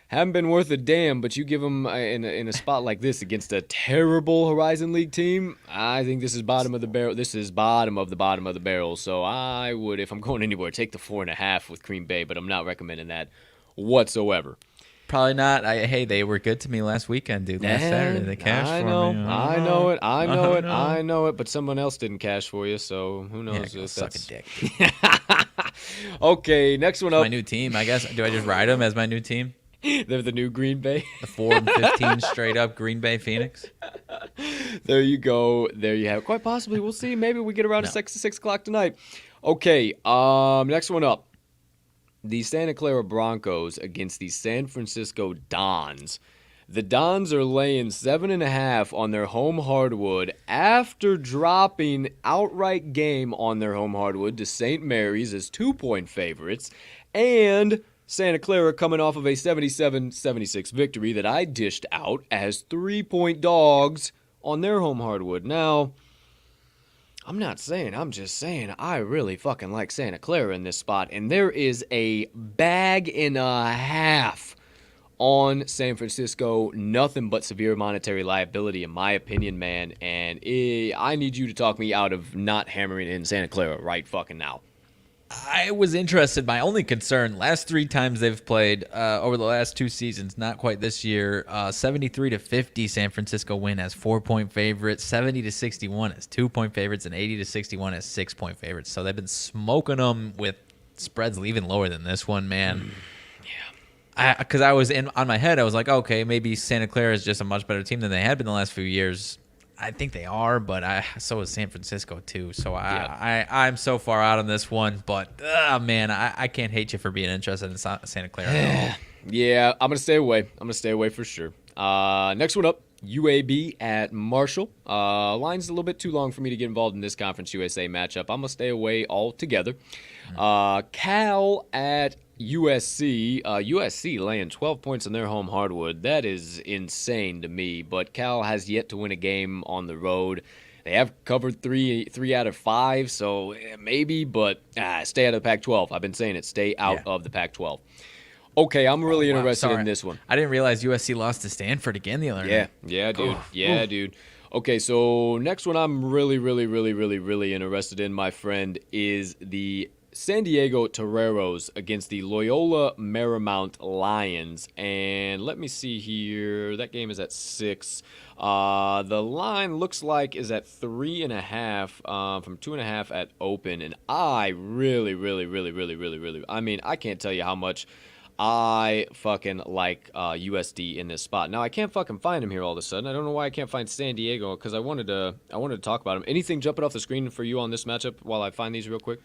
haven't been worth a damn, but you give them in a spot like this against a terrible Horizon League team, I think this is bottom of the barrel. This is bottom of the barrel. So I would, if I'm going anywhere, take the 4.5 with Green Bay, but I'm not recommending that whatsoever. Probably not. Hey, they were good to me last weekend, dude. Last Saturday, they cashed for me. I know it, but someone else didn't cash for you, so who knows? Yeah, suck a dick. Okay, next one up. My new team, I guess. Do I just ride them as my new team? They're the new Green Bay. The 4-15 straight up Green Bay Phoenix. There you go. There you have it. Quite possibly. We'll see. Maybe we get around to 6 o'clock tonight. Okay, next one up. The Santa Clara Broncos against the San Francisco Dons. The Dons are laying 7.5 on their home hardwood after dropping outright game on their home hardwood to St. Mary's as 2-point favorites, and Santa Clara coming off of a 77-76 victory that I dished out as 3-point dogs on their home hardwood. Now, I'm just saying I really fucking like Santa Clara in this spot, and there is a bag and a half on San Francisco. Nothing but severe monetary liability, in my opinion, man, and I need you to talk me out of not hammering in Santa Clara right fucking now. I was interested. My only concern, last 3 times they've played over the last 2 seasons, not quite this year, 73-50 San Francisco win as 4-point favorites, 70-61 as 2-point favorites, and 80-61 as 6-point favorites. So they've been smoking them with spreads even lower than this one, man. Because I was on my head, I was like, okay, maybe Santa Clara is just a much better team than they had been the last few years. I think they are, but so is San Francisco too. So I'm so far out on this one, but man, I can't hate you for being interested in Santa Clara at all. Yeah, I'm gonna stay away. I'm gonna stay away for sure. Next one up, UAB at Marshall. Line's a little bit too long for me to get involved in this Conference USA matchup. I'm gonna stay away altogether. Cal at USC. USC laying 12 points on their home hardwood. That is insane to me, but Cal has yet to win a game on the road. They have covered three out of 5, so maybe, but stay out of the Pac-12. I've been saying it. Stay out of the Pac-12. Okay, I'm really interested in this one. I didn't realize USC lost to Stanford again the other night. Yeah, dude. Dude. Okay, so next one I'm really interested in, my friend, is the San Diego Toreros against the Loyola Marymount Lions. And let me see here. That game is at 6. The line looks like is at 3.5 from 2.5 at open. And I really, I mean, I can't tell you how much I fucking like USD in this spot. Now I can't fucking find him here all of a sudden. I don't know why I can't find San Diego, because I wanted to talk about him. Anything jumping off the screen for you on this matchup while I find these real quick?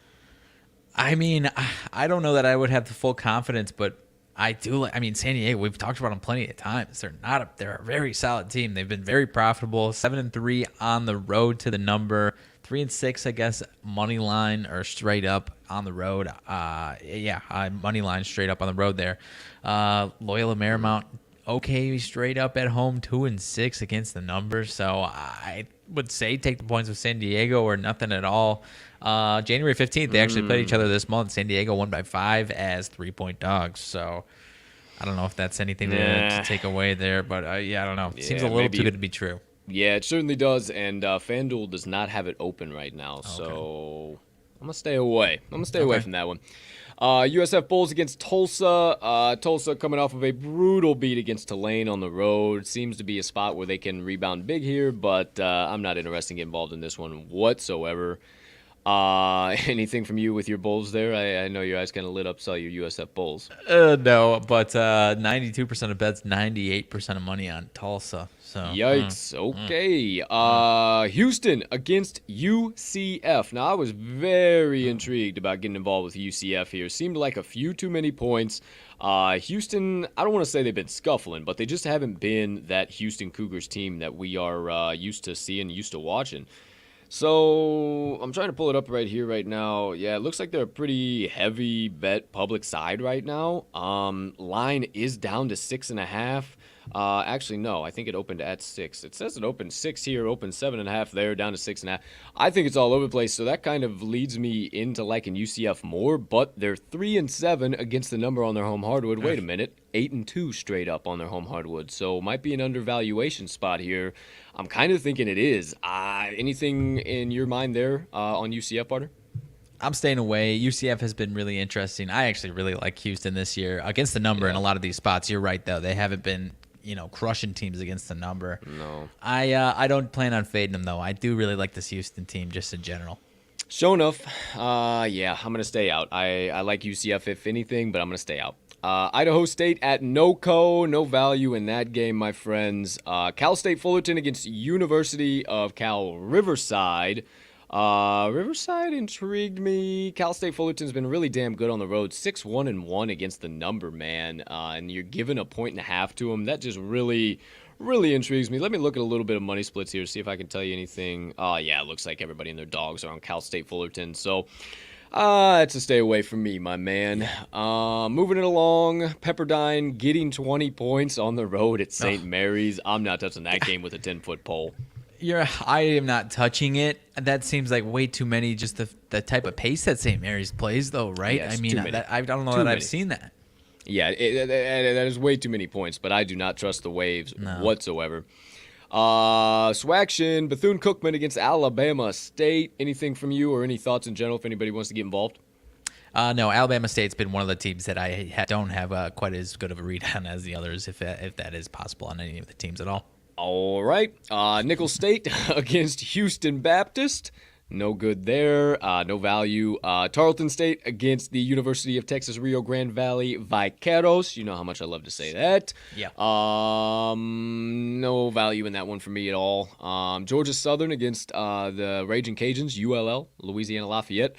I mean, I don't know that I would have the full confidence, but I do. I mean, San Diego, we've talked about them plenty of times. They're a very solid team. They've been very profitable. 7-3 on the road to the number. 3-6, I guess, money line or straight up on the road. Money line straight up on the road there. Loyola Marymount, okay, straight up at home, 2-6 against the number. So I would say take the points with San Diego or nothing at all. January 15th, they actually played each other this month. San Diego won by 5 as 3-point dogs. So I don't know if that's anything to take away there, but I don't know. It seems a little too good to be true. Yeah, it certainly does, and FanDuel does not have it open right now, so I'm going to stay away. I'm going to stay away from that one. USF Bulls against Tulsa. Tulsa coming off of a brutal beat against Tulane on the road. Seems to be a spot where they can rebound big here, but I'm not interested in getting involved in this one whatsoever. Anything from you with your Bulls there? I know your eyes kind of lit up, saw your USF Bulls. No, but 92% of bets, 98% of money on Tulsa. So yikes. Okay. Houston against UCF. Now, I was very intrigued about getting involved with UCF here. Seemed like a few too many points. Houston, I don't want to say they've been scuffling, but they just haven't been that Houston Cougars team that we are used to seeing, used to watching. So I'm trying to pull it up right here right now. Yeah, it looks like they're a pretty heavy bet public side right now. Line is down to 6.5. Actually, no, I think it opened at 6. It says it opened 6 here, opened 7.5 there, down to 6.5. I think it's all over the place, so that kind of leads me into liking UCF more, but they're 3-7 against the number on their home hardwood. Wait a minute, 8-2 straight up on their home hardwood, so might be an undervaluation spot here. I'm kind of thinking it is. Anything in your mind there on UCF, Butter? I'm staying away. UCF has been really interesting. I actually really like Houston this year against the number in a lot of these spots. You're right, though. They haven't been, crushing teams against the number. No. I don't plan on fading them, though. I do really like this Houston team just in general. Sure enough, I'm going to stay out. I like UCF if anything, but I'm going to stay out. Idaho State at NoCo. No value in that game, my friends. Cal State Fullerton against University of Cal Riverside. Riverside intrigued me. Cal State Fullerton's been really damn good on the road. 6-1-1 against the number, man. And you're giving 1.5 to them. That just really intrigues me. Let me look at a little bit of money splits here, see if I can tell you anything. It looks like everybody and their dogs are on Cal State Fullerton. So, it's a stay away from me, my man. Moving it along, Pepperdine getting 20 points on the road at St. Mary's. I'm not touching that game with a 10-foot pole. I am not touching it. That seems like way too many. Just the type of pace that St. Mary's plays, though, right? Yes, I mean, I don't know that I've seen that. Yeah, that is way too many points. But I do not trust the Waves whatsoever. Swaction, Bethune-Cookman against Alabama State. Anything from you or any thoughts in general if anybody wants to get involved? No, Alabama State's been one of the teams that I don't have quite as good of a read on as the others, if that is possible on any of the teams at all. All right. Nicholls State against Houston Baptist. No good there. No value. Tarleton State against the University of Texas Rio Grande Valley Vaqueros. You know how much I love to say that. Yeah. No value in that one for me at all. Georgia Southern against the Raging Cajuns, ULL, Louisiana Lafayette.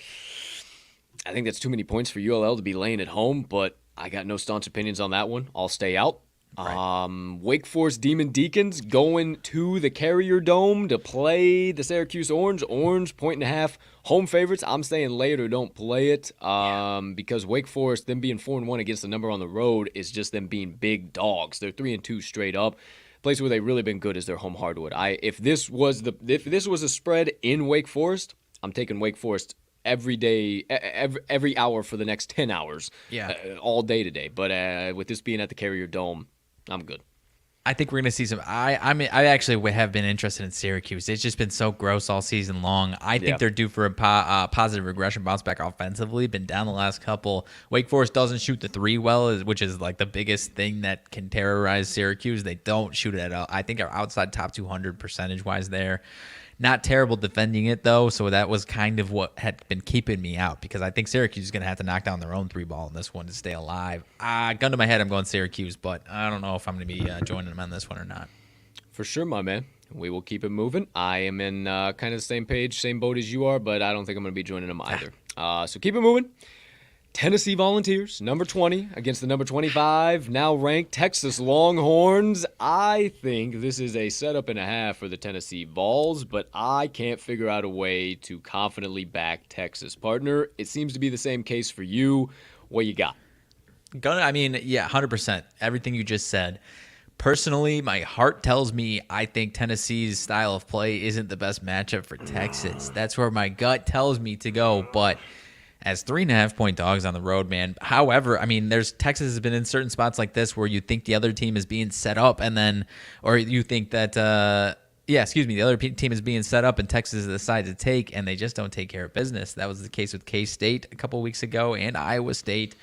I think that's too many points for ULL to be laying at home, but I got no staunch opinions on that one. I'll stay out. Right. Wake Forest Demon Deacons going to the Carrier Dome to play the Syracuse Orange. Orange, 1.5. Home favorites. I'm saying lay it or don't play it. Because Wake Forest, them being 4-1 against the number on the road, is just them being big dogs. They're 3-2 straight up. Place where they've really been good is their home hardwood. If this was a spread in Wake Forest, I'm taking Wake Forest every day, every hour for the next 10 hours. Yeah. All day today. But with this being at the Carrier Dome, I'm good. I think we're going to see some. I actually have been interested in Syracuse. It's just been so gross all season long. I think they're due for a positive regression bounce back offensively. Been down the last couple. Wake Forest doesn't shoot the three well, which is like the biggest thing that can terrorize Syracuse. They don't shoot it at all. I think are outside top 200 percentage-wise there. Not terrible defending it, though, so that was kind of what had been keeping me out because I think Syracuse is going to have to knock down their own three ball in this one to stay alive. Gun to my head, I'm going Syracuse, but I don't know if I'm going to be joining them on this one or not. For sure, my man. We will keep it moving. I am in kind of the same page, same boat as you are, but I don't think I'm going to be joining them either. So keep it moving. Tennessee Volunteers, number 20, against the number 25, now ranked Texas Longhorns. I think this is a setup and a half for the Tennessee Vols, but I can't figure out a way to confidently back Texas. Partner, it seems to be the same case for you. What you got? I mean, yeah, 100%. Everything you just said. Personally, my heart tells me I think Tennessee's style of play isn't the best matchup for Texas. That's where my gut tells me to go, but as 3.5-point dogs on the road, man. However, I mean, Texas has been in certain spots like this where you think the other team is being set up, or you think that, the other team is being set up and Texas decides to take, and they just don't take care of business. That was the case with K-State a couple weeks ago and Iowa State.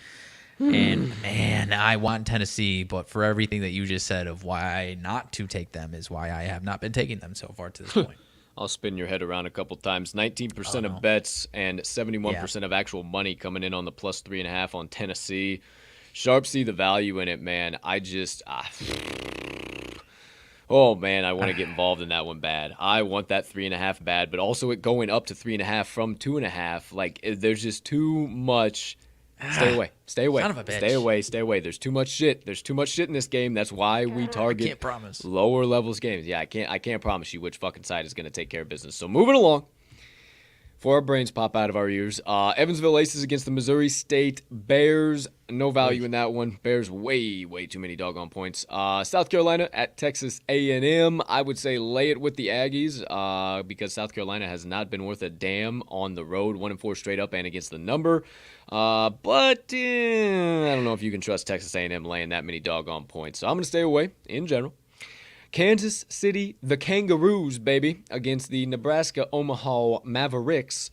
And, man, I want Tennessee, but for everything that you just said of why not to take them is why I have not been taking them so far to this point. I'll spin your head around a couple times. 19% of bets and 71% of actual money coming in on the plus 3.5 on Tennessee. Sharp see the value in it, man. I want to get involved in that one bad. I want that 3.5 bad, but also it going up to 3.5 from 2.5. Like, there's just too much. Stay away. Son of a bitch. Stay away. There's too much shit. There's too much shit in this game. That's why we target lower levels games. Yeah, I can't promise you which fucking side is going to take care of business. So moving along. Before our brains pop out of our ears, Evansville Aces against the Missouri State Bears. No value in that one. Bears way too many doggone points. South Carolina at Texas A&M. I would say lay it with the Aggies because South Carolina has not been worth a damn on the road. 1-4 straight up and against the number. But I don't know if you can trust Texas A&M laying that many doggone points. So I'm going to stay away in general. Kansas City, the Kangaroos, baby, against the Nebraska Omaha Mavericks.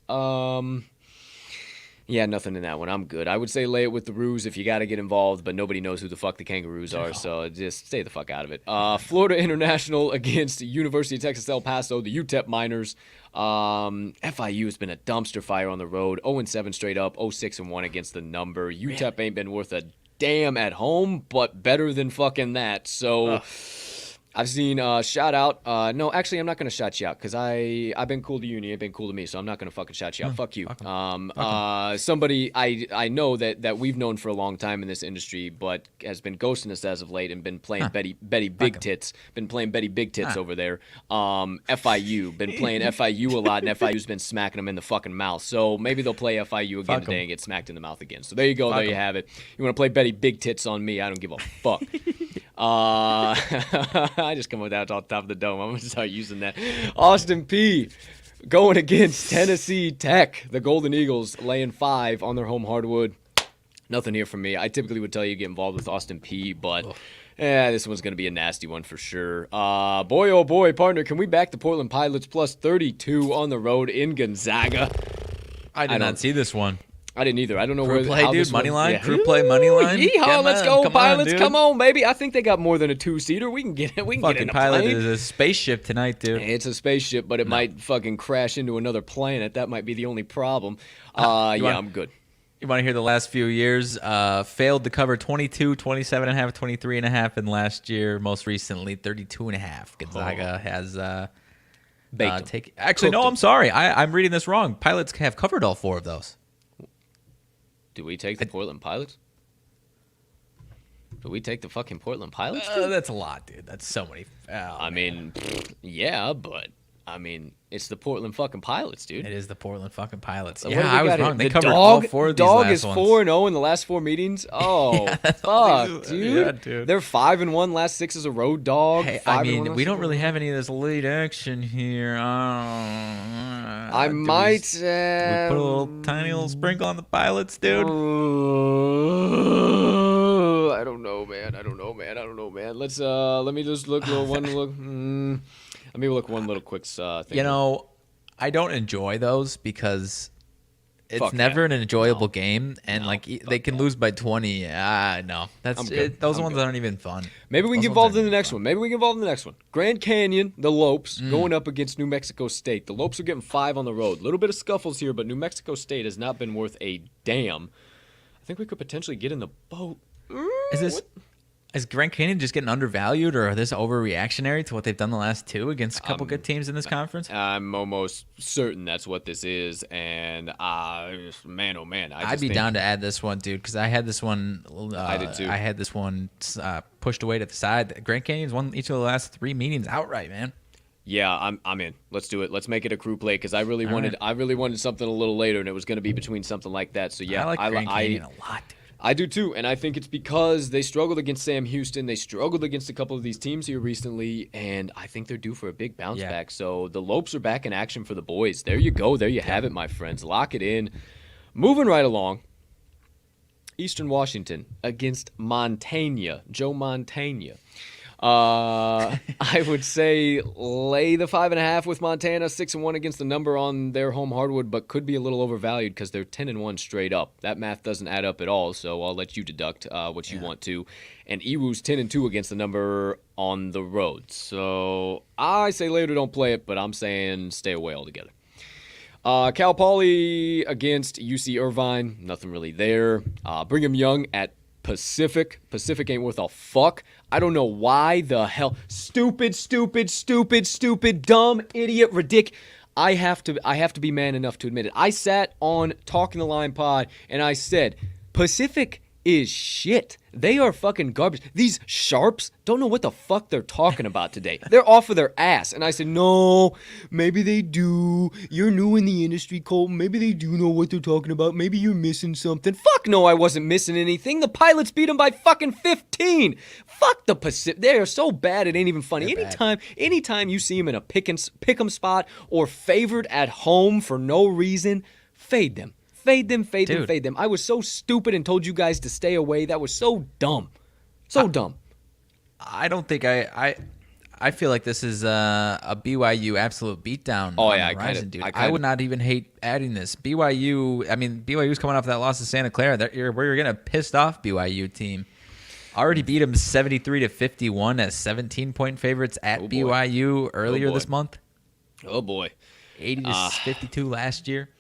Yeah, nothing in that one. I'm good. I would say lay it with the Roos if you got to get involved, but nobody knows who the fuck the Kangaroos are, so just stay the fuck out of it. Florida International against University of Texas El Paso, the UTEP Miners. FIU has been a dumpster fire on the road. 0-7 straight up, 0-6-1 against the number. UTEP ain't been worth a damn at home, but better than fucking that. So I've seen shout out. No, actually, I'm not going to shout you out because I've been cool to you and you've been cool to me, so I'm not going to fucking shout you out. Fuck you. Somebody I know that we've known for a long time in this industry, but has been ghosting us as of late and been playing Betty Big Tits. Been playing Betty Big Tits over there. FIU. Been playing FIU a lot, and FIU's been smacking them in the fucking mouth. So maybe they'll play FIU again today and get smacked in the mouth again. So there you go. There you have it. You want to play Betty Big Tits on me? I don't give a fuck. I just come with that off the top of the dome. I'm going to start using that. Austin Peay going against Tennessee Tech. The Golden Eagles laying 5 on their home hardwood. Nothing here from me. I typically would tell you to get involved with Austin Peay, but this one's going to be a nasty one for sure. Boy, oh boy, partner, can we back the Portland Pilots plus 32 on the road in Gonzaga? I did not see this one. I didn't either. I don't know Crew where. play, how dude. this Money one, line. Crew play money line. Yeehaw! Let's go, Pilots. On, come on, baby. I think they got more than a 2-seater. We can get it. We can fucking get in a Pilot plane. is a spaceship tonight, dude. It's a spaceship, but it might fucking crash into another planet. That might be the only problem. I'm good. You want to hear the last few years? Failed to cover 22, 27.5, 23.5, and last year, most recently, 32.5. Gonzaga has Actually, no, I'm sorry. I'm reading this wrong. Pilots have covered all 4 of those. Do we take the Portland Pilots? Do we take the fucking Portland Pilots? That's a lot, dude. That's so many. But it's the Portland fucking Pilots, dude. It is the Portland fucking Pilots. So yeah, I was wrong. They covered all 4 of these Dog last is ones. 4-0 in the last 4 meetings. Oh, fuck, dude. Yeah, dude. They're 5-1 last 6 as a road dog. Hey, we don't really have any of this late action here. I might. We put a tiny little sprinkle on the Pilots, dude. I don't know, man. Let's let me just look one look. Let me look one little quick thing. You know, I don't enjoy those because it's never an enjoyable game, and they can lose by 20. No, that's it. Those ones aren't even fun. Maybe we can get involved in the next one. Grand Canyon, the Lopes, going up against New Mexico State. The Lopes are getting 5 on the road. A little bit of scuffles here, but New Mexico State has not been worth a damn. I think we could potentially get in the boat. Is this? Is Grand Canyon just getting undervalued, or are this overreactionary to what they've done the last two against a couple good teams in this conference? I'm almost certain that's what this is, and man, oh man, I'd be down to add this one, dude, because I had this one. I did too. I had this one pushed away to the side. Grand Canyon's won each of the last 3 meetings outright, man. Yeah, I'm in. Let's do it. Let's make it a crew play because I really wanted something a little later, and it was going to be between something like that. So yeah, I like Grand Canyon a lot, dude. I do too, and I think it's because they struggled against Sam Houston. They struggled against a couple of these teams here recently, and I think they're due for a big bounce back. So the Lopes are back in action for the boys. There you go. There you have it, my friends. Lock it in. Moving right along. Eastern Washington against Montaigne. Joe Montaigne. I would say lay the 5.5 with Montana, 6-1 against the number on their home hardwood, but could be a little overvalued because they're 10-1 straight up. That math doesn't add up at all, so I'll let you deduct what you want to. And Ewu's 10-2 against the number on the road. So I say later don't play it, but I'm saying stay away altogether. Cal Poly against UC Irvine, nothing really there. Brigham Young at Pacific. Pacific ain't worth a fuck. I don't know why the hell. Stupid, dumb, idiot, ridiculous. I have to be man enough to admit it. I sat on Talking the Line pod and I said, Pacific is shit. They are fucking garbage. These sharps don't know what the fuck they're talking about today. They're off of their ass. And I said, no, maybe they do. You're new in the industry, Colton. Maybe they do know what they're talking about. Maybe you're missing something. Fuck no, I wasn't missing anything. The Pilots beat them by fucking 15. Fuck the Pacific. They are so bad it ain't even funny. Anytime you see them in a pick 'em spot or favored at home for no reason, fade them. Fade them. I was so stupid and told you guys to stay away. That was so dumb. Dumb. I don't think I feel like this is a BYU absolute beatdown on the horizon, dude. I would not even hate adding this. BYU's coming off that loss to Santa Clara. We're going to pissed off BYU team. Already beat them 73-51 as 17-point favorites at BYU earlier this month. Oh, boy. 80-52 last year.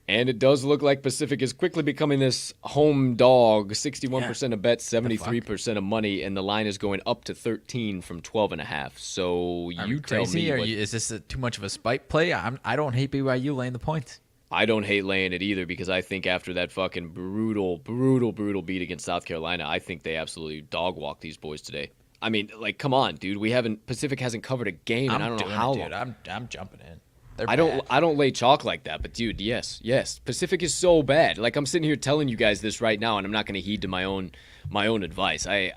And it does look like Pacific is quickly becoming this home dog. 61% of bets, 73% of money, and the line is going up to 13 from 12.5. So you tell me. Is this too much of a spike play? I don't hate BYU laying the points. I don't hate laying it either because I think after that fucking brutal beat against South Carolina, I think they absolutely dog walk these boys today. I mean, like, come on, dude. Pacific hasn't covered a game, and I don't know how long. I'm jumping in. I don't lay chalk like that, but dude, yes. Pacific is so bad. Like, I'm sitting here telling you guys this right now, and I'm not going to heed to my own advice. Yeah.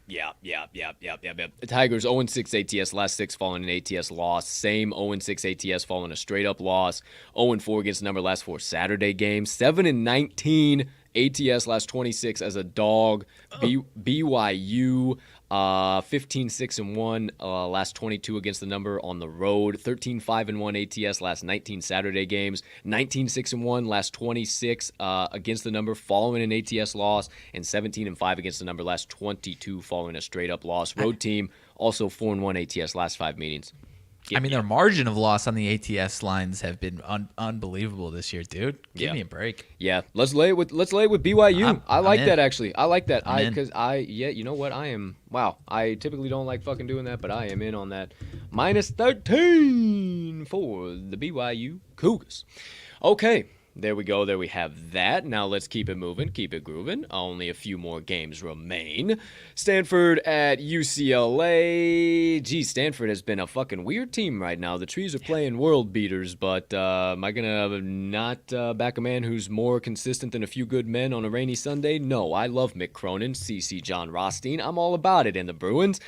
The Tigers 0-6 ATS, last 6 following an ATS loss. Same 0-6 ATS following a straight up loss. 0-4 against the number last 4 Saturday games. 7-19 ATS last 26 as a dog. BYU 15-6-1 last 22 against the number on the road. 13-5-1 ATS last 19 Saturday games. 19-6-1 last 26 against the number following an ATS loss, and 17-5 against the number last 22 following a straight up loss. Road team also 4-1 ATS last 5 meetings. Their margin of loss on the ATS lines have been unbelievable this year, dude. Give me a break. Yeah, let's lay it with BYU. I like that actually. I like that. You know what? I typically don't like fucking doing that, but I am in on that. Minus 13 for the BYU Cougars. Okay. There we go. There we have that. Now let's keep it moving, keep it grooving. Only a few more games remain. Stanford at UCLA. Gee, Stanford has been a fucking weird team right now. The Trees are playing world beaters, but am I going to not back a man who's more consistent than a few good men on a rainy Sunday? No, I love Mick Cronin, CC John Rothstein. I'm all about it in the Bruins.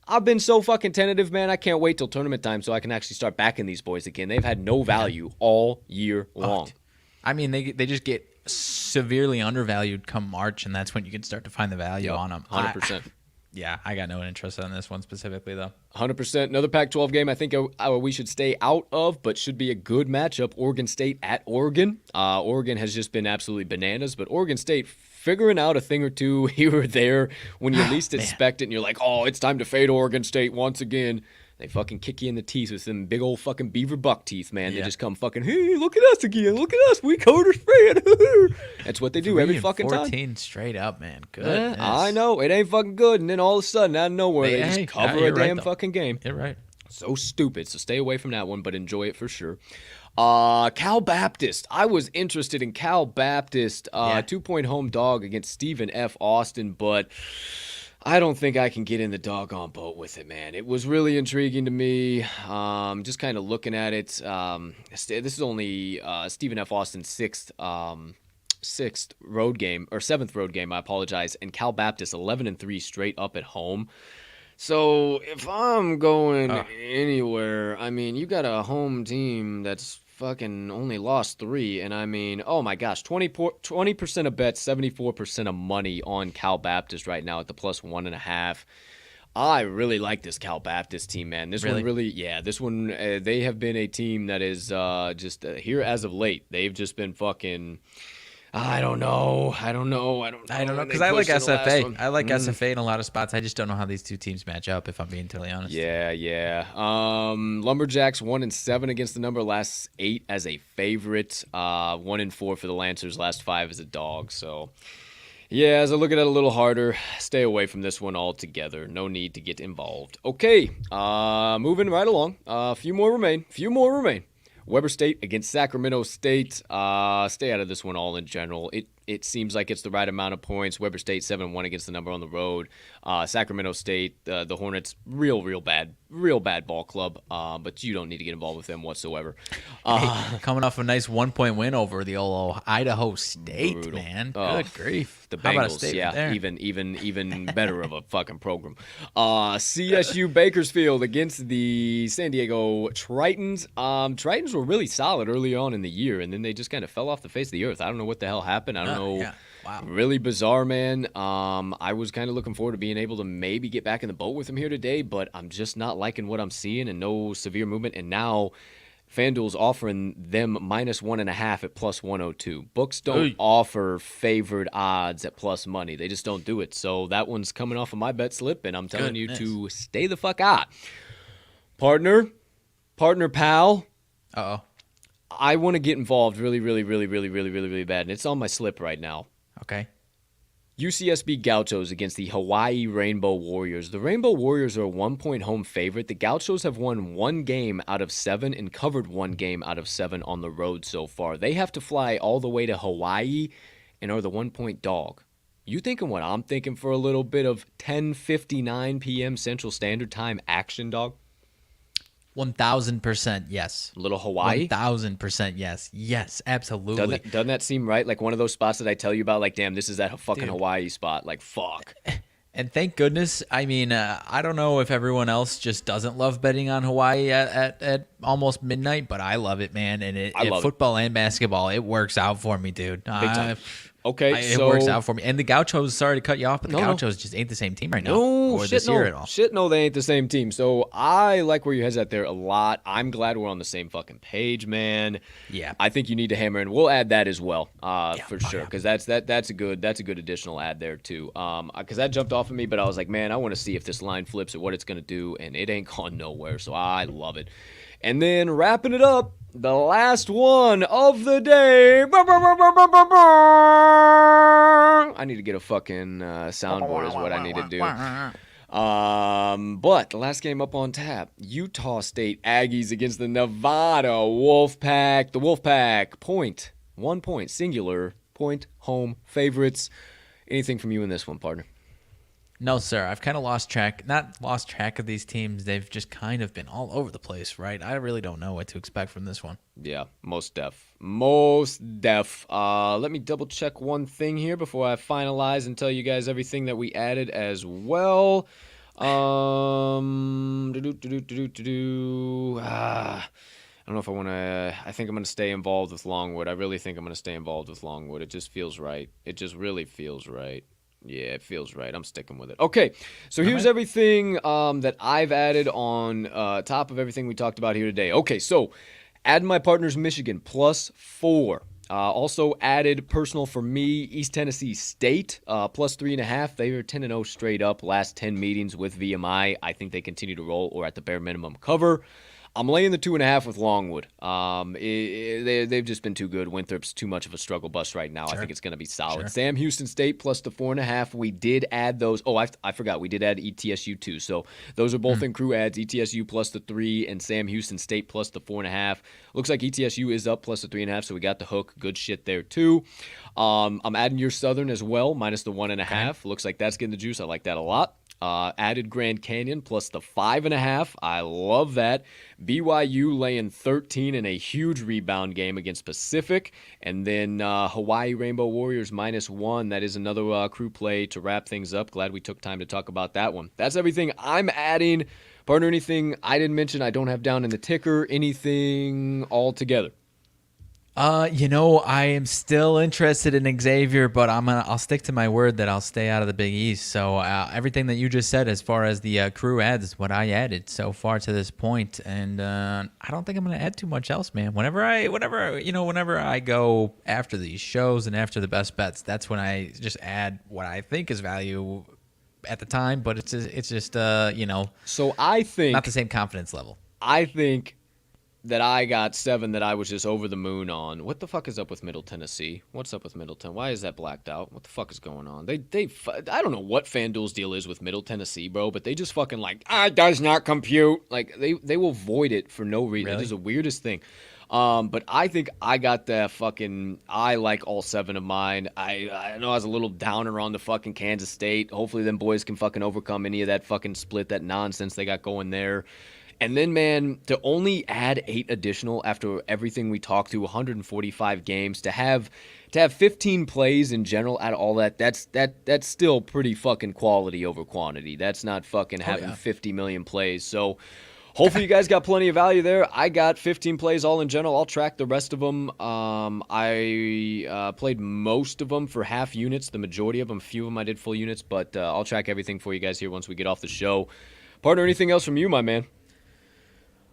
I've been so fucking tentative, man. I can't wait till tournament time so I can actually start backing these boys again. They've had no value all year long. They just get severely undervalued come March, and that's when you can start to find the value on them. 100%. I got no interest on this one specifically, though. 100%. Another Pac-12 game I think we should stay out of, but should be a good matchup. Oregon State at Oregon. Oregon has just been absolutely bananas, but Oregon State figuring out a thing or two here or there when you least expect it, and you're like, oh, it's time to fade Oregon State once again. They fucking kick you in the teeth with them big old fucking beaver buck teeth, man. They just come fucking, hey, look at us again. Look at us. We covered our spread. That's what they do every fucking 14 time. straight up, man. Good. I know. It ain't fucking good. And then all of a sudden, out of nowhere, they just cover a damn fucking game. You're right. So stupid. So stay away from that one, but enjoy it for sure. Cal Baptist. I was interested in Cal Baptist. 2-point home dog against Stephen F. Austin, but I don't think I can get in the doggone boat with it, man. It was really intriguing to me. Just kind of looking at it. This is only Stephen F. Austin's sixth road game, or seventh road game, I apologize. And Cal Baptist 11-3 straight up at home. So if I'm going anywhere, I mean, you got a home team that's fucking only lost 3, and I mean, oh my gosh, 20% of bets, 74% of money on Cal Baptist right now at the +1.5. I really like this Cal Baptist team, man. This one really, this one, they have been a team that is just here as of late. They've just been fucking, I don't know. Because I like SFA. I like SFA in a lot of spots. I just don't know how these two teams match up, if I'm being totally honest. Yeah. Lumberjacks 1-7 against the number, last 8 as a favorite. 1-4 for the Lancers, last 5 as a dog. So, yeah, as I look at it a little harder, stay away from this one altogether. No need to get involved. Okay, moving right along. A few more remain. Weber State against Sacramento State. Stay out of this one all in general. It seems like it's the right amount of points. Weber State 7-1 against the number on the road. Sacramento State, the Hornets, real bad ball club. But you don't need to get involved with them whatsoever. Coming off a nice 1-point win over the old Idaho State, brutal. Man. Good grief. The How about a Bengals, statement there? even better of a fucking program. CSU Bakersfield against the San Diego Tritons. Tritons were really solid early on in the year, and then they just kind of fell off the face of the earth. I don't know what the hell happened. I don't know. Yeah. Wow. Really bizarre, man. I was kind of looking forward to being able to maybe get back in the boat with them here today, but I'm just not liking what I'm seeing, and no severe movement. And now FanDuel's offering them -1.5 at +102. Books don't offer favored odds at plus money. They just don't do it. So that one's coming off of my bet slip, and I'm telling you to stay the fuck out. Partner, pal. Uh-oh. I want to get involved really bad, and it's on my slip right now. Okay. UCSB Gauchos against the Hawaii Rainbow Warriors. The Rainbow Warriors are a 1-point home favorite. The Gauchos have won 1 game out of 7 and covered 1 game out of 7 on the road so far. They have to fly all the way to Hawaii and are the 1-point dog. You thinking what I'm thinking for a little bit of 10:59 p.m. Central Standard Time action, dog? 1,000% yes. Little Hawaii? 1,000% yes. Yes, absolutely. Doesn't that seem right? Like one of those spots that I tell you about, like, damn, this is that fucking Hawaii spot. Like, fuck. And thank goodness. I mean, I don't know if everyone else just doesn't love betting on Hawaii at almost midnight, but I love it, man. And I love football and basketball, it works out for me, dude. Big time. Okay, it works out for me. And the Gauchos, sorry to cut you off, but the Gauchos just ain't the same team right now. Or this year at all. No, they ain't the same team. So I like where your head's at there a lot. I'm glad we're on the same fucking page, man. Yeah. I think you need to hammer in. We'll add that as well, for sure, because that's a good additional add there too. Because that jumped off of me, but I was like, man, I want to see if this line flips or what it's gonna do, and it ain't gone nowhere. So I love it. And then wrapping it up, the last one of the day. I need to get a fucking soundboard is what I need to do. But the last game up on tap, Utah State Aggies against the Nevada Wolfpack. The Wolfpack, 1 point, singular, point, home favorites. Anything from you in this one, partner? No, sir. I've kind of not lost track of these teams. They've just kind of been all over the place, right? I really don't know what to expect from this one. Yeah, most def. Let me double check one thing here before I finalize and tell you guys everything that we added as well. I don't know if I want to. I think I'm going to stay involved with Longwood. I really think I'm going to stay involved with Longwood. It just feels right. It just really feels right. Yeah, it feels right. I'm sticking with it. Okay, so here's everything that I've added on top of everything we talked about here today. Okay, so add my partners Michigan +4 Also added personal for me, East Tennessee State, plus 3.5. They are 10-0 straight up last 10 meetings with VMI. I think they continue to roll or at the bare minimum cover. I'm laying the 2.5 with Longwood. They've just been too good. Winthrop's too much of a struggle bus right now. Sure. I think it's going to be solid. Sure. Sam Houston State plus the 4.5. We did add those. Oh, I forgot. We did add ETSU too. So those are both in crew adds. ETSU plus the 3 and Sam Houston State plus the 4.5. Looks like ETSU is up plus the 3.5. So we got the hook. Good shit there too. I'm adding your Southern as well, minus the 1.5. Okay. Looks like that's getting the juice. I like that a lot. Added Grand Canyon plus the 5.5. I love that. BYU laying 13 in a huge rebound game against Pacific. And then Hawaii Rainbow Warriors minus 1. That is another crew play to wrap things up. Glad we took time to talk about that one. That's everything I'm adding. Partner, anything I didn't mention I don't have down in the ticker? Anything all together? I am still interested in Xavier, but I'll stick to my word that I'll stay out of the Big East. So everything that you just said as far as the crew adds is what I added so far to this point, and I don't think I'm going to add too much else, man. Whenever I go after these shows and after the best bets, that's when I just add what I think is value at the time, but it's just So I think not the same confidence level. I think that I got 7 that I was just over the moon on. What the fuck is up with Middle Tennessee? What's up with Middleton? Why is that blacked out? What the fuck is going on? I don't know what FanDuel's deal is with Middle Tennessee, bro, but they just fucking it does not compute. Like, they will void it for no reason. Really? It is the weirdest thing. But I think I got I like all 7 of mine. I know I was a little downer on the fucking Kansas State. Hopefully them boys can fucking overcome any of that fucking split, that nonsense they got going there. And then, man, to only add 8 additional after everything we talked through, 145 games, to have 15 plays in general out of all that's still pretty fucking quality over quantity. That's not fucking having 50 million plays. So hopefully you guys got plenty of value there. I got 15 plays all in general. I'll track the rest of them. I played most of them for half units, the majority of them. A few of them I did full units, but I'll track everything for you guys here once we get off the show. Partner, anything else from you, my man?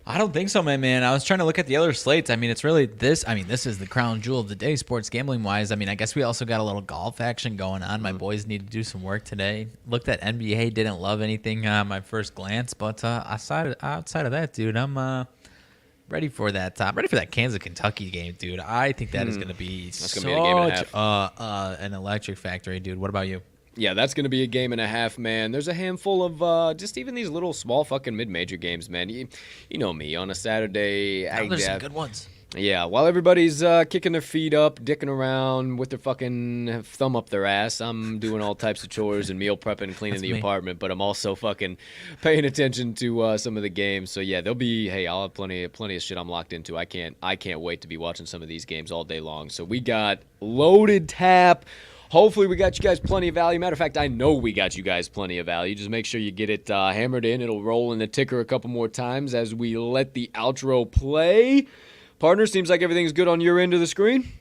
I don't think so, my man. I was trying to look at the other slates. I mean, it's really this. I mean, this is the crown jewel of the day, sports gambling-wise. I mean, I guess we also got a little golf action going on. My boys need to do some work today. Looked at NBA, didn't love anything on my first glance. But outside of that, dude, I'm ready for that. Ready for that Kansas-Kentucky game, dude. I think that is going to be such be a game and a half. An electric factory, dude. What about you? Yeah, that's going to be a game and a half, man. There's a handful of just even these little small fucking mid-major games, man. You know me, on a Saturday. There's some good ones. Yeah, while everybody's kicking their feet up, dicking around with their fucking thumb up their ass, I'm doing all types of chores and meal prepping and cleaning the apartment, but I'm also fucking paying attention to some of the games. So yeah, I'll have plenty of shit I'm locked into. I can't wait to be watching some of these games all day long. So we got loaded tap. Hopefully we got you guys plenty of value. Matter of fact, I know we got you guys plenty of value. Just make sure you get it hammered in. It'll roll in the ticker a couple more times as we let the outro play. Partner, seems like everything's good on your end of the screen.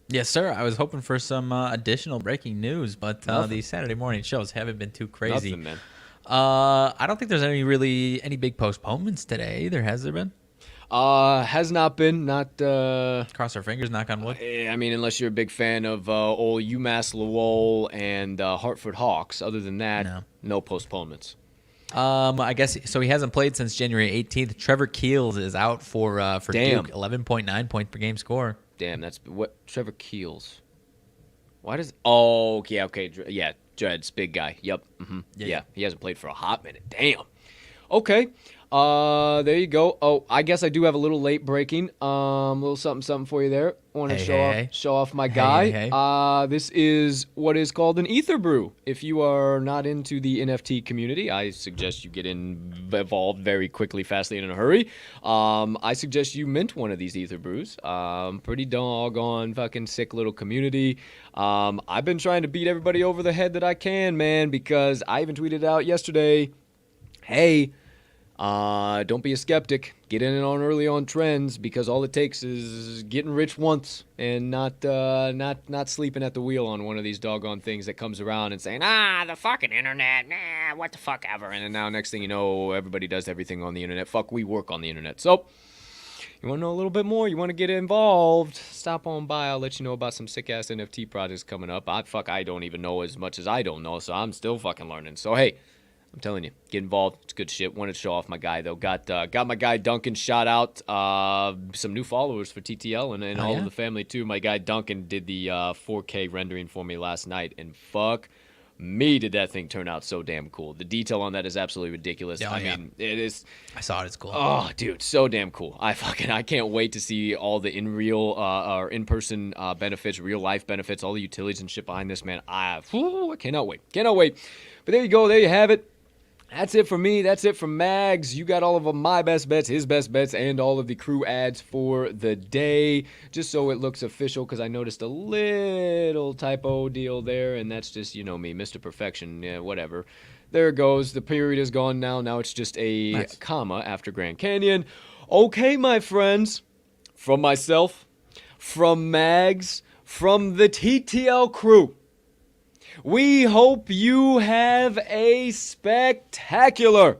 Yes, sir. I was hoping for some additional breaking news, but these Saturday morning shows haven't been too crazy. Nothing, man. I don't think there's any big postponements today either, has there been? Has not been. Cross our fingers, knock on wood. I mean, unless you're a big fan of old UMass Lowell and Hartford Hawks. Other than that, no postponements. I guess so. He hasn't played since January 18th. Trevor Keels is out for Duke. 11.9 point per game score. Damn, that's what Trevor Keels. Why does? Oh, okay, yeah, Dreads, big guy. Yep. Mm-hmm. Yeah, he hasn't played for a hot minute. Damn. Okay. There you go. Oh, I guess I do have a little late breaking. Little something for you there. Want to show off my guy. Hey. This is what is called an ether brew. If you are not into the NFT community, I suggest you get involved very quickly, fastly, and in a hurry. I suggest you mint one of these ether brews. Pretty doggone fucking sick little community. I've been trying to beat everybody over the head that I can, man, because I even tweeted out yesterday, hey, don't be a skeptic. Get in on early on trends, because all it takes is getting rich once and not sleeping at the wheel on one of these doggone things that comes around and saying, the fucking internet, what the fuck ever. And then now next thing you know, everybody does everything on the internet. Fuck, we work on the internet. So you want to know a little bit more? You want to get involved? stop on by. I'll let you know about some sick-ass NFT projects coming up. I don't even know as much as I don't know, so I'm still fucking learning. So, hey, I'm telling you, get involved. It's good shit. Wanted to show off my guy, though. Got my guy Duncan shot out. Some new followers for TTL and all of the family, too. My guy Duncan did the 4K rendering for me last night, and fuck me, did that thing turn out so damn cool. The detail on that is absolutely ridiculous. I mean, it is. I saw it. It's cool. Oh, dude, so damn cool. I can't wait to see all the or in-person benefits, real-life benefits, all the utilities and shit behind this, man. I cannot wait. Cannot wait. But there you go. There you have it. That's it for me. That's it from Mags. You got all of my best bets, his best bets, and all of the crew ads for the day. Just so it looks official, because I noticed a little typo deal there, and that's just, you know me, Mr. Perfection. Yeah, whatever. There it goes. The period is gone now. Now it's just a comma after Grand Canyon. Okay, my friends. From myself, from Mags, from the TTL crew, we hope you have a spectacular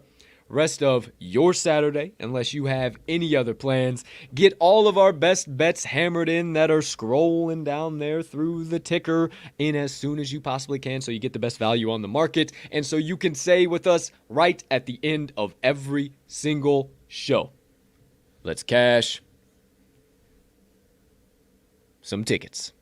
rest of your Saturday, unless you have any other plans. Get all of our best bets hammered in that are scrolling down there through the ticker in as soon as you possibly can, so you get the best value on the market, and so you can say with us right at the end of every single show, let's cash some tickets.